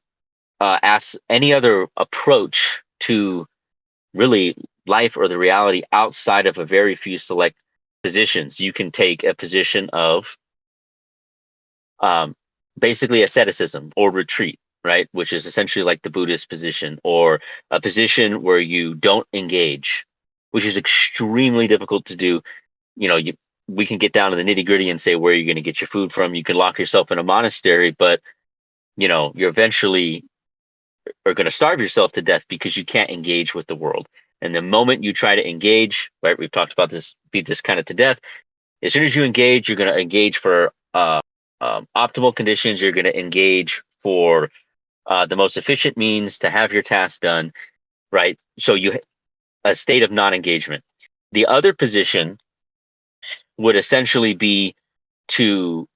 any other approach to really life or the reality outside of a very few select positions. You can take a position of um, basically asceticism or retreat, right? Which is essentially like the Buddhist position, or a position where you don't engage, which is extremely difficult to do. We can get down to the nitty gritty and say where you're going to get your food from. You can lock yourself in a monastery, but you're eventually are going to starve yourself to death because you can't engage with the world. And the moment you try to engage, right, we've talked about this, beat this kind of to death. As soon as you engage, you're going to engage for optimal conditions. You're going to engage for the most efficient means to have your task done, right? So a state of non-engagement. The other position would essentially be to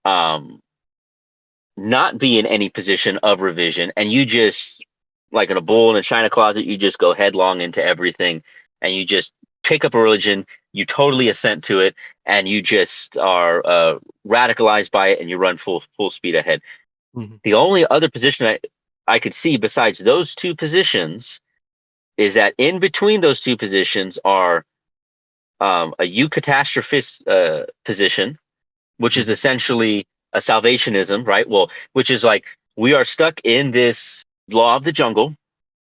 not be in any position of revision, and you just, like in a bull in a china closet, you just go headlong into everything, and you just pick up a religion, you totally assent to it, and you just are radicalized by it, and you run full speed ahead. Mhm. The only other position I could see besides those two positions is that in between those two positions are a eucatastrophist position, which is Mhm. essentially a salvationism, right? Well, which is like we are stuck in this law of the jungle,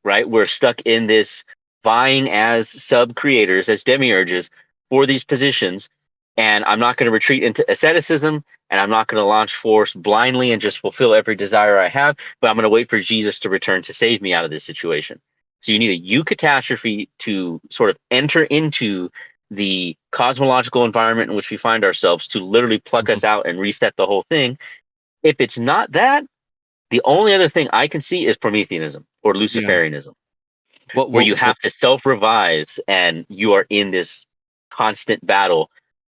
right? We're stuck in this vying as sub creators, as demiurges for these positions. And I'm not going to retreat into asceticism, and I'm not going to launch force blindly and just fulfill every desire I have, but I'm going to wait for Jesus to return to save me out of this situation. So you need a eucatastrophe to sort of enter into the cosmological environment in which we find ourselves to literally pluck Mhm. us out and reset the whole thing. If it's not that, the only other thing I can see is Prometheanism or Yeah. Luciferianism, What where what you what have to self-revise and you are in this constant battle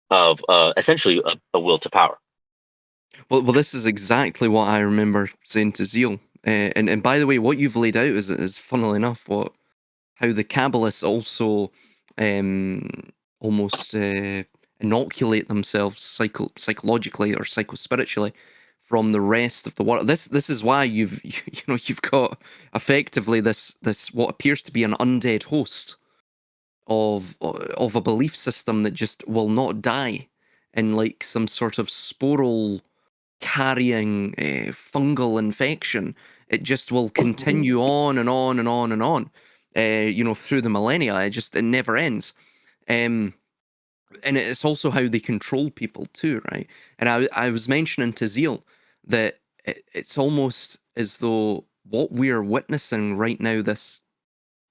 of essentially a will to power. well, this is exactly what I remember saying to Zeal. And by the way, what you've laid out is funnily enough how the Kabbalists also um, almost inoculate themselves psychologically or psychospiritually from the rest of the world. This is why you've got effectively this what appears to be an undead host of a belief system that just will not die in like some sort of sporal carrying fungal infection. It just will continue on and on and on and on, through the millennia. It never ends. Um, and it's also how they control people too, right? And I was mentioning to Zeal that it's almost as though what we're witnessing right now, this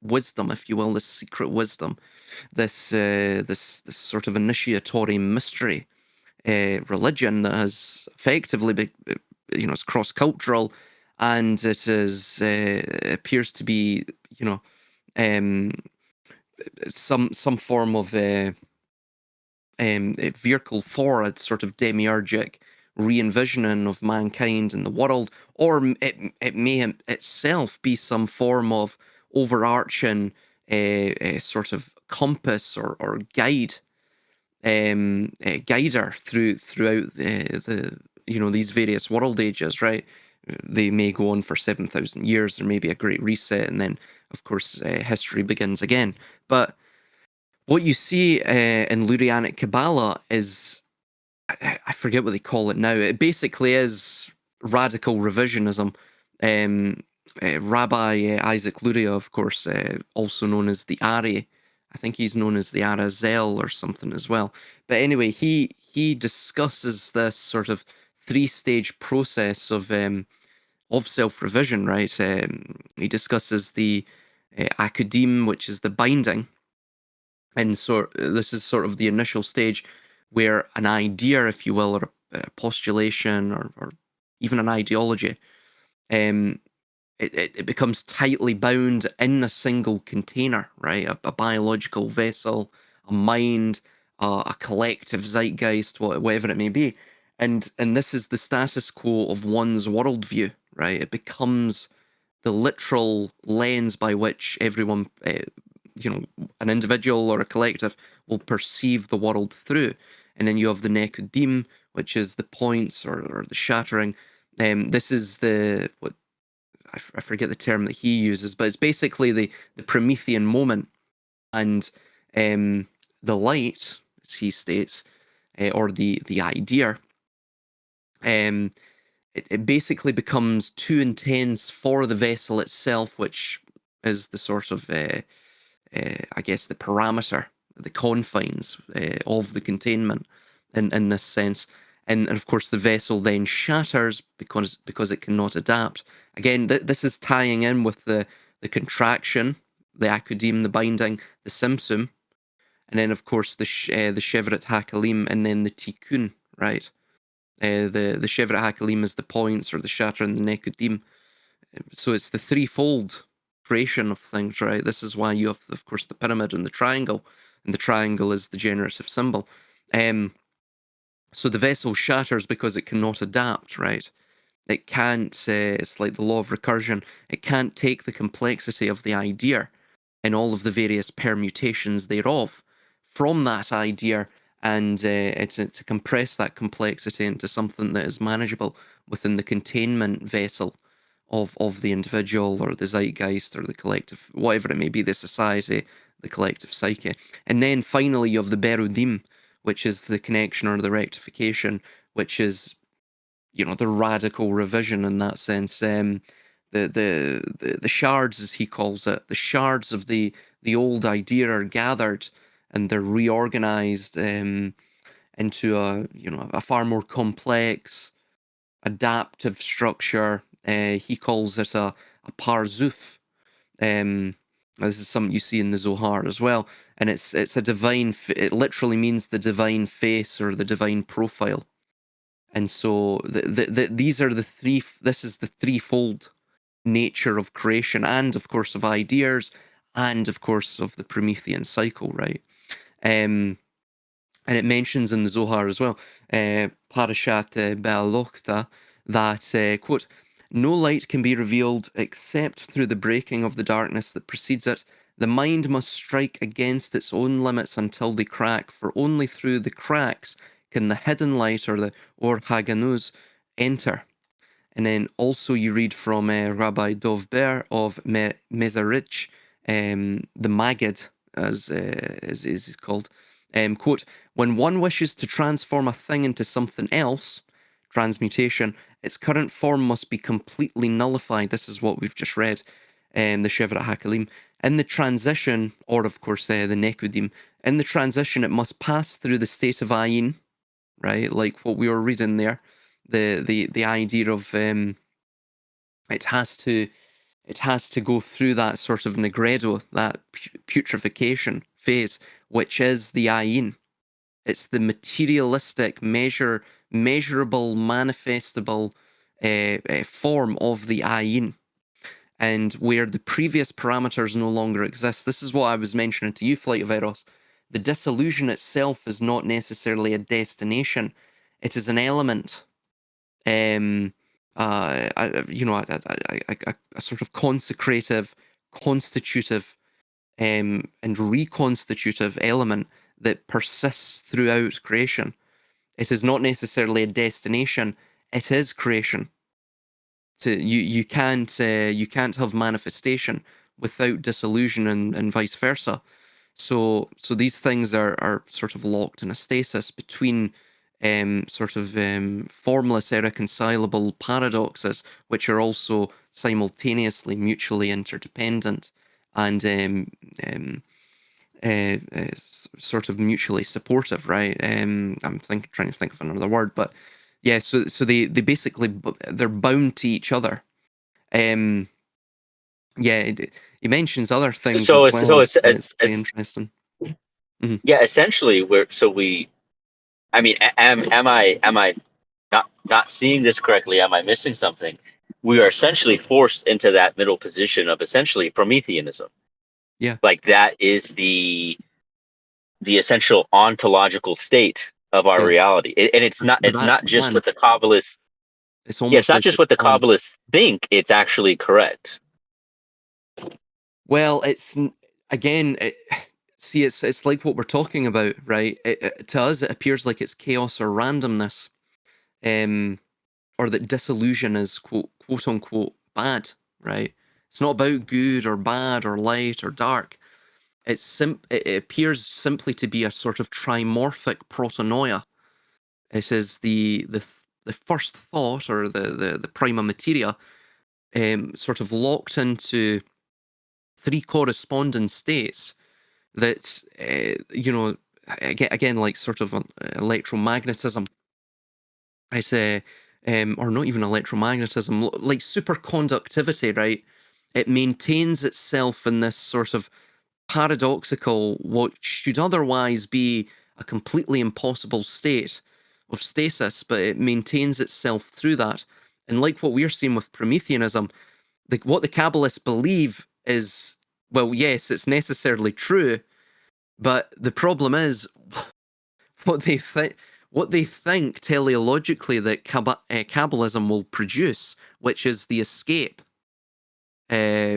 wisdom, if you will, this secret wisdom, this sort of initiatory mystery religion that has effectively been, it's cross cultural, and it is appears to be, um, some form of a vehicle for a sort of demiurgic re-envisioning of mankind and the world, or it may itself be some form of overarching sort of compass or guide, guider throughout the these various world ages, right? They may go on for 7,000 years. There may be a great reset, and then, of course, history begins again. But what you see in Lurianic Kabbalah is, I forget what they call it now. It basically is radical revisionism. Rabbi Isaac Luria, of course, also known as the Ari. I think he's known as the Ara Zeal or something as well. But anyway, he discusses this sort of three-stage process of self-revision, right? He discusses the akudim, which is the binding, and so this is sort of the initial stage where an idea, if you will, or a postulation, or even an ideology, it becomes tightly bound in a single container, right? A biological vessel, a mind, a collective zeitgeist, whatever it may be. And this is the status quo of one's worldview, right? It becomes the literal lens by which everyone, an individual or a collective, will perceive the world through. And then you have the nekudim, which is the points or the shattering. This is what I forget the term that he uses, but it's basically the Promethean moment, and the light, as he states, or the idea, it basically becomes too intense for the vessel itself, which is the sort of, I guess, the parameter, the confines of the containment in this sense. And of course, the vessel then shatters because it cannot adapt. Again, this is tying in with the contraction, the akudim, the binding, the simsum, and then of course the shevret hakalim, and then the tikkun, right? The shevret hakalim is the points or the shatter, and the nekudim. So it's the threefold creation of things, right? This is why you have, of course, the pyramid and the triangle is the generative symbol. So the vessel shatters because it cannot adapt, right? It can't, it's like the law of recursion, it can't take the complexity of the idea and all of the various permutations thereof from that idea, and to compress that complexity into something that is manageable within the containment vessel of the individual or the zeitgeist or the collective, whatever it may be, the society, the collective psyche. And then finally you have the berudim, which is the connection or the rectification, which is, the radical revision in that sense. The shards, as he calls it, the shards of the old idea are gathered and they're reorganized into a far more complex, adaptive structure. He calls it a parzuf. This is something you see in the Zohar as well, and it's a divine. It literally means the divine face or the divine profile. And so these are the three. This is the threefold nature of creation, and of course of ideas, and of course of the Promethean cycle, right? And it mentions in the Zohar as well, Parashat Be'alokta, that, quote, no light can be revealed except through the breaking of the darkness that precedes it. The mind must strike against its own limits until they crack, for only through the cracks can the hidden light or the Or Haganuz enter. And then also you read from Rabbi Dov Ber of Mezarich, the Maggid, as is called. Quote, when one wishes to transform a thing into something else, transmutation, its current form must be completely nullified. This is what we've just read, the Shevrat Hakalim. In the transition, or of course the Nekudim, in the transition it must pass through the state of Ayin, right? Like what we were reading there, the idea of it has to go through that sort of negredo, that putrefaction phase, which is the ayin. It's the materialistic, measurable, manifestable form of the ayin, and where the previous parameters no longer exist. This is what I was mentioning to you, Flight of Eros. The disillusion itself is not necessarily a destination. It is an element a sort of consecrative, constitutive, and reconstitutive element that persists throughout creation. It is not necessarily a destination; it is creation. You can't have manifestation without dissolution, and vice versa. So these things are sort of locked in a stasis between formless, irreconcilable paradoxes, which are also simultaneously mutually interdependent and sort of mutually supportive, right? Trying to think of another word, but yeah. So they basically they're bound to each other. Yeah, he mentions other things as So well, and it's very it's interesting. Mhm. yeah, essentially I mean, am I not seeing this correctly? Am I missing something? We are essentially forced into that middle position of essentially Prometheanism. Yeah, Like that is the essential ontological state of our yeah, reality. And but it's that not just man, what the Kabbalists it's yeah, it's almost not like just it's what the on. Kabbalists think, it's actually correct. Well, again, see, it's like what we're talking about, right? To us, it appears like it's chaos or randomness, um, or that disillusion is quote unquote bad, right? It's not about good or bad or light or dark. It appears simply to be a sort of trimorphic protonoia. It is the first thought, or the prima materia, sort of locked into three corresponding states that again, like sort of electromagnetism. I say, or not even electromagnetism, like superconductivity, right? It maintains itself in this sort of paradoxical, what should otherwise be a completely impossible state of stasis, but it maintains itself through that. And like what we're seeing with Prometheanism, what the Kabbalists believe is, well, yes, it's necessarily true, but the problem is what they think. What they think teleologically that Kabbalism will produce, which is the escape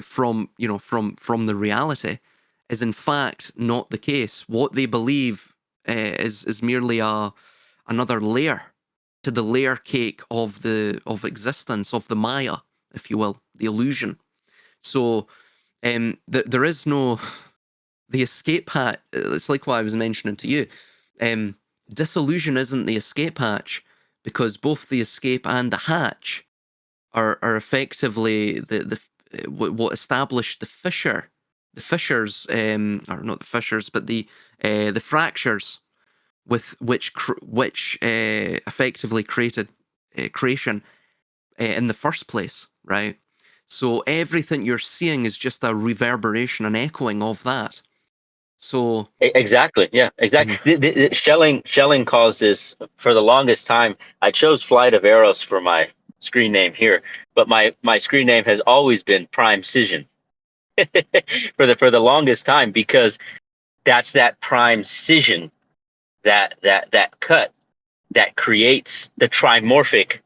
from the reality, is in fact not the case. What they believe is merely another layer to the layer cake of existence, of the Maya, if you will, the illusion. So there is no the escape hatch. It's like what I was mentioning to you. Um, Disillusion isn't the escape hatch, because both the escape and the hatch are effectively what established the fissures, or not the fissures, but the fractures with which effectively created creation in the first place, right? So everything you're seeing is just a reverberation and echoing of that. So Exactly. Yeah, mhm. exactly. Schelling calls this for the longest time. I chose Flight of Eros for my screen name here, but my screen name has always been Prime Cision for the longest time, because that's that prime cision, that cut that creates the trimorphic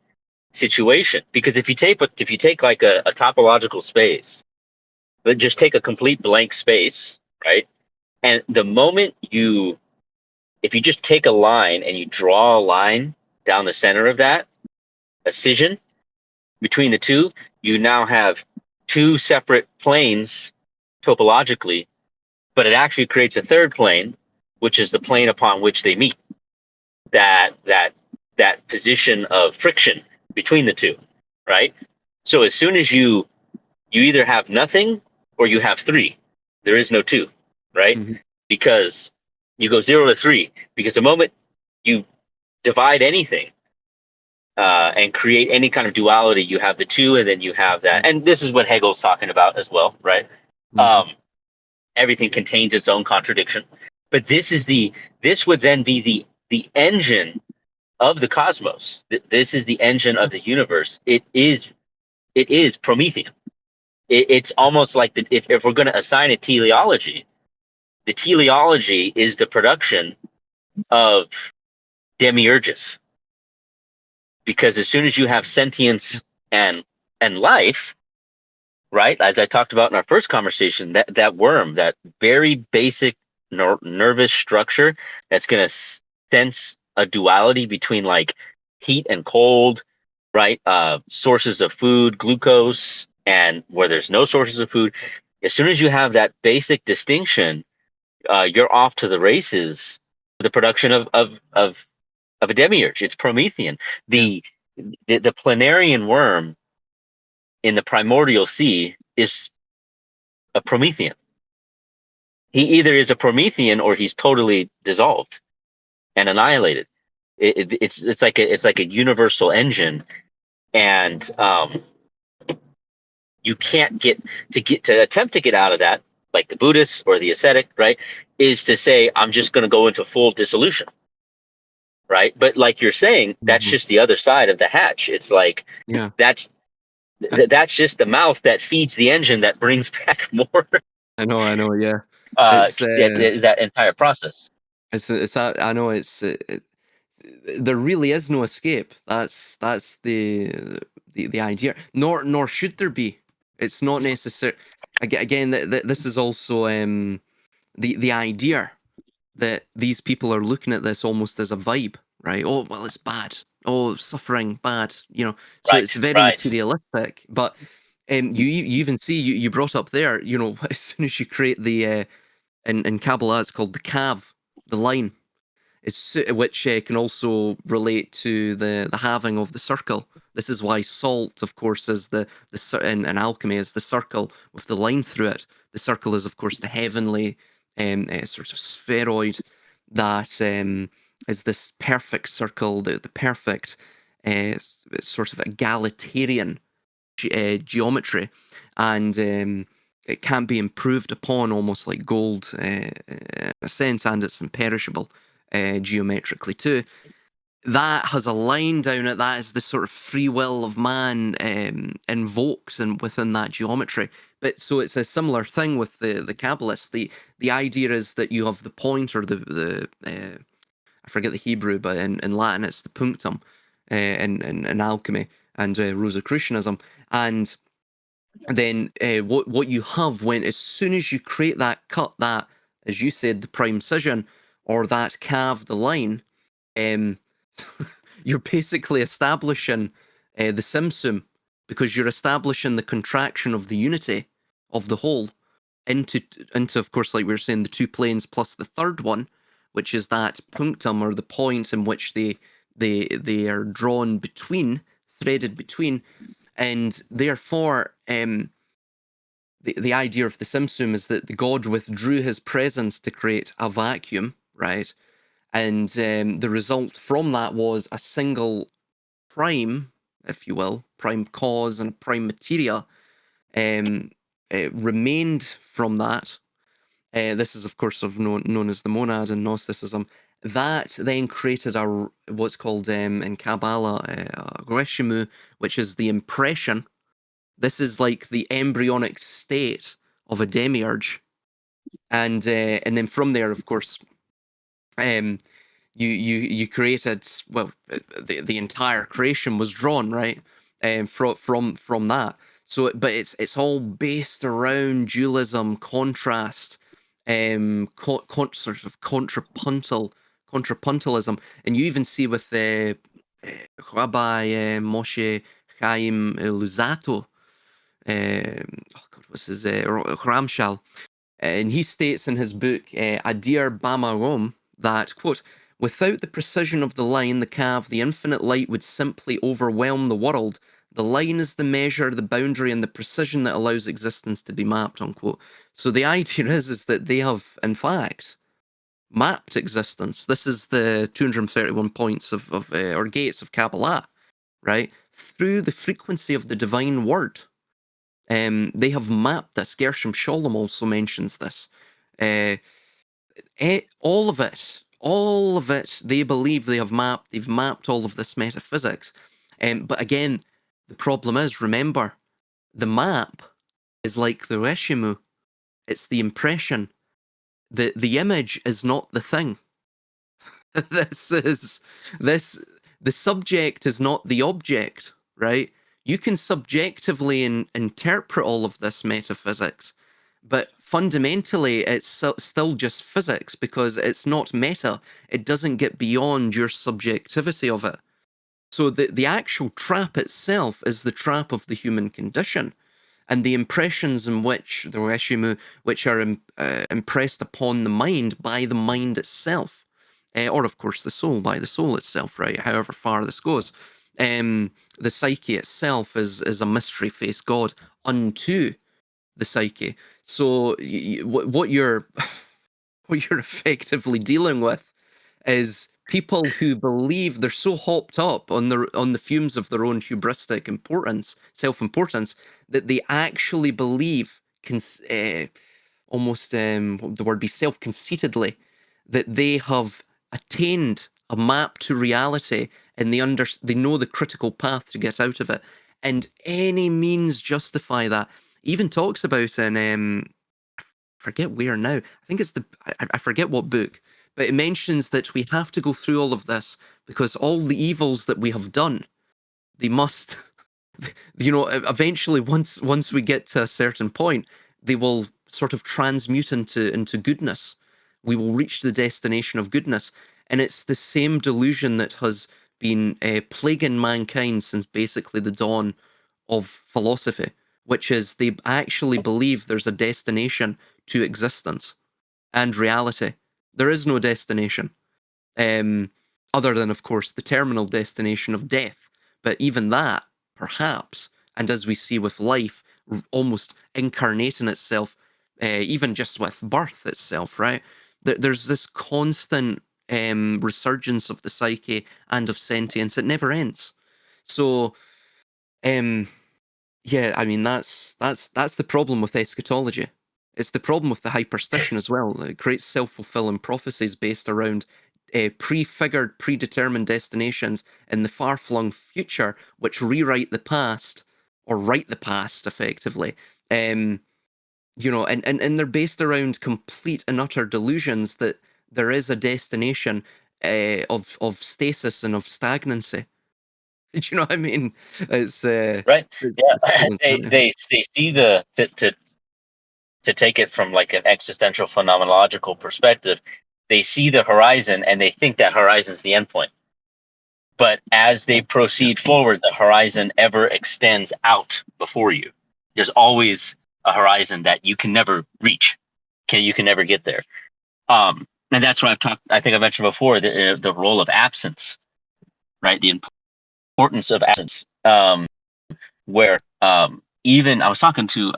situation. Because if you take like a topological space, but just take a complete blank space, right? And the moment if you just take a line and you draw a line down the center of that, a cision between the two, you now have two separate planes topologically, but it actually creates a third plane, which is the plane upon which they meet. That that position of friction between the two, right? So as soon as you either have nothing or you have three. There is no two, right? Mhm. Because you go 0 to 3. Because the moment you divide anything and create any kind of duality, you have the two, and then you have that. And this is what Hegel's talking about as well, right? Mhm. Everything contains its own contradiction. But this would then be the engine of the cosmos. This is the engine of the universe. It is Promethean. It's almost like if we're going to assign a teleology, the teleology is the production of demiurgus. because as soon as you have sentience and life, right? As I talked about in our first conversation, that worm, that very basic nervous structure that's going to sense a duality between like heat and cold, right? Sources of food, glucose, and where there's no sources of food. As soon as you have that basic distinction, you're off to the races for the production of a demiurge. It's Promethean. Yeah. The planarian worm in the primordial sea is a Promethean. He either is a Promethean or he's totally dissolved and annihilated. It's like a universal engine, and you can't get to attempt to get out of that, like the Buddhists or the ascetic, right? Is to say I'm just going to go into full dissolution, right? But like you're saying, that's Mhm. just the other side of the hatch. It's like Yeah. that's that's just the mouth that feeds the engine that brings back more. I know. Yeah. It's Is that entire process. it's I know there really is no escape. That's the idea. Nor should there be. It's not necessary. Again, this is also the idea that these people are looking at this almost as a vibe, right? Oh, well, it's bad. Oh, suffering, bad. So Right, it's very right. materialistic. But you even see you brought up there. As soon as you create the in Kabbalah, it's called the kav, the line. Which can also relate to the halving of the circle. This is why salt, of course, is in alchemy is the circle with the line through it. The circle is, of course, the heavenly sort of spheroid that is this perfect circle, the perfect uh, sort of egalitarian geometry, and it can be improved upon almost like gold in a sense, and it's imperishable geometrically too. That has a line down it. That is the sort of free will of man invoked and within that geometry. But so it's a similar thing with the Kabbalists. The idea is that you have the point or the I forget the Hebrew, but in Latin it's the punctum in alchemy and Rosicrucianism. And then what you have when as soon as you create that cut, that as you said, the prime cision or that calve the line, um, you're basically establishing the simsum because you're establishing the contraction of the unity of the whole into of course like we were saying the two planes plus the third one, which is that punctum or the point in which they are drawn between, threaded between, and therefore the idea of the simsum is that the god withdrew his presence to create a vacuum, right? And the result from that was a single prime, if you will, prime cause and prime materia remained from that. This is, of course, known as the monad in Gnosticism. That then created what's called in Kabbalah Reshimu, which is the impression. This is like the embryonic state of a demiurge, and then from there, of course, um, you created, well, the entire creation was drawn, right, from that. So but it's all based around dualism, contrast, sort of contrapuntalism, and you even see with Rabbi Moshe Chaim Luzzatto, oh god, what's his Ramshal, and he states in his book Adir Bamarom that, quote, without the precision of the line, the Kav, the infinite light would simply overwhelm the world. The line is the measure, the boundary, and the precision that allows existence to be mapped, unquote. So the idea is that they have, in fact, mapped existence. This is the 231 points of or gates of Kabbalah, right? Through the frequency of the divine word. They have mapped this. Gershom Scholem also mentions this. All of it, they believe they have mapped. They've mapped all of this metaphysics. But again, the problem is, remember, the map is like the reshimu. It's the impression. The image is not the thing. this is this the subject is not the object, right? You can subjectively interpret all of this metaphysics, but fundamentally it's still just physics because it's not meta. It doesn't get beyond your subjectivity of it. So the actual trap itself is the trap of the human condition, and the impressions in which the Reshimu, which are impressed upon the mind by the mind itself, or of course the soul by the soul itself, right? However far this goes. The psyche itself is a mystery faced God unto the psyche. So what you're what you're effectively dealing with is people who believe they're so hopped up on the fumes of their own hubristic importance, self-importance, that they actually believe almost what would the word be, self-conceitedly, that they have attained a map to reality, and they know the critical path to get out of it, and any means justify that. Even talks about in forget where now. I think it's I forget what book, but it mentions that we have to go through all of this because all the evils that we have done, they must, eventually once we get to a certain point, they will sort of transmute into goodness. We will reach the destination of goodness, and it's the same delusion that has been plaguing mankind since basically the dawn of philosophy, which is they actually believe there's a destination to existence and reality. There is no destination, other than, of course, the terminal destination of death. But even that, perhaps, and as we see with life, almost incarnating itself, even just with birth itself, right? There's this constant resurgence of the psyche and of sentience. It never ends. So, yeah, I mean that's the problem with eschatology. It's the problem with the hyperstition as well. It creates self-fulfilling prophecies based around prefigured, predetermined destinations in the far-flung future, which rewrite the past or write the past effectively. And they're based around complete and utter delusions that there is a destination of stasis and of stagnancy. Do you know what I mean? It's Right. Yeah. it's They see to take it from like an existential phenomenological perspective, they see the horizon and they think that horizon is the endpoint. But as they proceed forward, the horizon ever extends out before you. There's always a horizon that you can never reach. You can never get there. And that's what I think I mentioned before, the role of absence, right? The importance of absence. Where even I was talking to,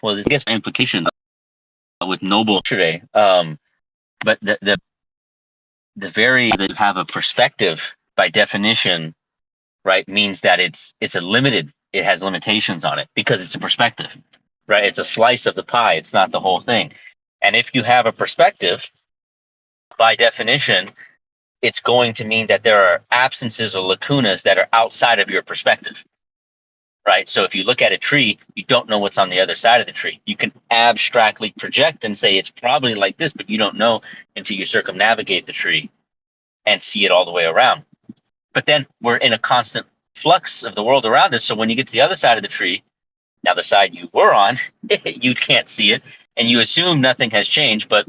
well, this I guess my implication with Noble yesterday, but the very that you have a perspective by definition, right, means that it has limitations on it because it's a perspective, right? It's a slice of the pie. It's not the whole thing. And if you have a perspective, by definition, it's going to mean that there are absences or lacunas that are outside of your perspective, right? So if you look at a tree, you don't know what's on the other side of the tree. You can abstractly project and say it's probably like this, but you don't know until you circumnavigate the tree and see it all the way around. But then we're in a constant flux of the world around us. So when you get to the other side of the tree, now the side you were on, you can't see it, and you assume nothing has changed, but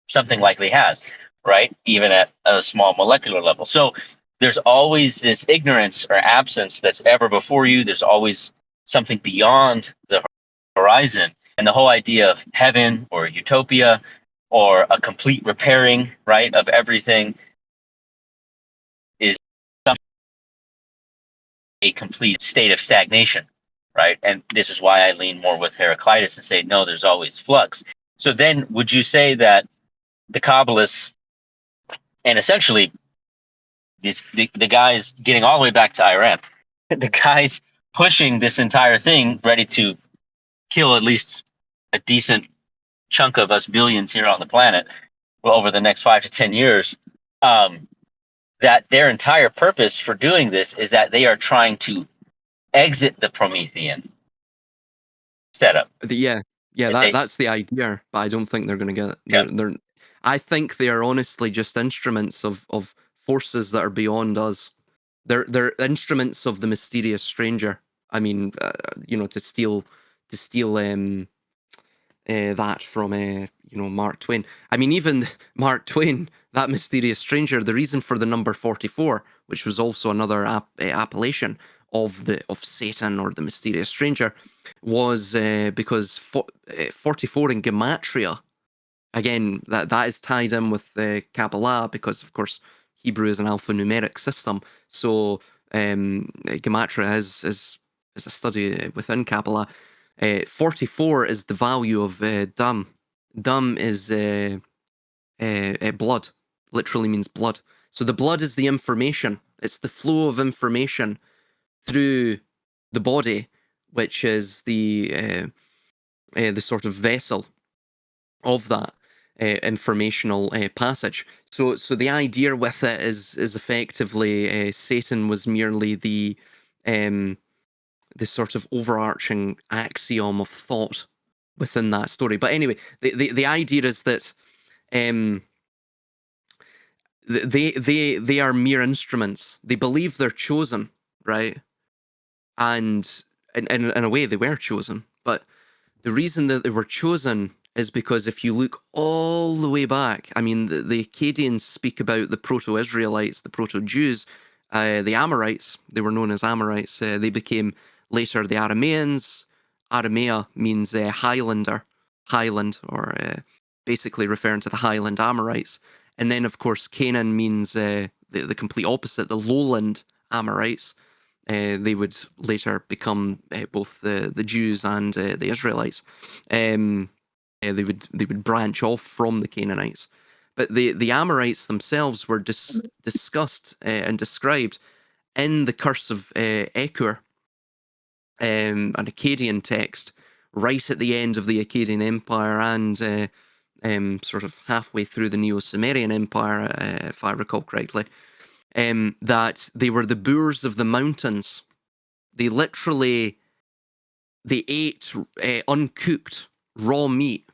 something likely has, right? Even at a small molecular level. So there's always this ignorance or absence that's ever before you. There's always something beyond the horizon. And the whole idea of heaven or utopia or a complete repairing, right, of everything is a complete state of stagnation, right? And this is why I lean more with Heraclitus and say, no, there's always flux. So then would you say that the Kabbalists and essentially the guys getting all the way back to Iran, the guys pushing this entire thing, ready to kill at least a decent chunk of us billions here on the planet over the next 5 to 10 years, that their entire purpose for doing this is that they are trying to exit the Promethean setup. Yeah, that's the idea, but I don't think they're going to get it. Yeah. I think they are honestly just instruments of forces that are beyond us. They're instruments of the mysterious stranger. I mean, to steal that from Mark Twain. I mean, even Mark Twain, that mysterious stranger. The reason for the number 44, which was also another appellation of Satan or the mysterious stranger, was because 44 in Gematria. Again, that is tied in with Kabbalah because, of course, Hebrew is an alphanumeric system. So Gematria is a study within Kabbalah. 44 is the value of dam. Dam is blood, literally means blood. So the blood is the information. It's the flow of information through the body, which is the sort of vessel of that informational passage. So the idea with it is effectively Satan was merely the sort of overarching axiom of thought within that story. But anyway, the idea is that they are mere instruments. They believe they're chosen, right? And in a way, they were chosen. But the reason that they were chosen is because if you look all the way back, I mean, the Akkadians speak about the Proto-Israelites, the Proto-Jews, the Amorites. They were known as Amorites. They became later the Arameans. Aramea means Highlander, Highland, or basically referring to the Highland Amorites. And then, of course, Canaan means the complete opposite, the lowland Amorites. They would later become both the Jews and the Israelites. They would branch off from the Canaanites. But the Amorites themselves were discussed and described in the Curse of Eckur, an Akkadian text, right at the end of the Akkadian Empire and sort of halfway through the Neo-Sumerian Empire, if I recall correctly, that they were the boors of the mountains. They ate uncooked raw meat,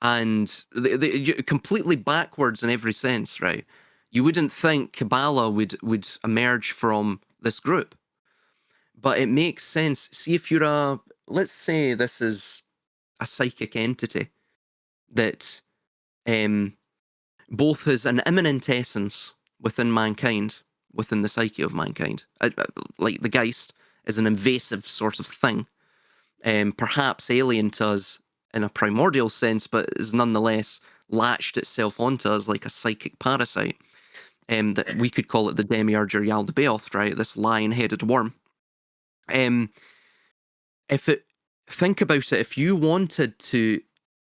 and they completely backwards in every sense, right? You wouldn't think Kabbalah would emerge from this group, but it makes sense. See, if you're let's say this is a psychic entity that both has an immanent essence within mankind, within the psyche of mankind, like the Geist is an invasive sort of thing, perhaps alien to us in a primordial sense, but is nonetheless latched itself onto us like a psychic parasite. That we could call it the Demiurge or Yaldabaoth, right? This lion-headed worm. Think about it, if you wanted to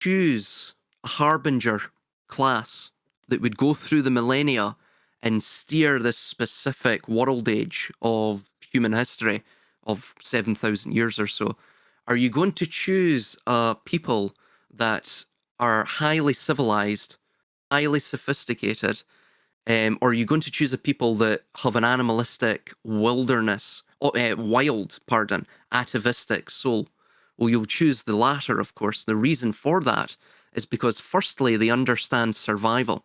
choose a harbinger class that would go through the millennia and steer this specific world age of human history of 7,000 years or so, are you going to choose people that are highly civilized, highly sophisticated, or are you going to choose a people that have an animalistic atavistic soul? Well, you'll choose the latter, of course. The reason for that is because, firstly, they understand survival.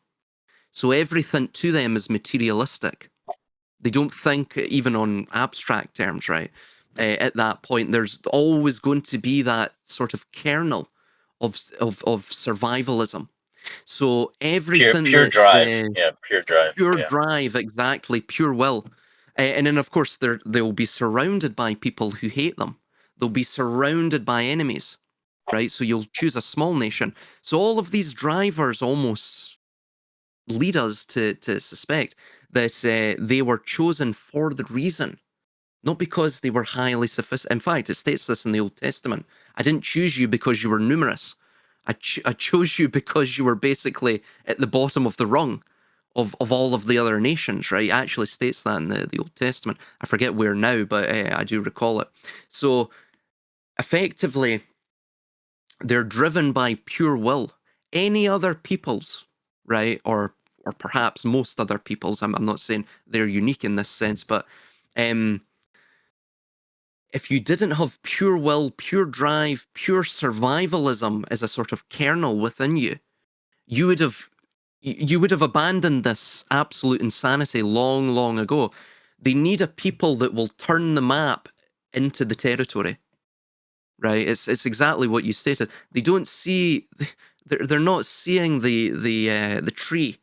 So everything to them is materialistic. They don't think even on abstract terms, right? At that point, there's always going to be that sort of kernel of survivalism. So everything pure that's drive, pure drive, pure drive, exactly, pure will, and then of course they'll be surrounded by people who hate them. They'll be surrounded by enemies, right? So you'll choose a small nation. So all of these drivers almost lead us to suspect that they were chosen for the reason, not because they were highly sophisticated. In fact, it states this in the Old Testament. I didn't choose you because you were numerous. I chose you because you were basically at the bottom of the rung of all of the other nations, right? It actually states that in the Old Testament. I forget where now, but I do recall it. So effectively, they're driven by pure will. Any other peoples, right, or perhaps most other peoples, I'm not saying they're unique in this sense, but if you didn't have pure will, pure drive, pure survivalism as a sort of kernel within you, you would have You would have abandoned this absolute insanity long, long ago. They need a people that will turn the map into the territory, right? It's exactly what you stated. They don't see, they're not seeing the tree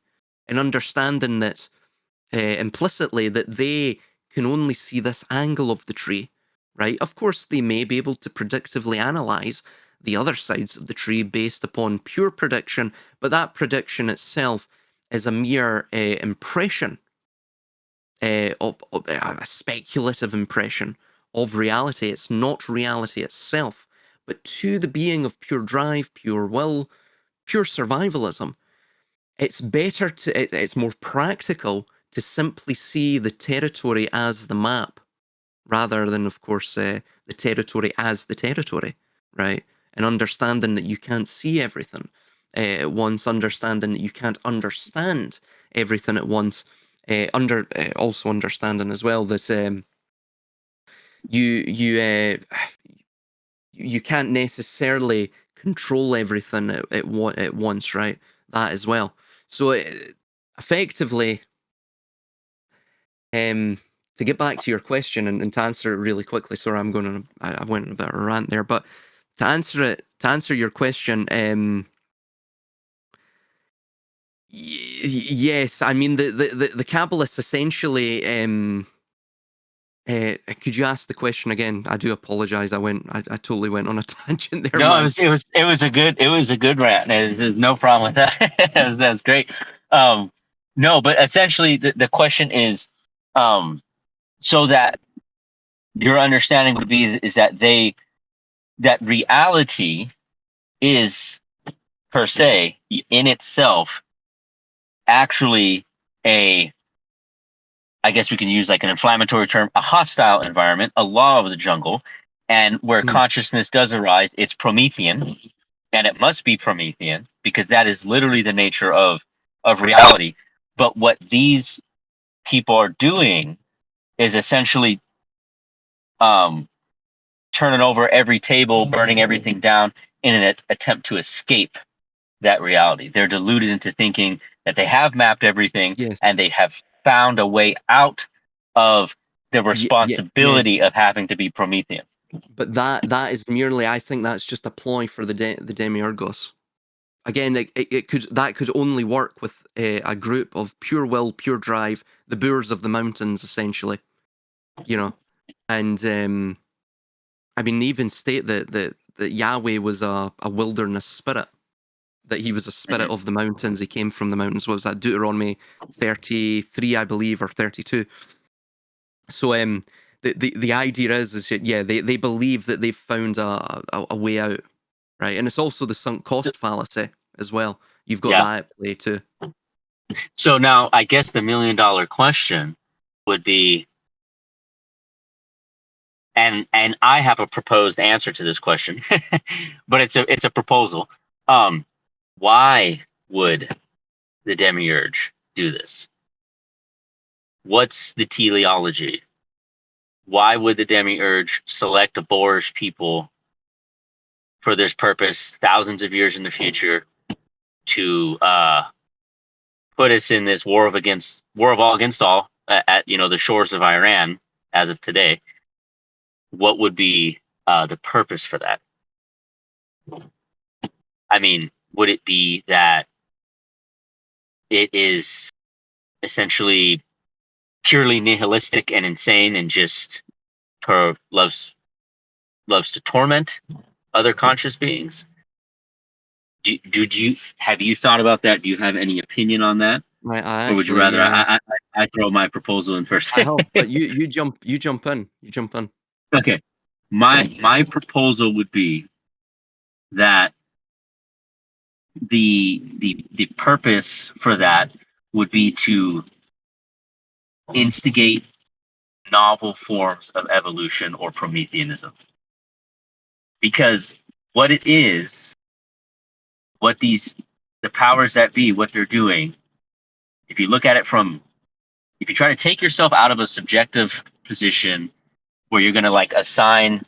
and understanding that implicitly that they can only see this angle of the tree, right? Of course, they may be able to predictively analyze the other sides of the tree based upon pure prediction, but that prediction itself is a mere impression, of a speculative impression of reality. It's not reality itself, but to the being of pure drive, pure will, pure survivalism, it's better to, it's more practical to simply see the territory as the map rather than, of course, the territory as the territory, right? And understanding that you can't see everything at once, understanding that you can't understand everything at once, also understanding as well that you can't necessarily control everything at once, right? That as well. So effectively, to get back to your question and to answer it really quickly, sorry, I went on a bit of a rant there, but to answer your question, yes, I mean the Kabbalists essentially. Could you ask the question again? I do apologize. I totally went on a tangent there, No, man. it was a good rant. There's no problem with that. That was great. No, but essentially the question is, so that your understanding would be is that that reality is per se in itself actually a, I guess we can use like an inflammatory term, a hostile environment, a law of the jungle, and where Mm. consciousness does arise, it's Promethean, and it must be Promethean because that is literally the nature of reality. But what these people are doing is essentially um, turning over every table, burning everything down in an attempt to escape that reality. They're deluded into thinking that they have mapped everything Yes. and they have found a way out of the Yes. responsibility of having to be Promethean. But that is merely, I think that's just a ploy for the Demiurgos. Again, it could, that could only work with a group of pure will, pure drive, the boors of the mountains, essentially. You know, and I mean, even state that Yahweh was a wilderness spirit, that he was a spirit Mhm. of the mountains. He came from the mountains. What was that? Deuteronomy 33, I believe, or 32. So the idea is that, yeah, they believe that they've found a way out, right? And it's also the sunk cost fallacy as well. You've got Yeah. that at play too. So now I guess the $1,000,000 question would be, and I have a proposed answer to this question, but it's a proposal. Why would the demiurge do this? What's the teleology? Why would the demiurge select a boorish people for this purpose thousands of years in the future to put us in this war of all against all at the shores of Iran as of today? What would be the purpose for that? I mean, would it be that it is essentially purely nihilistic and insane and just loves to torment other conscious beings? Do you have you thought about that? Do you have any opinion on that, I or would you actually, rather yeah, I throw my proposal in first? I hope. But you jump in, you jump in. Okay, my proposal would be that the purpose for that would be to instigate novel forms of evolution or Prometheanism. Because what it is, what the powers that be, what they're doing, if you look at it if you try to take yourself out of a subjective position where you're going to like assign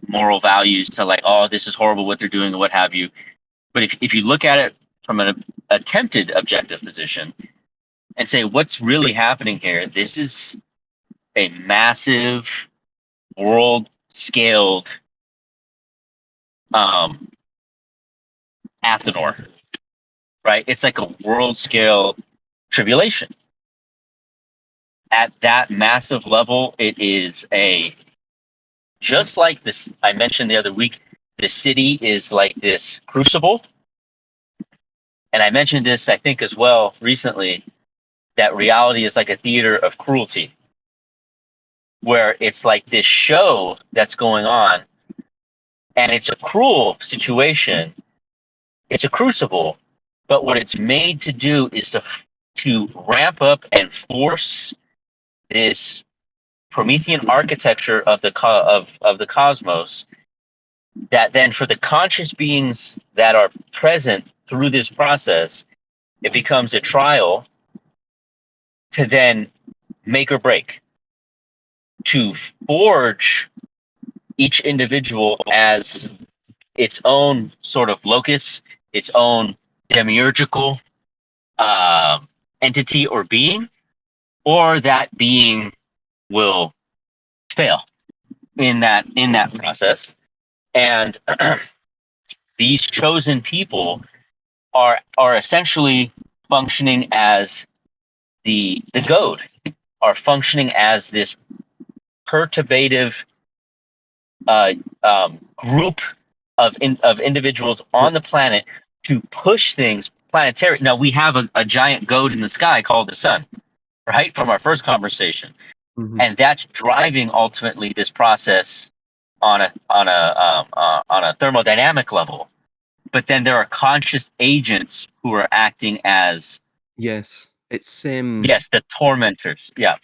moral values to like, oh, this is horrible what they're doing or what have you. But if you look at it from attempted objective position and say what's really happening here. This is a massive world scaled Athenor, right? It's like a world scale tribulation. At that massive level, it is just like this. I mentioned the other week, the city is like this crucible. And I mentioned this, I think, as well recently, that reality is like a theater of cruelty, where it's like this show that's going on, and it's a cruel situation. It's a crucible, but what it's made to do is to ramp up and force this Promethean architecture of the cosmos, that then for the conscious beings that are present through this process, it becomes a trial to then make or break, to forge each individual as its own sort of locus, its own demiurgical entity or being, or that being will fail in that process. And these chosen people are essentially functioning as the goad, are functioning as this perturbative group of individuals on the planet to push things planetary. Now we have a giant goad in the sky called the sun, right? From our first conversation, and that's driving ultimately this process on a thermodynamic level. But then there are conscious agents who are acting as Yes, it's yes, the tormentors. Yeah.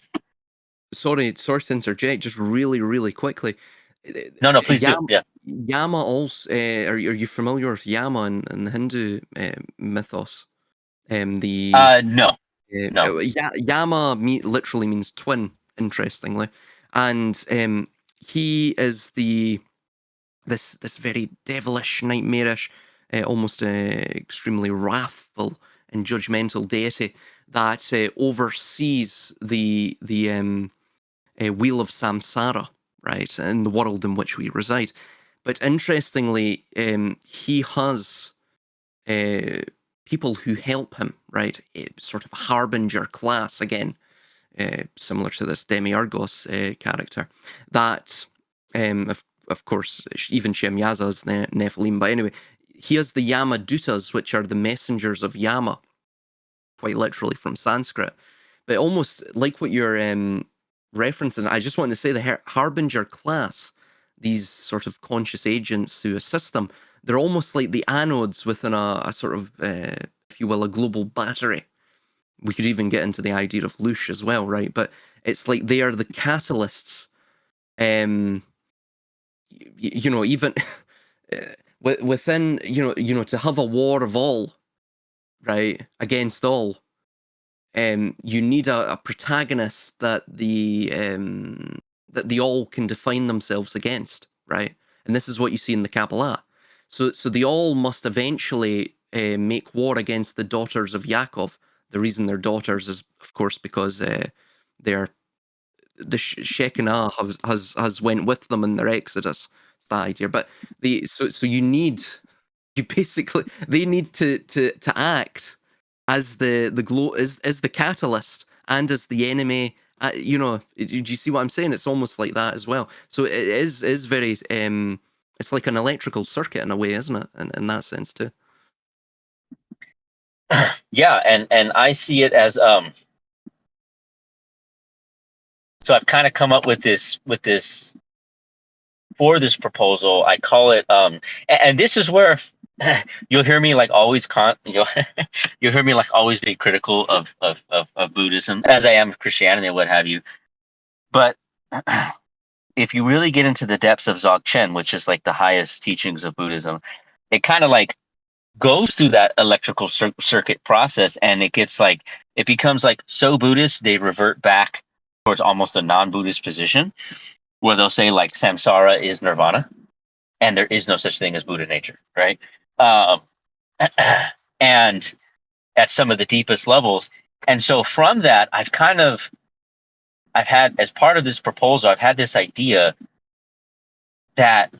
Sorry to interject, just really quickly. No, please do. Yama, Yeah. Yama also. Are you familiar with Yama in the Hindu mythos? No. No. Yama literally means twin, interestingly, and he is this very devilish, nightmarish, almost extremely wrathful and judgmental deity that oversees the wheel of samsara, right, in the world in which we reside. But interestingly, he has uh, people who help him, right? Sort of harbinger class again, similar to this Demiurgos character. That, of course, even Shemyaza is Nephilim. But anyway, he has the Yamadutas, which are the messengers of Yama, quite literally from Sanskrit. But almost like what you're referencing, I just want to say the harbinger class, these sort of conscious agents who assist them, they're almost like the anodes within a sort of, if you will, a global battery. We could even get into the idea of Lush as well, right? But it's like they are the catalysts. Um, even within, to have a war of all, right, against all. You need a protagonist that the all can define themselves against, right? And this is what you see in the Kabbalah. So the all must eventually make war against the daughters of Yaakov. The reason they're daughters is, of course, because they're the Shekinah has went with them in their exodus. It's that idea. But so you basically they need to act as the glow as the catalyst and as the enemy. Do you see what I'm saying? It's almost like that as well. So it is very it's like an electrical circuit in a way, isn't it? In that sense too. Yeah, and I see it as so I've kind of come up with this for this proposal. I call it and this is where you'll hear me like always you'll hear me like always be critical of Buddhism, as I am of Christianity and what have you. But if you really get into the depths of Dzogchen, which is like the highest teachings of Buddhism, it kind of like goes through that electrical circuit process, and it becomes like so Buddhist they revert back towards almost a non-Buddhist position, where they'll say like samsara is nirvana and there is no such thing as Buddha nature, right? Um, and at some of the deepest levels. And so from that, I've had, as part of this proposal, I've had this idea that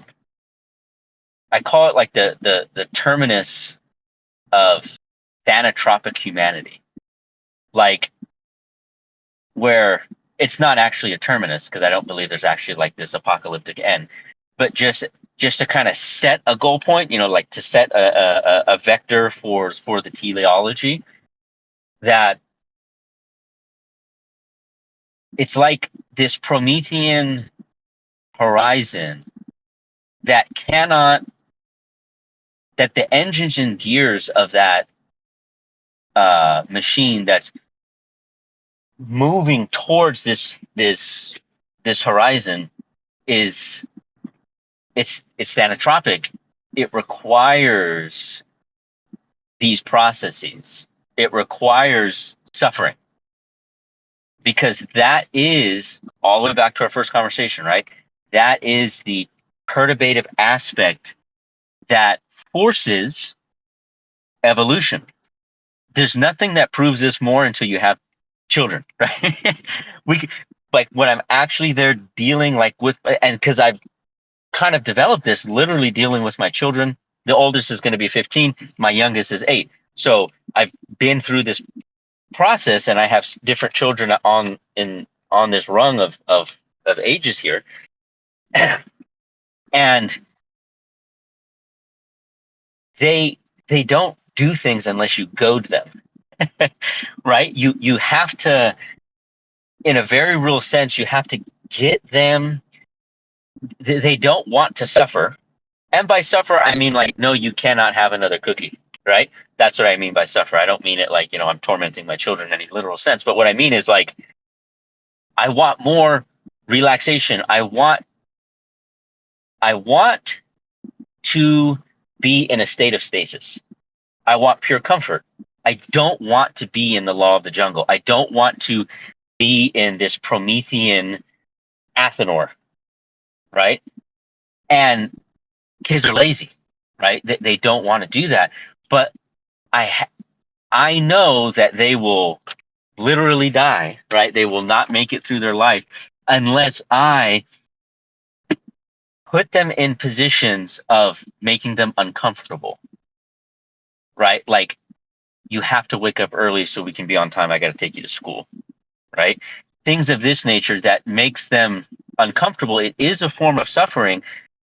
I call it like the terminus of thanatropic humanity, like where it's not actually a terminus, because I don't believe there's actually like this apocalyptic end, but just to kind of set a goal point, like to set a vector for the teleology, that it's like this Promethean horizon that the engines and gears of that machine that's moving towards this horizon is it's thanatropic. It requires these processes. It requires suffering, because that is all the way back to our first conversation, right? That is the perturbative aspect that forces evolution. There's nothing that proves this more until you have children, right? Like when I'm actually there dealing like with, and because I've kind of developed this literally dealing with my children. The oldest is going to be 15. My youngest is 8. So I've been through this process, and I have different children on this rung of ages here, and they don't do things unless you goad them, right? You have to, in a very real sense, you have to get them. They don't want to suffer, and by suffer I mean like, no, you cannot have another cookie, right? That's what I mean by suffer. I don't mean it like, I'm tormenting my children in any literal sense, but what I mean is like, I want more relaxation. I want to be in a state of stasis. I want pure comfort. I don't want to be in the law of the jungle. I don't want to be in this Promethean Athenor, right? And kids are lazy, right? They don't want to do that. But I know that they will literally die, right? They will not make it through their life unless I put them in positions of making them uncomfortable, right? Like, you have to wake up early so we can be on time. I got to take you to school, right? Things of this nature that makes them uncomfortable. It is a form of suffering,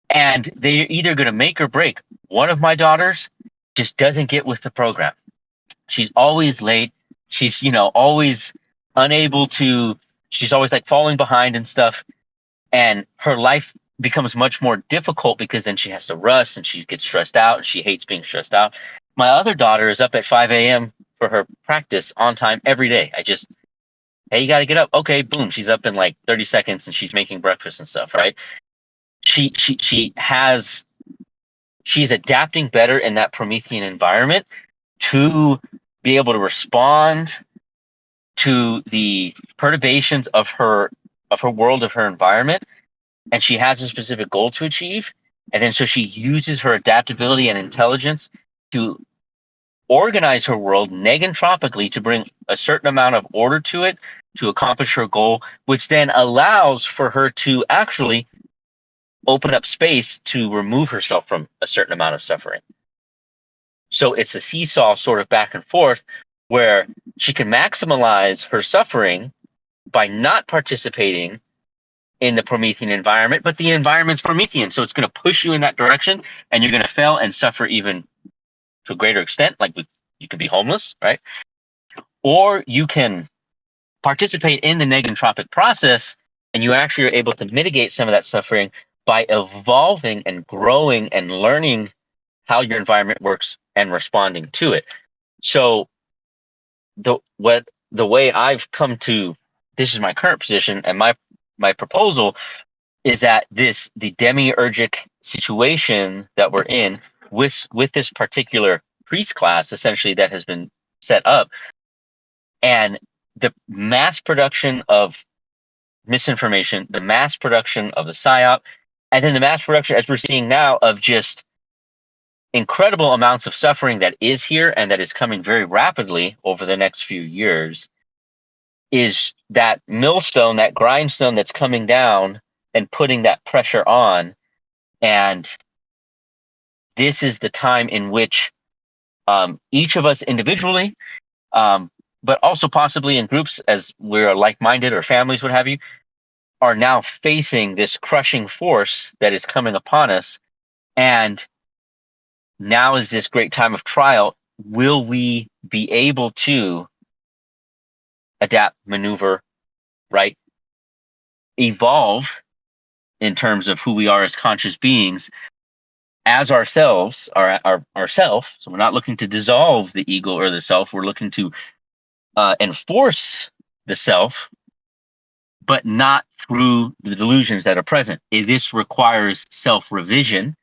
and they're either going to make or break. One of my daughters just doesn't get with the program. She's always late. She's, always unable to, she's always like falling behind and stuff. And her life becomes much more difficult because then she has to rush and she gets stressed out and she hates being stressed out. My other daughter is up at 5 a.m. for her practice on time every day. Hey, you got to get up. Okay, boom. She's up in like 30 seconds and she's making breakfast and stuff, right? She's adapting better in that Promethean environment to be able to respond to the perturbations of her world, of her environment, and she has a specific goal to achieve. And then so she uses her adaptability and intelligence to organize her world negentropically to bring a certain amount of order to it to accomplish her goal, which then allows for her to actually open up space to remove herself from a certain amount of suffering. So it's a seesaw sort of back and forth where she can maximize her suffering by not participating in the Promethean environment, but the environment's Promethean. So it's going to push you in that direction and you're going to fail and suffer even to a greater extent. Like you could be homeless, right? Or you can participate in the negentropic process and you actually are able to mitigate some of that suffering by evolving and growing and learning how your environment works and responding to it. So the way I've come to, this is my current position, and my proposal is that the demiurgic situation that we're in with this particular priest class essentially that has been set up, and the mass production of misinformation, the mass production of the psyop, and then the mass production, as we're seeing now, of just incredible amounts of suffering that is here and that is coming very rapidly over the next few years is that millstone, that grindstone that's coming down and putting that pressure on. And this is the time in which each of us individually, but also possibly in groups as we're like-minded or families, what have you, are now facing this crushing force that is coming upon us. And now is this great time of trial. Will we be able to adapt, maneuver, right? Evolve in terms of who we are as conscious beings, as ourselves, our self. So we're not looking to dissolve the ego or the self. We're looking to enforce the self, but not through the delusions that are present. This requires self-revision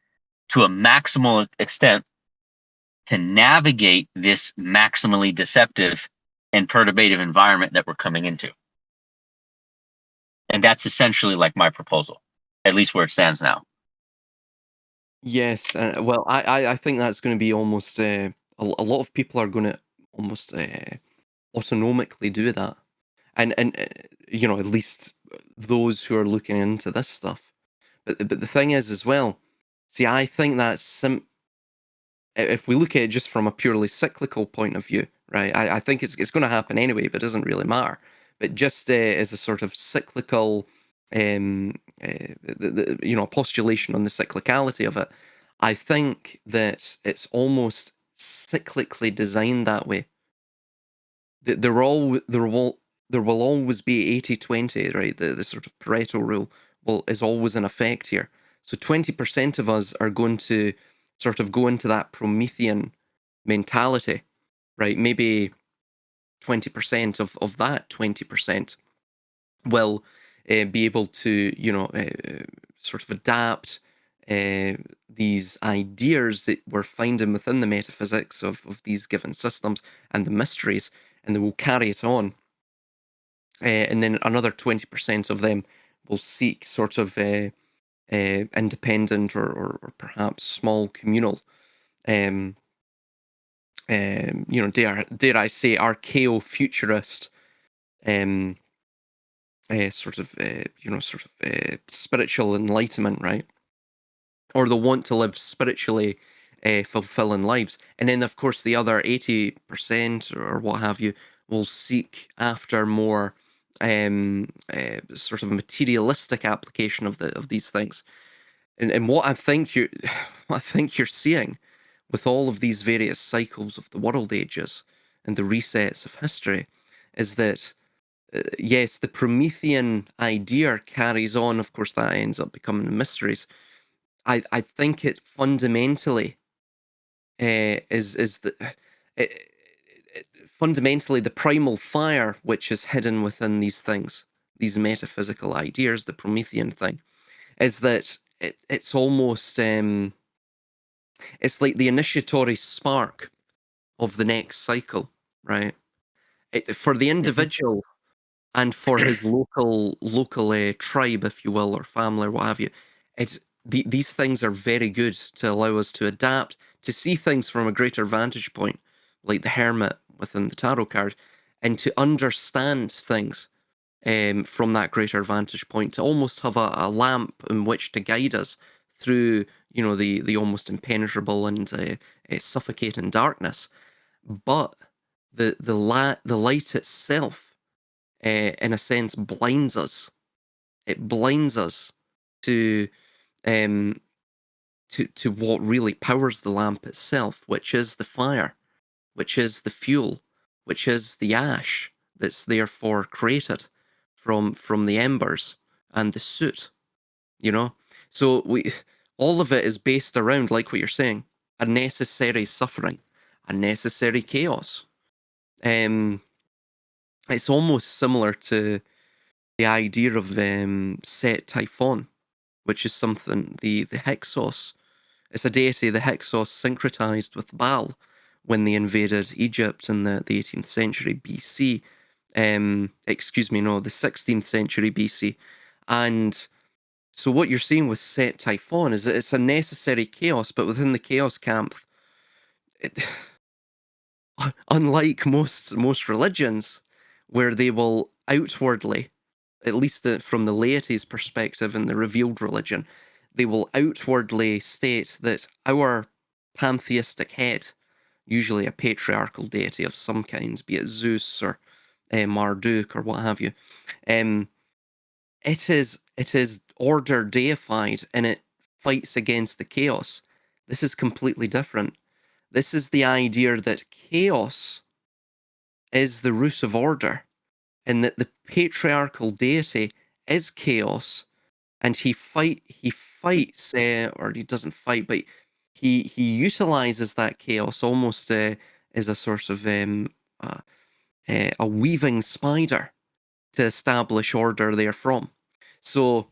to a maximal extent to navigate this maximally deceptive and perturbative environment that we're coming into. And that's essentially like my proposal, at least where it stands now. Yes, well, I think that's going to be almost a lot of people are going to almost autonomically do that, and you know, at least those who are looking into this stuff. But the thing is as well, see, I think that's if we look at it just from a purely cyclical point of view, right? I think it's going to happen anyway, but it doesn't really matter. But just as a sort of cyclical, you know, postulation on the cyclicality of it, I think that it's almost cyclically designed that way. There will always be 80-20, right? The sort of Pareto rule is always in effect here. So 20% of us are going to sort of go into that Promethean mentality, right? Maybe 20% of that 20% will be able to, you know, sort of adapt these ideas that we're finding within the metaphysics of these given systems and the mysteries, and they will carry it on. And then another 20% of them will seek sort of independent or perhaps small communal, you know, dare I say, archaeo-futurist, sort of, you know, sort of spiritual enlightenment, right? Or they'll want to live spiritually fulfilling lives. And then, of course, the other 80% or what have you will seek after more sort of materialistic application of these things. And what I think you're seeing with all of these various cycles of the world ages and the resets of history is that yes, the Promethean idea carries on. Of course, that ends up becoming the mysteries. I think it fundamentally is the fundamentally the primal fire which is hidden within these things, these metaphysical ideas. The Promethean thing is that it's almost it's like the initiatory spark of the next cycle, right? For the individual and for his local tribe, if you will, or family, or what have you. These things are very good to allow us to adapt, to see things from a greater vantage point, like the hermit within the tarot card, and to understand things from that greater vantage point, to almost have a lamp in which to guide us through, you know, the almost impenetrable and suffocating darkness. But the light itself, in a sense, blinds us. It blinds us to to what really powers the lamp itself, which is the fire, which is the fuel, which is the ash that's therefore created from the embers and the soot. You know, so all of it is based around, like what you're saying, a necessary suffering, a necessary chaos. It's almost similar to the idea of Set Typhon, which is something the Hyksos. It's a deity the Hyksos syncretized with Baal when they invaded Egypt in the 18th century BC. Excuse me, no, the 16th century BC. And So what you're seeing with Set Typhon is that it's a necessary chaos, but within the chaos camp, it, unlike most religions, where they will outwardly, at least from the laity's perspective in the revealed religion, they will outwardly state that our pantheistic head, usually a patriarchal deity of some kind, be it Zeus or Marduk or what have you, it is order deified and it fights against the chaos. This is completely different. This is the idea that chaos is the root of order, and that the patriarchal deity is chaos, and he fights, or he doesn't fight, but he utilizes that chaos almost as a sort of a weaving spider to establish order therefrom. So,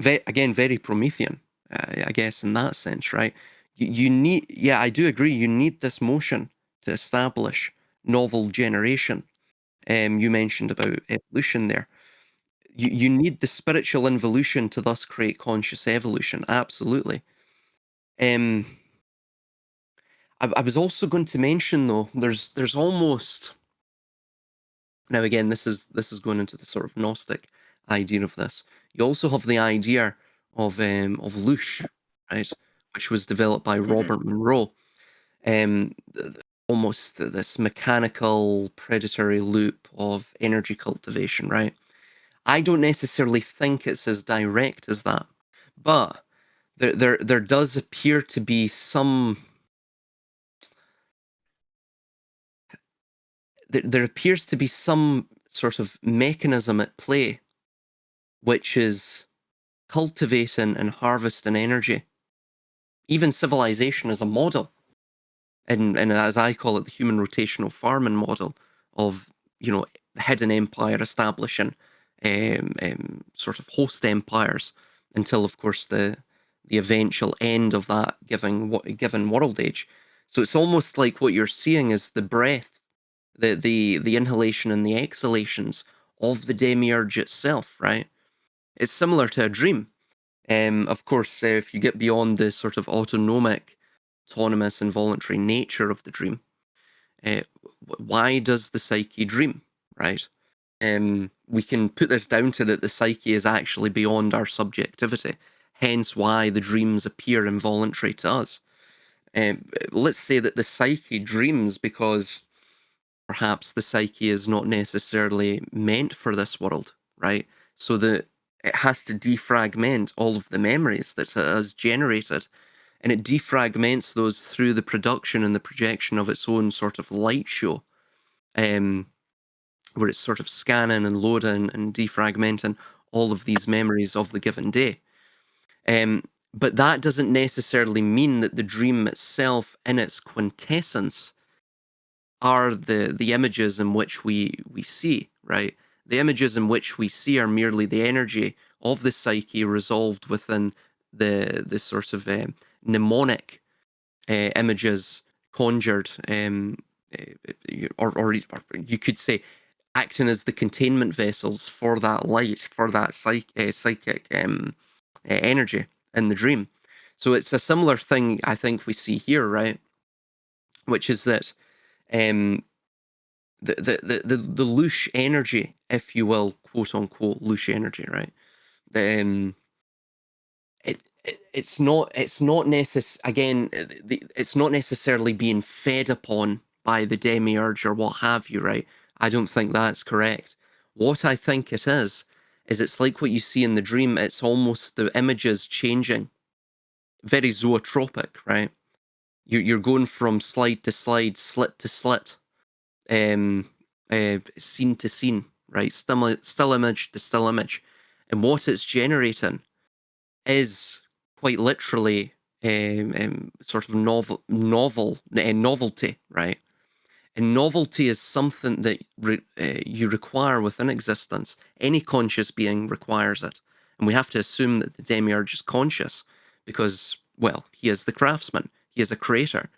again, very Promethean, I guess, in that sense, right? You need, yeah, I do agree, you need this motion to establish novel generation. You mentioned about evolution there. You need the spiritual involution to thus create conscious evolution. Absolutely. Um, I was also going to mention though, there's almost, now again, this is going into the sort of Gnostic idea of this. You also have the idea of Loosh, right, which was developed by Robert Monroe. Almost this mechanical predatory loop of energy cultivation, right? I don't necessarily think it's as direct as that, but there does appear to be some. There appears to be some sort of mechanism at play, which is cultivating and harvesting energy. Even civilization as a model, and as I call it, the human rotational farming model of, hidden empire establishing sort of host empires until, of course, the eventual end of that given world age. So it's almost like what you're seeing is the breath, the inhalation and the exhalations of the demiurge itself, right? It's similar to a dream. Of course, if you get beyond the sort of autonomic, autonomous, and voluntary nature of the dream, why does the psyche dream, right? We can put this down to that the psyche is actually beyond our subjectivity, hence why the dreams appear involuntary to us. Let's say that the psyche dreams because perhaps the psyche is not necessarily meant for this world, right? So that it has to defragment all of the memories that it has generated, and it defragments those through the production and the projection of its own sort of light show, where it's sort of scanning and loading and defragmenting all of these memories of the given day. But that doesn't necessarily mean that the dream itself, in its quintessence, are the images in which we see, right? The images in which we see are merely the energy of the psyche resolved within the sort of mnemonic images conjured, or you could say acting as the containment vessels for that light, for that psychic energy in the dream. So it's a similar thing I think we see here, right? Which is that the loosh energy, if you will, quote unquote loosh energy, right? It's not it's not necessarily being fed upon by the demiurge or what have you, right? I don't think that's correct. What I think it is it's like what you see in the dream. It's almost the images changing, very zootropic, right? You're going from slide to slide, slit to slit, scene to scene, right? Still image to still image, and what it's generating is quite literally sort of novelty, right? And novelty is something that you require within existence. Any conscious being requires it, and we have to assume that the demiurge is conscious because, well, he is the craftsman. He is a creator.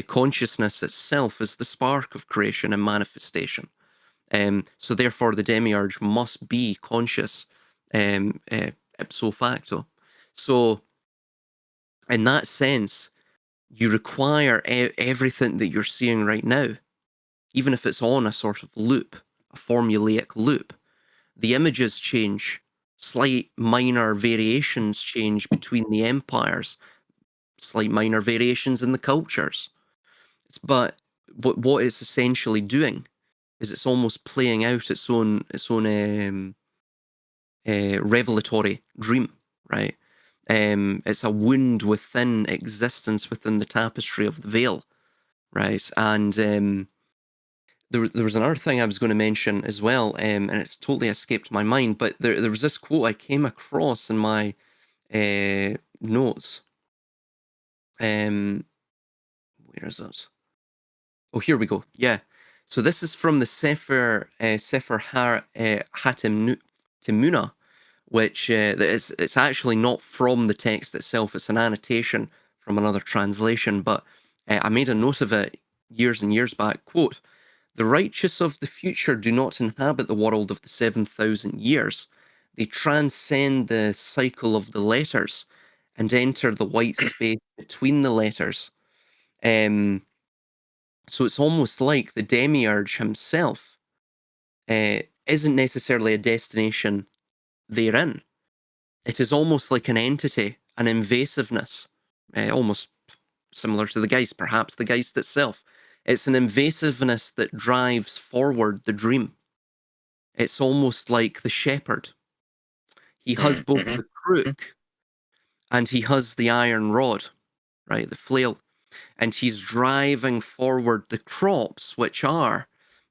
Consciousness itself is the spark of creation and manifestation. So therefore, the demiurge must be conscious ipso facto. So in that sense, you require everything that you're seeing right now, even if it's on a sort of loop, a formulaic loop. The images change, slight minor variations change between the empires, slight minor variations in the cultures. But what it's essentially doing is it's almost playing out its own revelatory dream, right? It's a wound within existence, within the tapestry of the veil, right? And there was another thing I was going to mention as well, and it's totally escaped my mind, but there was this quote I came across in my notes. Where is it? Oh, here we go. Yeah. So this is from the Sefer Hatimuna, which it's actually not from the text itself. It's an annotation from another translation, but I made a note of it years and years back. Quote, "The righteous of the future do not inhabit the world of the 7,000 years. They transcend the cycle of the letters and enter the white space between the letters." So it's almost like the demiurge himself isn't necessarily a destination therein. It is almost like an entity, an invasiveness, almost similar to the Geist, perhaps the Geist itself. It's an invasiveness that drives forward the dream. It's almost like the shepherd. He has both the crook and he has the iron rod, right, the flail. And he's driving forward the crops, which are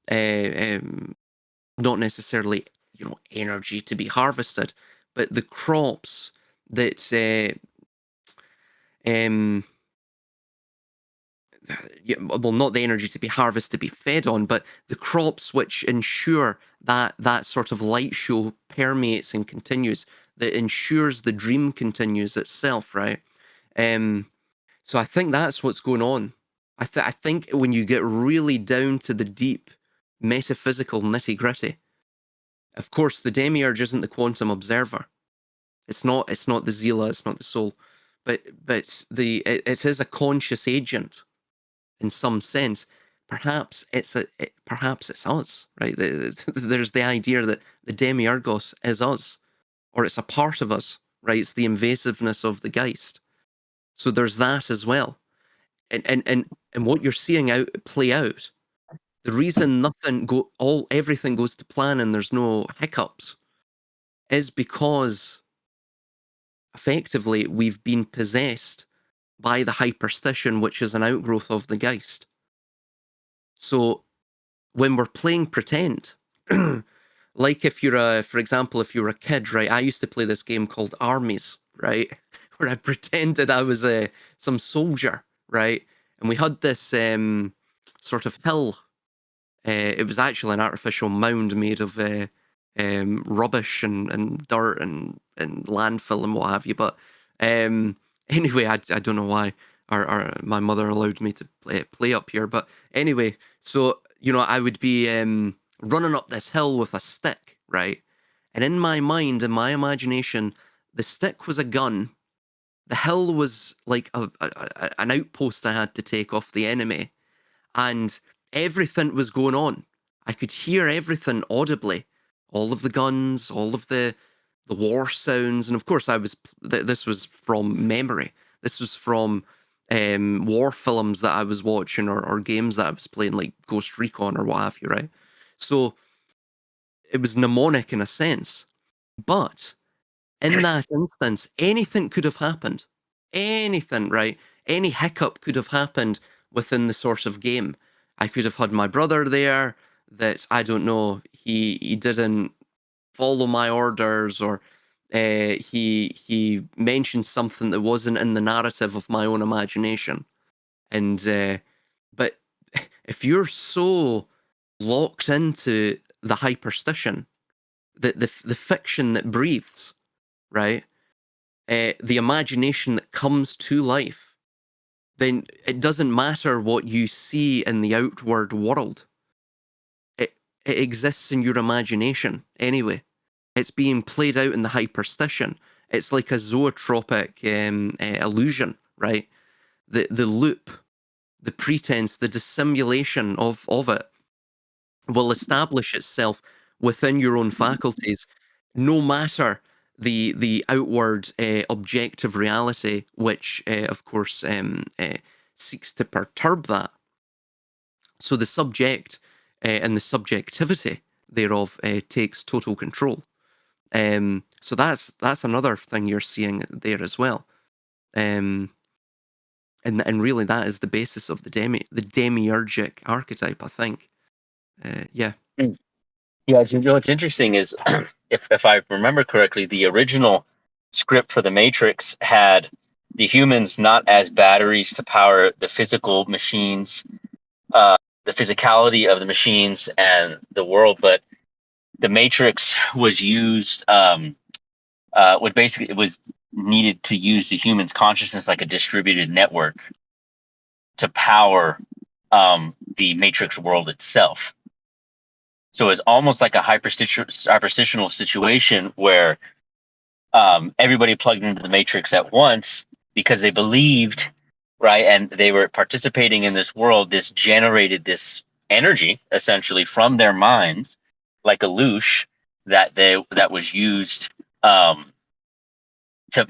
not necessarily, energy to be harvested, but the crops that well, not the energy to be harvested, to be fed on, but the crops which ensure that sort of light show permeates and continues, that ensures the dream continues itself, right? So I think that's what's going on. I think when you get really down to the deep metaphysical nitty-gritty, of course, the demiurge isn't the quantum observer. It's not the Zeal, it's not the soul, but it is a conscious agent in some sense. Perhaps it's us, right? There's the idea that the demiurgos is us, or it's a part of us, right? It's the invasiveness of the Geist. So there's that as well. And what you're seeing play out, the reason everything goes to plan and there's no hiccups is because effectively we've been possessed by the hyperstition, which is an outgrowth of the Geist. So when we're playing pretend, like for example, if you're a kid, right? I used to play this game called Armies, right? Where I pretended I was some soldier, right? And we had this sort of hill. It was actually an artificial mound made of rubbish and dirt and landfill and what have you. But anyway, I don't know why my mother allowed me to play up here. But anyway, so I would be running up this hill with a stick, right? And in my mind, in my imagination, the stick was a gun. The hill was like an outpost I had to take off the enemy, and everything was going on. I could hear everything audibly, all of the guns, all of the war sounds, and of course, this was from memory. This was from war films that I was watching or games that I was playing, like Ghost Recon or what have you, right? So it was mnemonic in a sense, but in that instance, anything could have happened. Anything, right? Any hiccup could have happened within the sort of game. I could have had my brother there that, I don't know, he didn't follow my orders, or he mentioned something that wasn't in the narrative of my own imagination. And but if you're so locked into the hyperstition, the fiction that breathes, right? The imagination that comes to life, then it doesn't matter what you see in the outward world. It exists in your imagination anyway. It's being played out in the hyperstition. It's like a zootropic illusion, right? The loop, the pretense, the dissimulation of it will establish itself within your own faculties, no matter the outward objective reality, which of course seeks to perturb that. So the subject and the subjectivity thereof takes total control. So that's another thing you're seeing there as well. And really that is the basis of the demiurgic archetype, I think. Yeah. Yeah, you know what's interesting is if I remember correctly, the original script for the Matrix had the humans not as batteries to power the physical machines, the physicality of the machines and the world, but the Matrix was used, would basically, it was needed to use the human's consciousness like a distributed network to power the Matrix world itself. So it's almost like a hyperstitional situation where everybody plugged into the Matrix at once because they believed, right, and they were participating in this world. This generated this energy essentially from their minds, like a loosh that was used to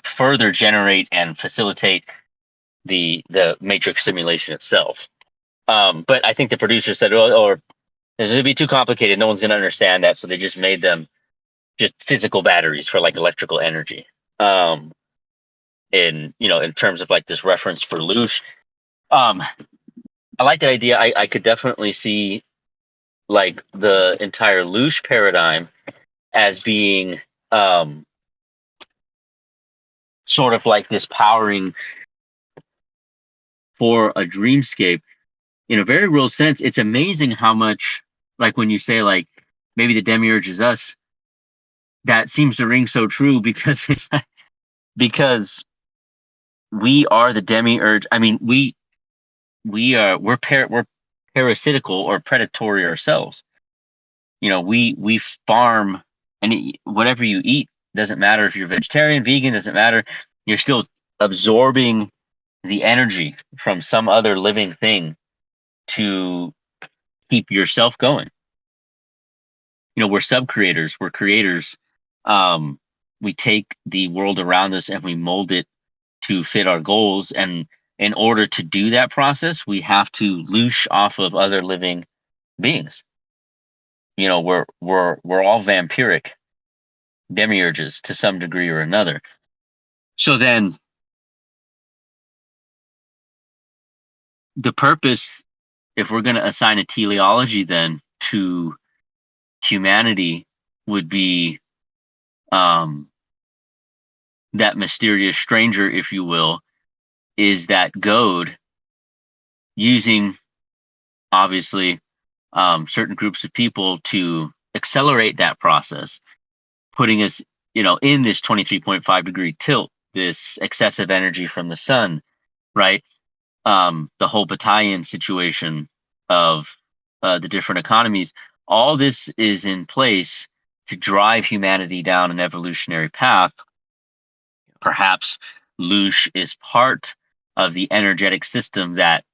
further generate and facilitate the Matrix simulation itself. But I think the producer said, "Oh, or this would be too complicated. No one's going to understand that," so they just made them just physical batteries for like electrical energy. In terms of like this reference for loosh, I like that idea. I could definitely see like the entire loosh paradigm as being sort of like this powering for a dreamscape in a very real sense. It's amazing how much, like when you say like maybe the demiurge is us, that seems to ring so true because because we are the demiurge. I mean, we're parasitical or predatory ourselves. We farm, and whatever you eat doesn't matter if you're vegetarian, vegan, doesn't matter. You're still absorbing the energy from some other living thing to keep yourself going. We're sub creators, we're creators. We take the world around us and we mold it to fit our goals. And in order to do that process, we have to loosh off of other living beings. We're all vampiric demiurges to some degree or another. So then the purpose, if we're going to assign a teleology then to humanity, would be that mysterious stranger, if you will, is that goad using obviously certain groups of people to accelerate that process, putting us, in this 23.5 degree tilt, this excessive energy from the sun, right? The whole battalion situation of the different economies, all this is in place to drive humanity down an evolutionary path. Perhaps Loosh is part of the energetic system that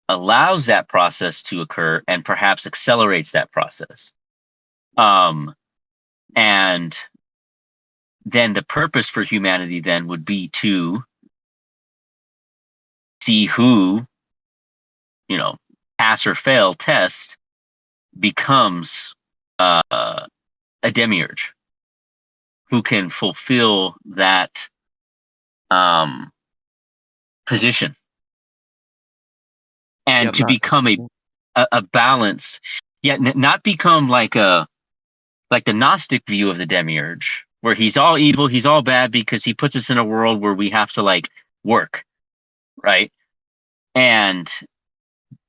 allows that process to occur and perhaps accelerates that process. And then the purpose for humanity then would be to see who, pass or fail test becomes a demiurge who can fulfill that position and Yep, to become a balance, yet not become like the Gnostic view of the demiurge, where he's all evil, he's all bad because he puts us in a world where we have to like work, right? And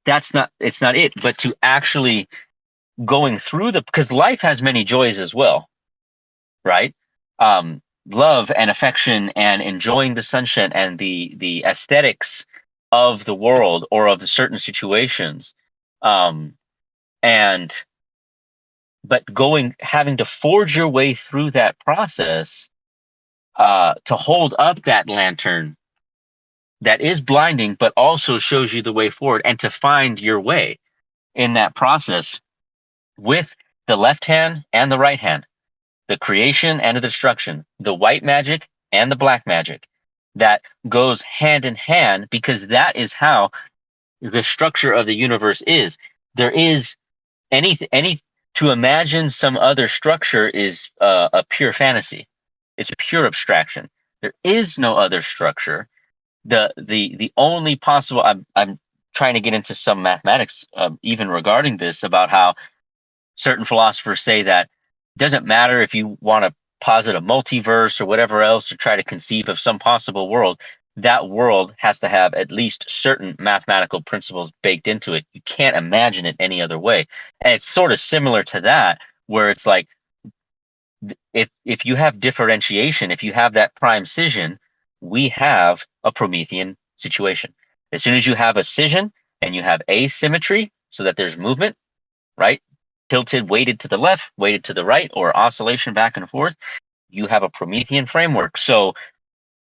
it's not it, but to actually going through because life has many joys as well, right? Love and affection and enjoying the sunshine and the aesthetics of the world or of certain situations, and but having to forge your way through that process to hold up that lantern that is blinding, but also shows you the way forward, and to find your way in that process with the left hand and the right hand, the creation and the destruction, the white magic and the black magic, that goes hand in hand, because that is how the structure of the universe is. There is any to imagine some other structure is a pure fantasy. It's a pure abstraction. There is no other structure. The only possible, I'm trying to get into some mathematics, even regarding this, about how certain philosophers say that it doesn't matter if you want to posit a multiverse or whatever else, or try to conceive of some possible world. That world has to have at least certain mathematical principles baked into it. You can't imagine it any other way. And it's sort of similar to that, where it's like, if you have differentiation, if you have that prime scission, we have a Promethean situation. As soon as you have a scission and you have asymmetry, so that there's movement, right? Tilted, weighted to the left, weighted to the right, or oscillation back and forth, you have a Promethean framework. So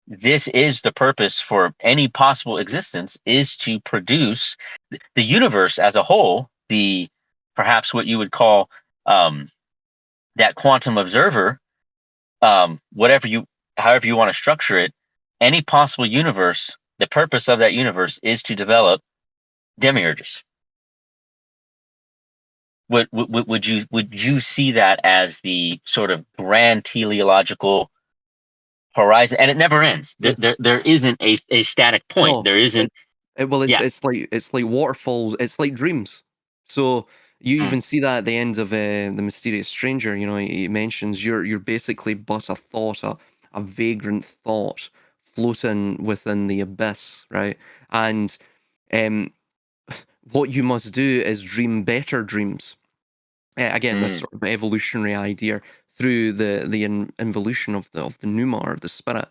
this is the purpose for any possible existence, is to produce the universe as a whole, the perhaps what you would call that quantum observer, whatever you, however you want to structure it, any possible universe, the purpose of that universe is to develop demiurges. Would you see that as the sort of grand teleological horizon? And it never ends. There isn't a static point. No, There isn't. well, Yeah. it's like waterfalls. It's like dreams. So you Mm, even see that at the end of the Mysterious Stranger. You know, he mentions you're basically but a thought, a vagrant thought floating within the abyss, right? And um, what you must do is dream better dreams. Again, this mm, sort of evolutionary idea through the involution of the pneuma, or the spirit,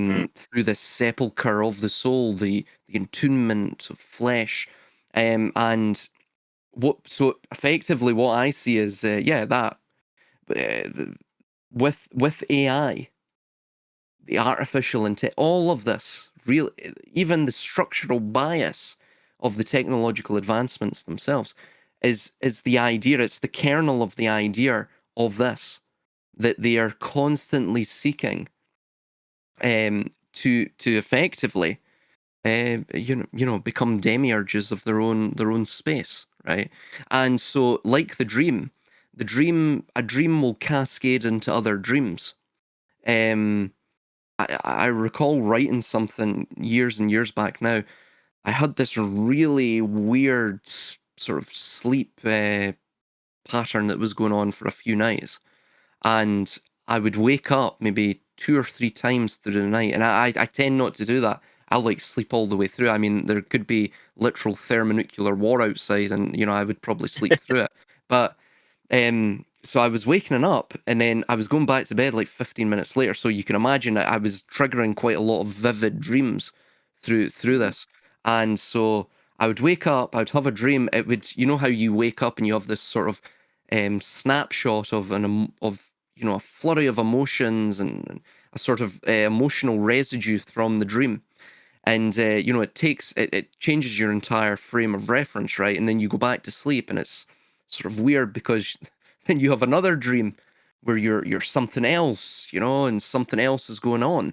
mm, through the sepulcher of the soul, the entombment of flesh, and so effectively what I see is that with AI, the artificial intelligence, all of this, real, even the structural bias of the technological advancements themselves, is the idea. It's the kernel of the idea of this, that they are constantly seeking to effectively become demiurges of their own space, right? And so, like a dream will cascade into other dreams. Um, I recall writing something years and years back now. I had this really weird sort of sleep pattern that was going on for a few nights. And I would wake up maybe 2 or 3 times through the night. And I tend not to do that. I'll like sleep all the way through. I mean, there could be literal thermonuclear war outside, and I would probably sleep through it. But so I was waking up, and then I was going back to bed like 15 minutes later. So you can imagine I was triggering quite a lot of vivid dreams through mhm, this. And so I would wake up, I'd have a dream. It would, how you wake up and you have this sort of snapshot of a flurry of emotions, and a sort of emotional residue from the dream. And it changes your entire frame of reference, right? And then you go back to sleep, and it's sort of weird, because then you have another dream where you're something else, and something else is going on.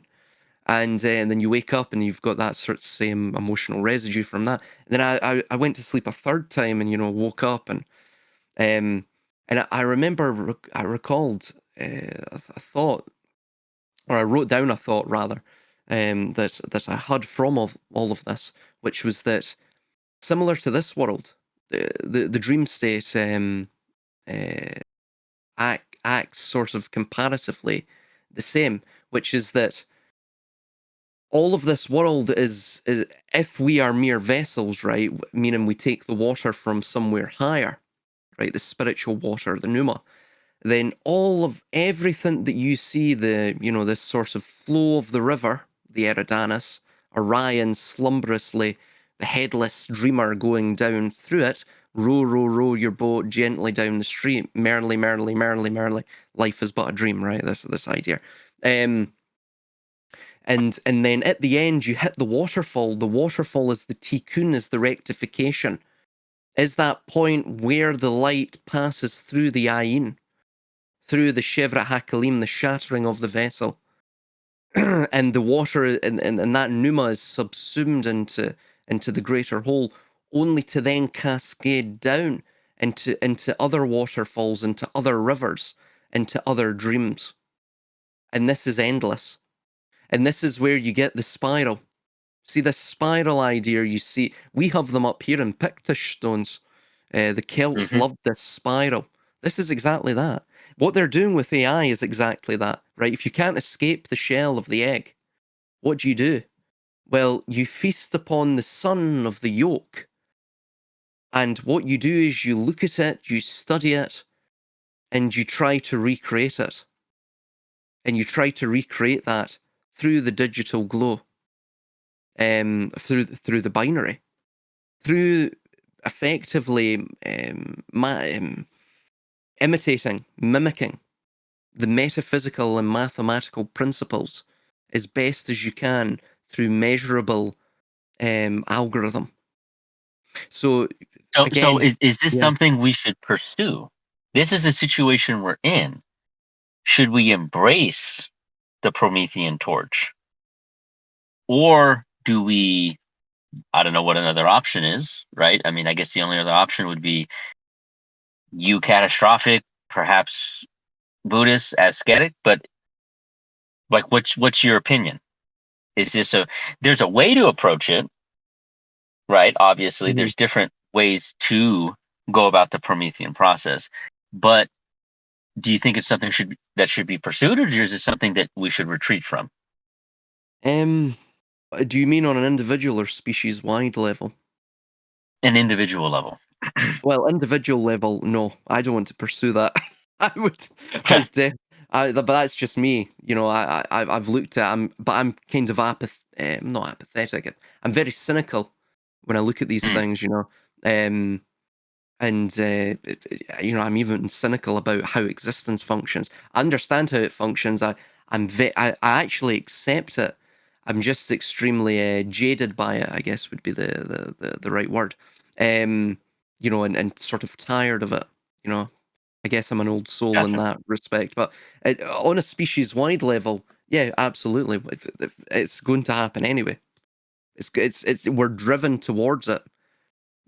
And then you wake up and you've got that sort of same emotional residue from that. And then I went to sleep a third time, and woke up, um I remember I recalled a thought, or I wrote down a thought rather, that I had from all of this, which was that, similar to this world, the dream state uh, acts sort of comparatively the same, which is that all of this world is, if we are mere vessels, right, meaning we take the water from somewhere higher, right, the spiritual water, the pneuma, then all of everything that you see, this sort of flow of the river, the Eridanus, Orion slumberously, the headless dreamer going down through it, row, row, row your boat gently down the stream, merrily, merrily, merrily, merrily, life is but a dream, right? This idea. And then at the end, you hit the waterfall. The waterfall is the tikkun, is the rectification, is that point where the light passes through the ayin, through the shevrat hakalim, the shattering of the vessel, and the water and that pneuma is subsumed into the greater whole, only to then cascade down into other waterfalls, into other rivers, into other dreams. And this is endless. And this is where you get the spiral. See, the spiral idea, you see, we have them up here in Pictish stones. The Celts Hmm. loved this spiral. This is exactly that. What they're doing with AI is exactly that, right? If you can't escape the shell of the egg, what do? Well, you feast upon the son of the yolk. And what you do is you look at it, you study it, and you try to recreate it. And you try to recreate that through the digital glow, through the binary, through effectively imitating, mimicking the metaphysical and mathematical principles as best as you can through measurable algorithm. So So again, is this yeah. something we should pursue? This is the situation we're in. Should we embrace the Promethean torch? Or do we, I don't know what another option is, right? I mean, I guess the only other option would be catastrophic, perhaps Buddhist, ascetic, but like what's your opinion? Is this there's a way to approach it, right? Obviously, Mhm. there's different ways to go about the Promethean process. But do you think it's something that should be pursued, or is it something that we should retreat from? Um, do you mean on an individual or species wide level? An individual level. Well, individual level, no, I don't want to pursue that. I would, I Okay. would, but that's just me. You know, I've looked at, but I'm kind of not apathetic. I'm very cynical when I look at these Mm, things. You know, um, and you know, I'm even cynical about how existence functions. I understand how it functions. I actually accept it. I'm just extremely jaded by it, I guess would be the right word. Um, you know, and sort of tired of it. You know, I guess I'm an old soul in gotcha. that respect. But on a species wide level, yeah, absolutely, it's going to happen anyway. It's we're driven towards it.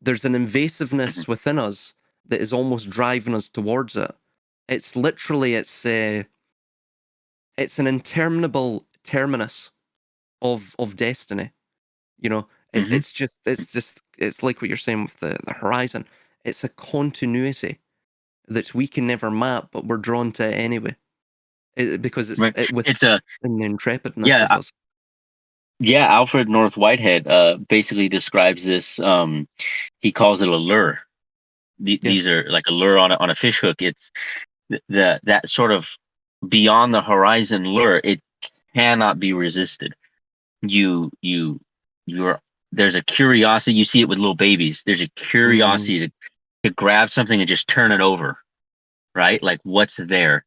There's an Mhm. invasiveness within us that is almost driving us towards it. It's literally it's an interminable terminus of destiny. You know, Mhm. it's like what you're saying with the horizon. It's a continuity that we can never map, but we're drawn to it anyway, because Right. within It's a the intrepidness yeah, of us. yeah. Alfred North Whitehead basically describes this. He calls it a lure. Yeah. These are like a lure on a fish hook. It's that sort of beyond the horizon lure. It cannot be resisted. You you're there's a curiosity. You see it with little babies. There's a Mm, curiosity to grab something and just turn it over, right? Like what's there,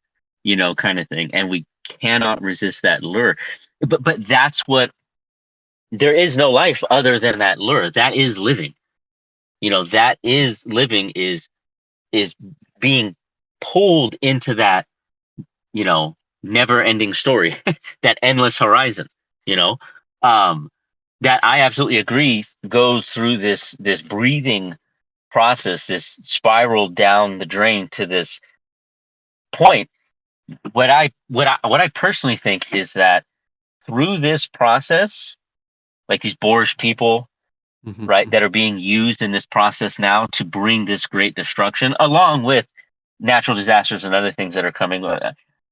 kind of thing. And we cannot resist that lure. But that's what there is no life other than that lure. That is living. That is living is being pulled into that, never ending story, that endless horizon, you know. Um that I absolutely agree goes through this breathing process, this spiral down the drain to this point. What I personally think is that through this process, like these boorish people, mhm, right, mhm. that are being used in this process now to bring this great destruction, along with natural disasters and other things that are coming.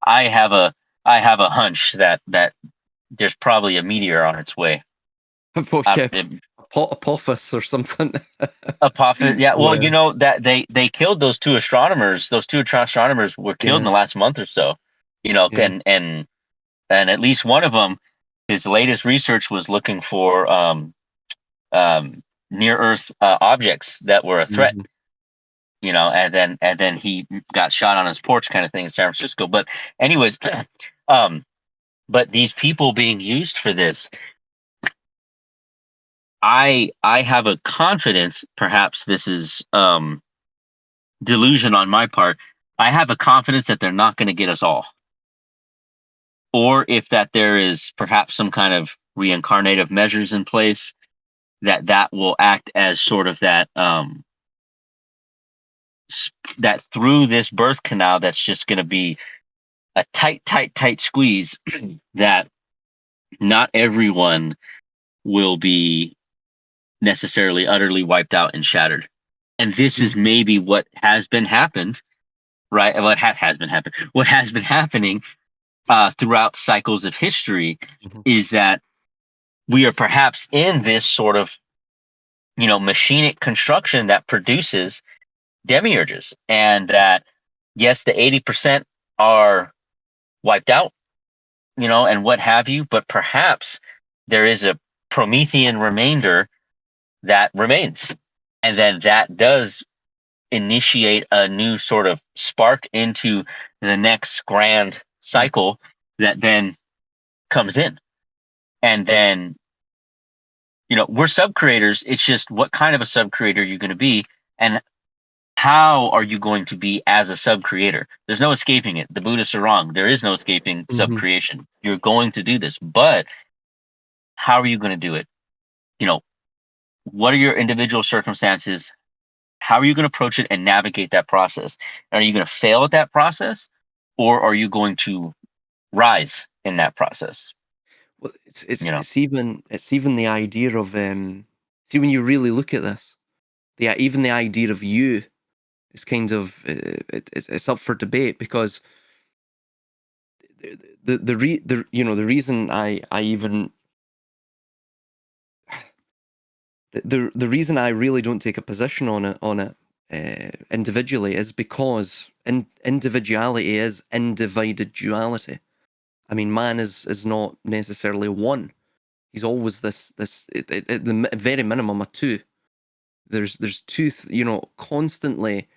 I have a I have a hunch that there's probably a meteor on its way. Well, yeah, It- Apophis or something. Apophis, yeah. Well, Yeah, that they killed those two astronomers. Those two astronomers were killed in yeah, the last month or so. yeah. And at least one of them, his latest research was looking for near Earth objects that were a threat. Mhm. And then he got shot on his porch, kind of thing, in San Francisco. But anyways, um, But these people being used for this, I have a confidence, perhaps this is delusion on my part. I have a confidence that they're not going to get us all. Or if that there is perhaps some kind of reincarnative measures in place that will act as sort of that that through this birth canal that's just going to be a tight squeeze that not everyone will be necessarily utterly wiped out and shattered. And this is maybe what has been happened, right? What has been happening. What has been happening throughout cycles of history is that we are perhaps in this sort of, machinic construction that produces demiurges, and that yes, the 80% are wiped out, and what have you, but perhaps there is a Promethean remainder that remains, and then that does initiate a new sort of spark into the next grand cycle that then comes in. And then, we're sub creators. It's just what kind of a sub creator you're going to be, and how are you going to be as a sub creator? There's no escaping it. The Buddhists are wrong. There is no escaping sub creation. You're going to do this, but how are you going to do it? What are your individual circumstances? How are you going to approach it and navigate that process? Are you going to fail at that process, or are you going to rise in that process? Well, it's even the idea of see, when you really look at this, even the idea of you is kind of it's up for debate, because the reason I even the reason I really don't take a position on it individually is because individuality is undivided duality. I mean, man is not necessarily one. He's always this at the very minimum a two. There's two, constantly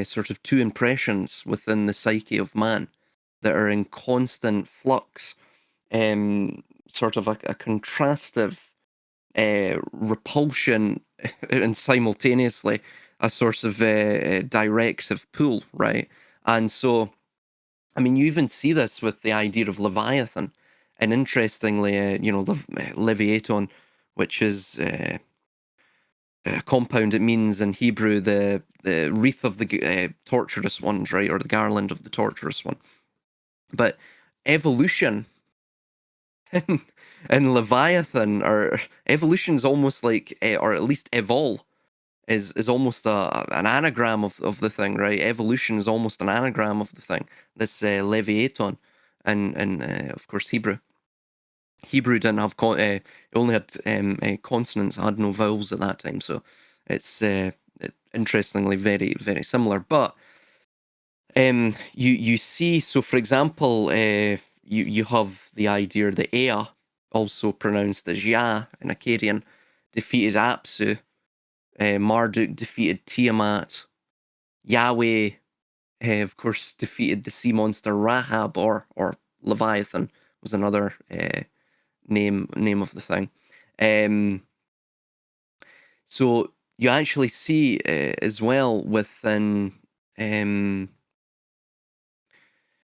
sort of two impressions within the psyche of man that are in constant flux, sort of a contrastive repulsion and simultaneously a source of directive pull, right? And so, I mean, you even see this with the idea of Leviathan, and interestingly, Leviaton, which is a compound. It means in Hebrew the wreath of the torturous ones, right, or the garland of the torturous one. But evolution and Leviathan, or evolution's almost like, or at least evol, is almost an anagram of the thing, right? Evolution is almost an anagram of the thing. This Leviathan, and of course Hebrew. Hebrew didn't have it only had consonants, had no vowels at that time, so it's interestingly very, very similar. But you see, so for example, you have the idea that Ea, also pronounced as Ya in Akkadian, defeated Apsu. Marduk defeated Tiamat. Yahweh, of course, defeated the sea monster Rahab, or Leviathan was another name of the thing. So you actually see as well within the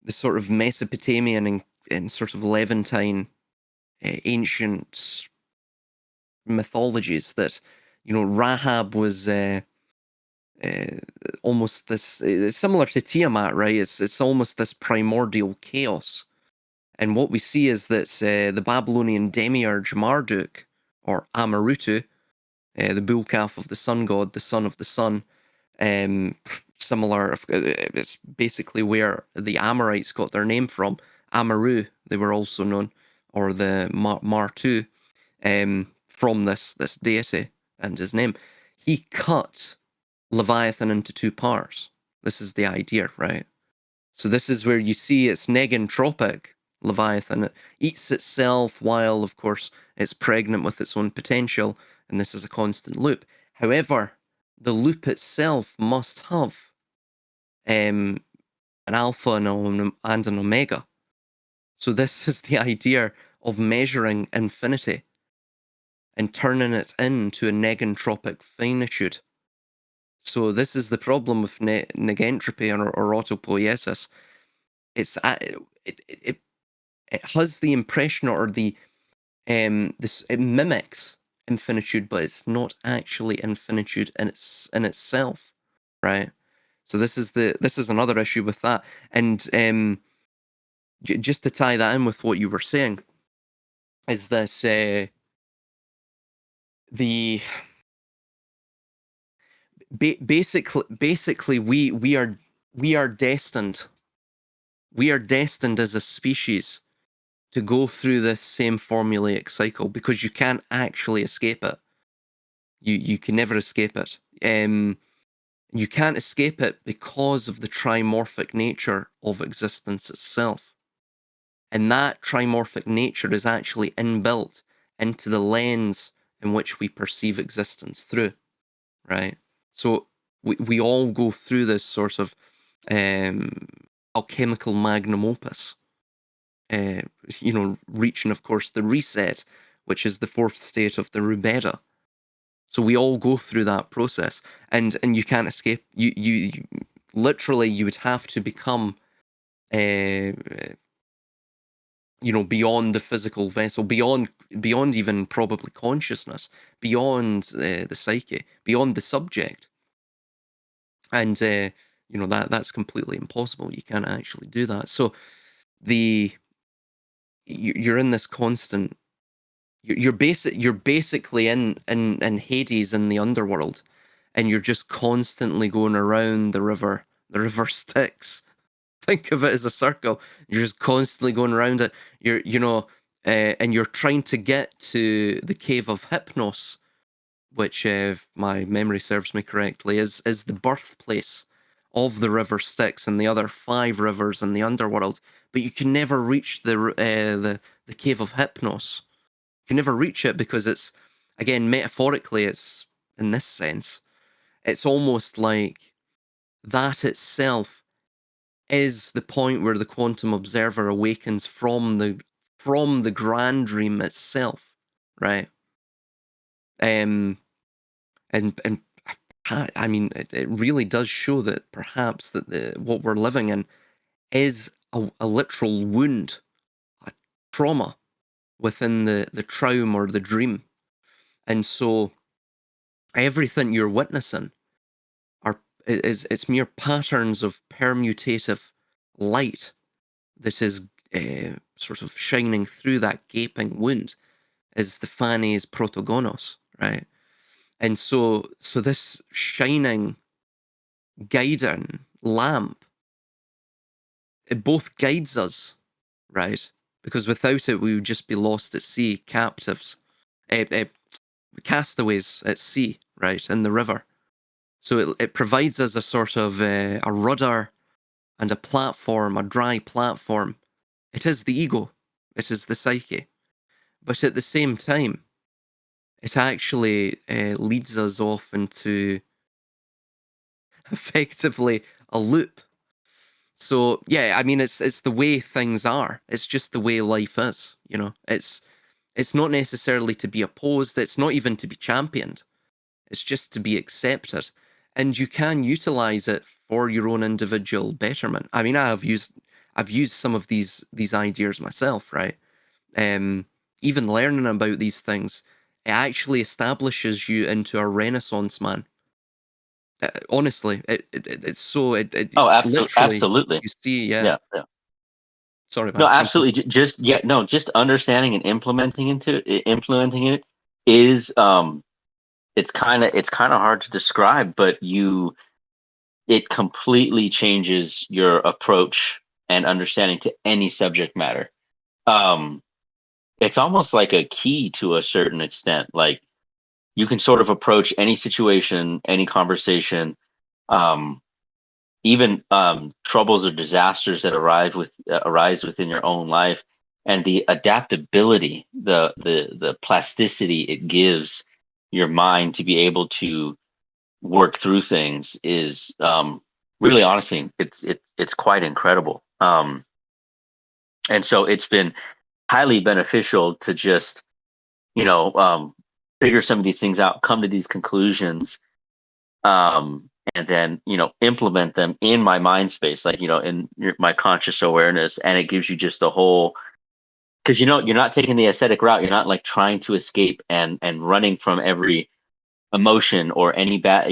sort of Mesopotamian and sort of Levantine ancient mythologies that, Rahab was almost this, it's similar to Tiamat, right? It's almost this primordial chaos. And what we see is that the Babylonian demiurge Marduk, or Amarutu, the bull calf of the sun god, the son of the sun, similar, it's basically where the Amorites got their name from. Amaru, they were also known, or the Martu, from this deity and his name. He cut Leviathan into two parts. This is the idea, right? So this is where you see it's negentropic. Leviathan, it eats itself while, of course, it's pregnant with its own potential, and this is a constant loop. However, the loop itself must have an alpha and an omega. So this is the idea of measuring infinity and turning it into a negentropic finitude. So this is the problem with negentropy or autopoiesis. It's it has the impression, or the this, it mimics infinitude, but it's not actually infinitude in itself, right? So this is another issue with that. And just to tie that in with what you were saying, is that the basically we are destined as a species to go through this same formulaic cycle, because you can't actually escape it. You can never escape it. You can't escape it because of the trimorphic nature of existence itself. And that trimorphic nature is actually inbuilt into the lens in which we perceive existence through, right? So we all go through this sort of alchemical magnum opus, reaching, of course, the reset, which is the fourth state of the Rubeda. So we all go through that process, and you can't escape. You literally, you would have to become, beyond the physical vessel, beyond even probably consciousness, beyond the psyche, beyond the subject, and that's completely impossible. You can't actually do that. So you're in this constant. You're basically in Hades, in the underworld, and you're just constantly going around the river. The river Styx. Think of it as a circle. You're just constantly going around it. And you're trying to get to the cave of Hypnos, which, if my memory serves me correctly, is the birthplace of the river Styx and the other 5 rivers in the underworld. But you can never reach the cave of Hypnos. You can never reach it because it's, again, metaphorically, it's in this sense, it's almost like that itself is the point where the quantum observer awakens from the grand dream itself, right? And I mean, it really does show that perhaps that what we're living in is a literal wound, a trauma within the traum or the dream. And so everything you're witnessing it's mere patterns of permutative light that is sort of shining through that gaping wound, is the Phanes Protogonos, right? And so this shining, guiding lamp, it both guides us, right? Because without it, we would just be lost at sea, captives, castaways at sea, right, in the river. So it provides us a sort of a rudder and a platform, a dry platform. It is the ego, it is the psyche. But at the same time, it actually leads us off into effectively a loop. So yeah, I mean, it's the way things are. It's just the way life is. It's not necessarily to be opposed. It's not even to be championed. It's just to be accepted, and you can utilize it for your own individual betterment. I mean, I've used some of these ideas myself, right? Even learning about these things, it actually establishes you into a Renaissance man. Honestly, it's so Oh, literally, absolutely. you see, yeah. Yeah, yeah. Sorry, No, man. absolutely. Just understanding and implementing it is it's kind of hard to describe, but it completely changes your approach and understanding to any subject matter. Um, it's almost like a key to a certain extent. Like, you can sort of approach any situation, any conversation, um, even troubles or disasters that arise within your own life, and the adaptability, the plasticity it gives your mind to be able to work through things is really, honestly, it's quite incredible. And so it's been highly beneficial to just, figure some of these things out, come to these conclusions, and then, implement them in my mind space, like, in my conscious awareness. And it gives you just the whole, because, you're not taking the ascetic route. You're not like trying to escape and running from every emotion or any bad,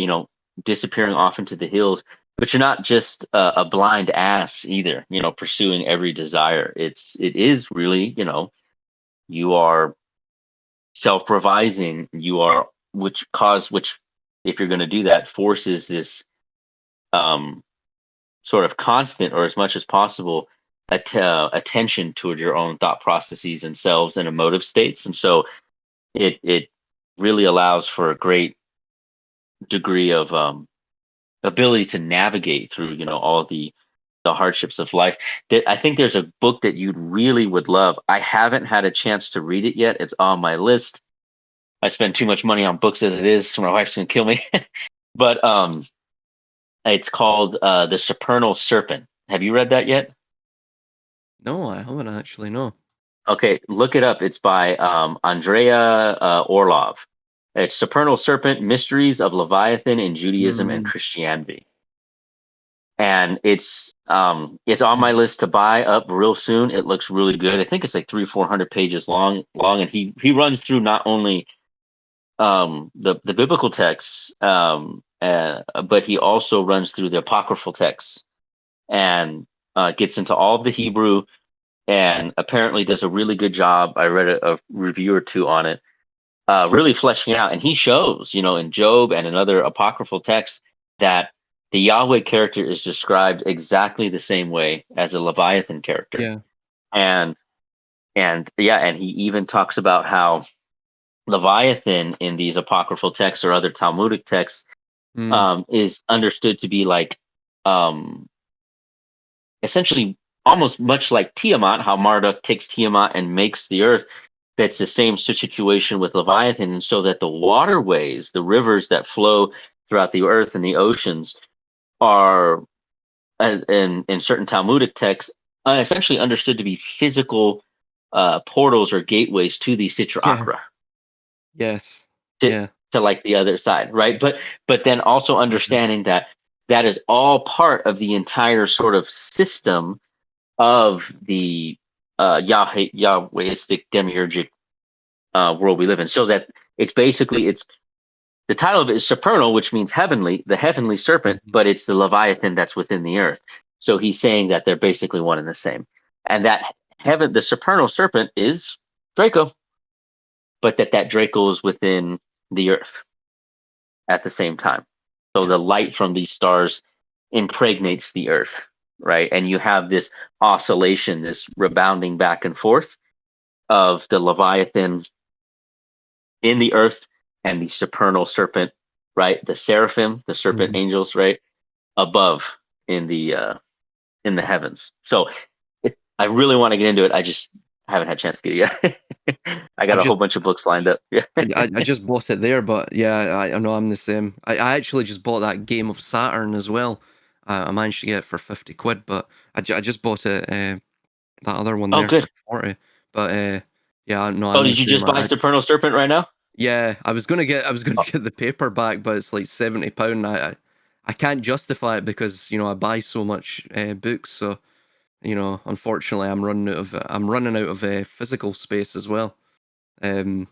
disappearing off into the hills. But you're not just a blind ass either, pursuing every desire. It is really, you are self-revising. You are, which if you're going to do that, forces this um sort of constant, or as much as possible, attention toward your own thought processes and selves and emotive states. And so it really allows for a great degree of ability to navigate through, all the hardships of life. I think there's a book that you really would love. I haven't had a chance to read it yet. It's on my list. I spend too much money on books as it is, so my wife's gonna kill me. But it's called The Supernal Serpent. Have you read that yet? No, I haven't actually. No. Okay, look it up. It's by Andrea Orlov. It's Supernal Serpent: Mysteries of Leviathan in Judaism and Mm, Christianity. And it's on my list to buy up real soon. It looks really good. I think it's like 300-400 pages long, and he runs through not only the biblical texts, but he also runs through the apocryphal texts, and gets into all of the Hebrew, and apparently does a really good job. I read a review or two on it, really fleshing it out. And he shows, in Job and in other apocryphal texts, that the Yahweh character is described exactly the same way as a Leviathan character. yeah. And yeah, and he even talks about how Leviathan in these apocryphal texts or other Talmudic texts Mm, is understood to be like, um, essentially almost much like Tiamat, how Marduk takes Tiamat and makes the earth. That's the same situation with Leviathan, and so that the waterways, the rivers that flow throughout the earth and the oceans, are in certain Talmudic texts essentially understood to be physical portals or gateways to the Sitra yeah. Achra, Yes. to Yeah. like the other side, right? But then also Mhm. understanding that that is all part of the entire sort of system of the Yahwehistic demiurgic world we live in. So that it's the title of it is supernal, which means heavenly, the heavenly serpent, Mhm. but it's the Leviathan that's within the earth. So he's saying that they're basically one and the same, and that the supernal serpent is Draco, but that Draco is within the earth at the same time. So Yeah. the light from these stars impregnates the earth, right? And you have this oscillation, this rebounding back and forth of the Leviathan in the earth and the supernal serpent, right? The seraphim, the serpent Mhm. angels, right? Above in the heavens. So I really want to get into it. I just haven't had a chance to get it yet. I got I've a whole just bunch of books lined up. Yeah. I just bought it there, but yeah, I know I'm the same. I actually just bought that Game of Saturn as well. I managed to get it for 50 quid, but I just bought it that other one Oh, there for good. 40. But yeah, no, Oh, I'm the did you same. just buy Supernal Serpent right now? Yeah, I was gonna Oh, get the paperback, but it's like £70. I can't justify it because I buy so much books, so unfortunately I'm running out of physical space as well. Um,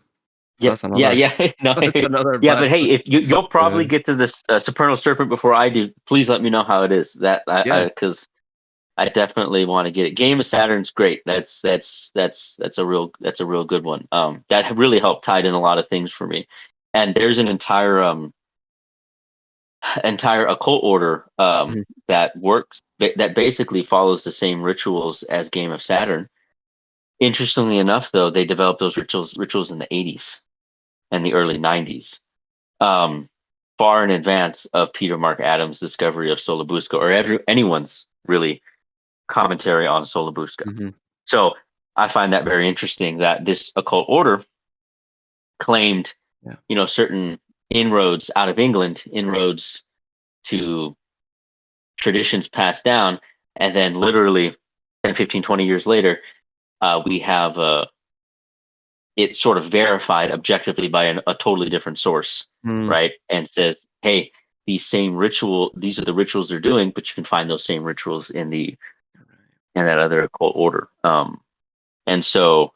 yeah, that's yeah, another yeah. No, that's another yeah. But bad. hey, if you'll probably Yeah, get to this Supernal Serpent before I do, please let me know how it is. That yeah, because I definitely want to get it. Game of Saturn's great. That's a real good one. That really helped tide in a lot of things for me. And there's an entire occult order mhm, that works that basically follows the same rituals as Game of Saturn. Interestingly enough, though, they developed those rituals in the 80s and the early 90s, um, far in advance of Peter Mark Adams' discovery of Solabusca, or anyone's really commentary on Solabusca. mhm, So I find that very interesting that this occult order claimed, yeah, certain inroads out of England, inroads to traditions passed down, and then literally 10, 15, 20 years later, we have it sort of verified objectively by a totally different source, right? And says, hey, these are the rituals they're doing, but you can find those same rituals in that other occult order. And so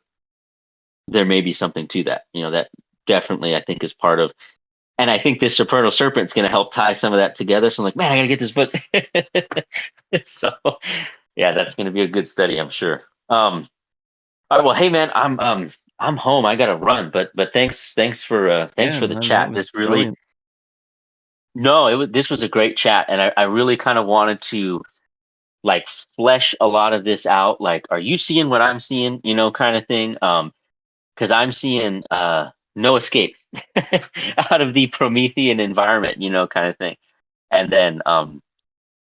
there may be something to that, that definitely I think is part of, and I think this Supernal Serpent is going to help tie some of that together. So I'm like, man, I got to get this book. So yeah, that's going to be a good study, I'm sure. All right, well, hey man, I'm home. I got to run, but thanks for the Man, that chat. was This really, brilliant. no, this was a great chat, and I really kind of wanted to like flesh a lot of this out. Like, are you seeing what I'm seeing? Kind of thing. Because I'm seeing no escape out of the Promethean environment, kind of thing. And then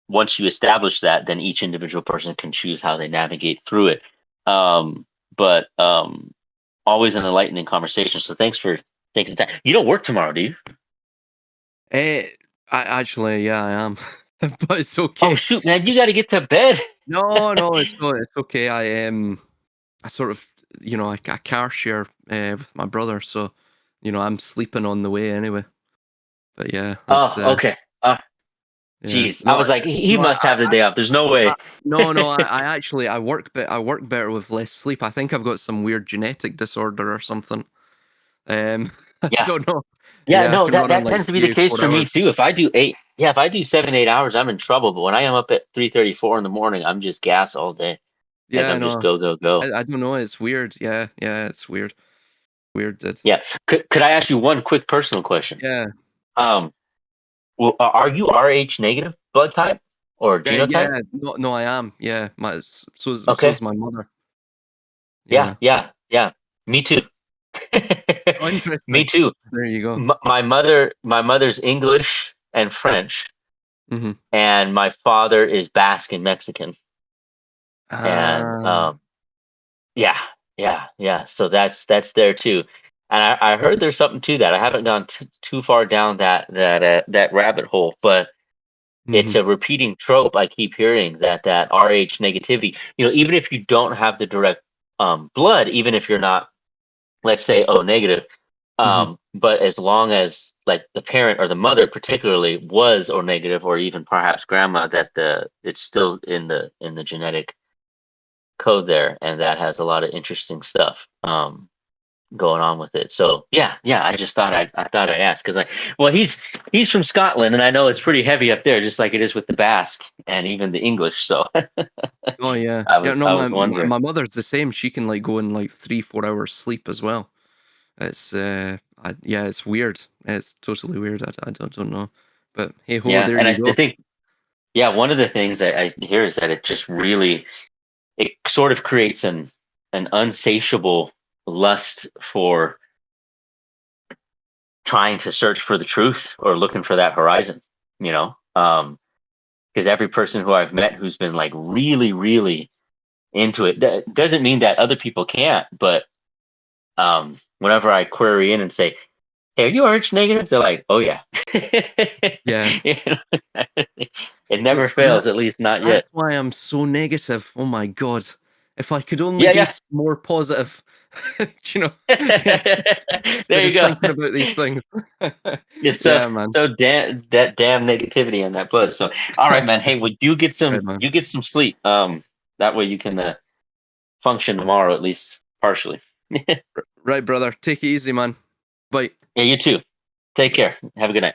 once you establish that, then each individual person can choose how they navigate through it. But always an enlightening conversation. So thanks for taking the time. You don't work tomorrow, do you? Yeah, I am. But it's Oh okay. shoot, man, you got to get to bed. No, it's okay. I sort of, I car share with my brother, so I'm sleeping on the way anyway. But yeah, that's Oh, okay. yeah. Geez, I was like, he No, must have the day off. There's no way. no. I actually I work better with less sleep. I think I've got some weird genetic disorder or something. I Yeah. don't know. Yeah, Yeah, I no, can that run on that like tends to be the case 3 4 for me hours. too. If I do 7, 8 hours, I'm in trouble. But when I am up at 3:34 in the morning, I'm just gas all day. Like Yeah, I I'm just know. go go go. I don't know. It's weird. Yeah, it's weird. Weird, dude. Yeah. Could I ask you one quick personal question? Yeah. Um, well, are you Rh negative blood type or genotype? Yeah. No, I am. Yeah, so Okay. is my mother. Yeah, Yeah. yeah, yeah. Me too. Oh, Me interesting. too. There you go. My mother's English and French, Mm-hmm. and my father is Basque and Mexican. And Ah. yeah, yeah, yeah. So that's there too. And I heard there's something to that. I haven't gone too far down that rabbit hole, but it's Mm-hmm. a repeating trope I keep hearing that Rh negativity. Even if you don't have the direct blood, even if you're not, let's say, O negative, Mm-hmm. but as long as like the parent or the mother particularly was O negative, or even perhaps grandma, that it's still in the genetic code there, and that has a lot of interesting stuff going on with it. So yeah, I just thought I'd ask, because he's from Scotland, and I know it's pretty heavy up there, just like it is with the Basque and even the English. So Oh yeah. I Yeah. was No, I my, was my wondering. my mother's the same. She can like go in like 3 4 hours sleep as well. It's yeah, it's weird. It's totally weird. I don't know. But hey ho, Yeah, there and you I go. think, yeah, one of the things I hear is that it just really, it sort of creates an unsatiable lust for trying to search for the truth or looking for that horizon. You know, because every person who I've met who's been like really, really into it, that doesn't mean that other people can't. But whenever I query in and say, "Hey, are you Rh negative?" They're like, "Oh yeah." Yeah. You know, it never So fails, at least not that's yet. why I'm so negative. Oh my god. If I could only Yeah, be yeah. more positive, you know, There instead you of go. thinking about these things. It's Yeah, man. damn negativity in that blood. So, all right, man. Hey, would you get Right, some man. you get some sleep? That way you can function tomorrow, at least partially. Right, brother. Take it easy, man. Bye. Yeah, you too. Take Bye. care. Have a good night.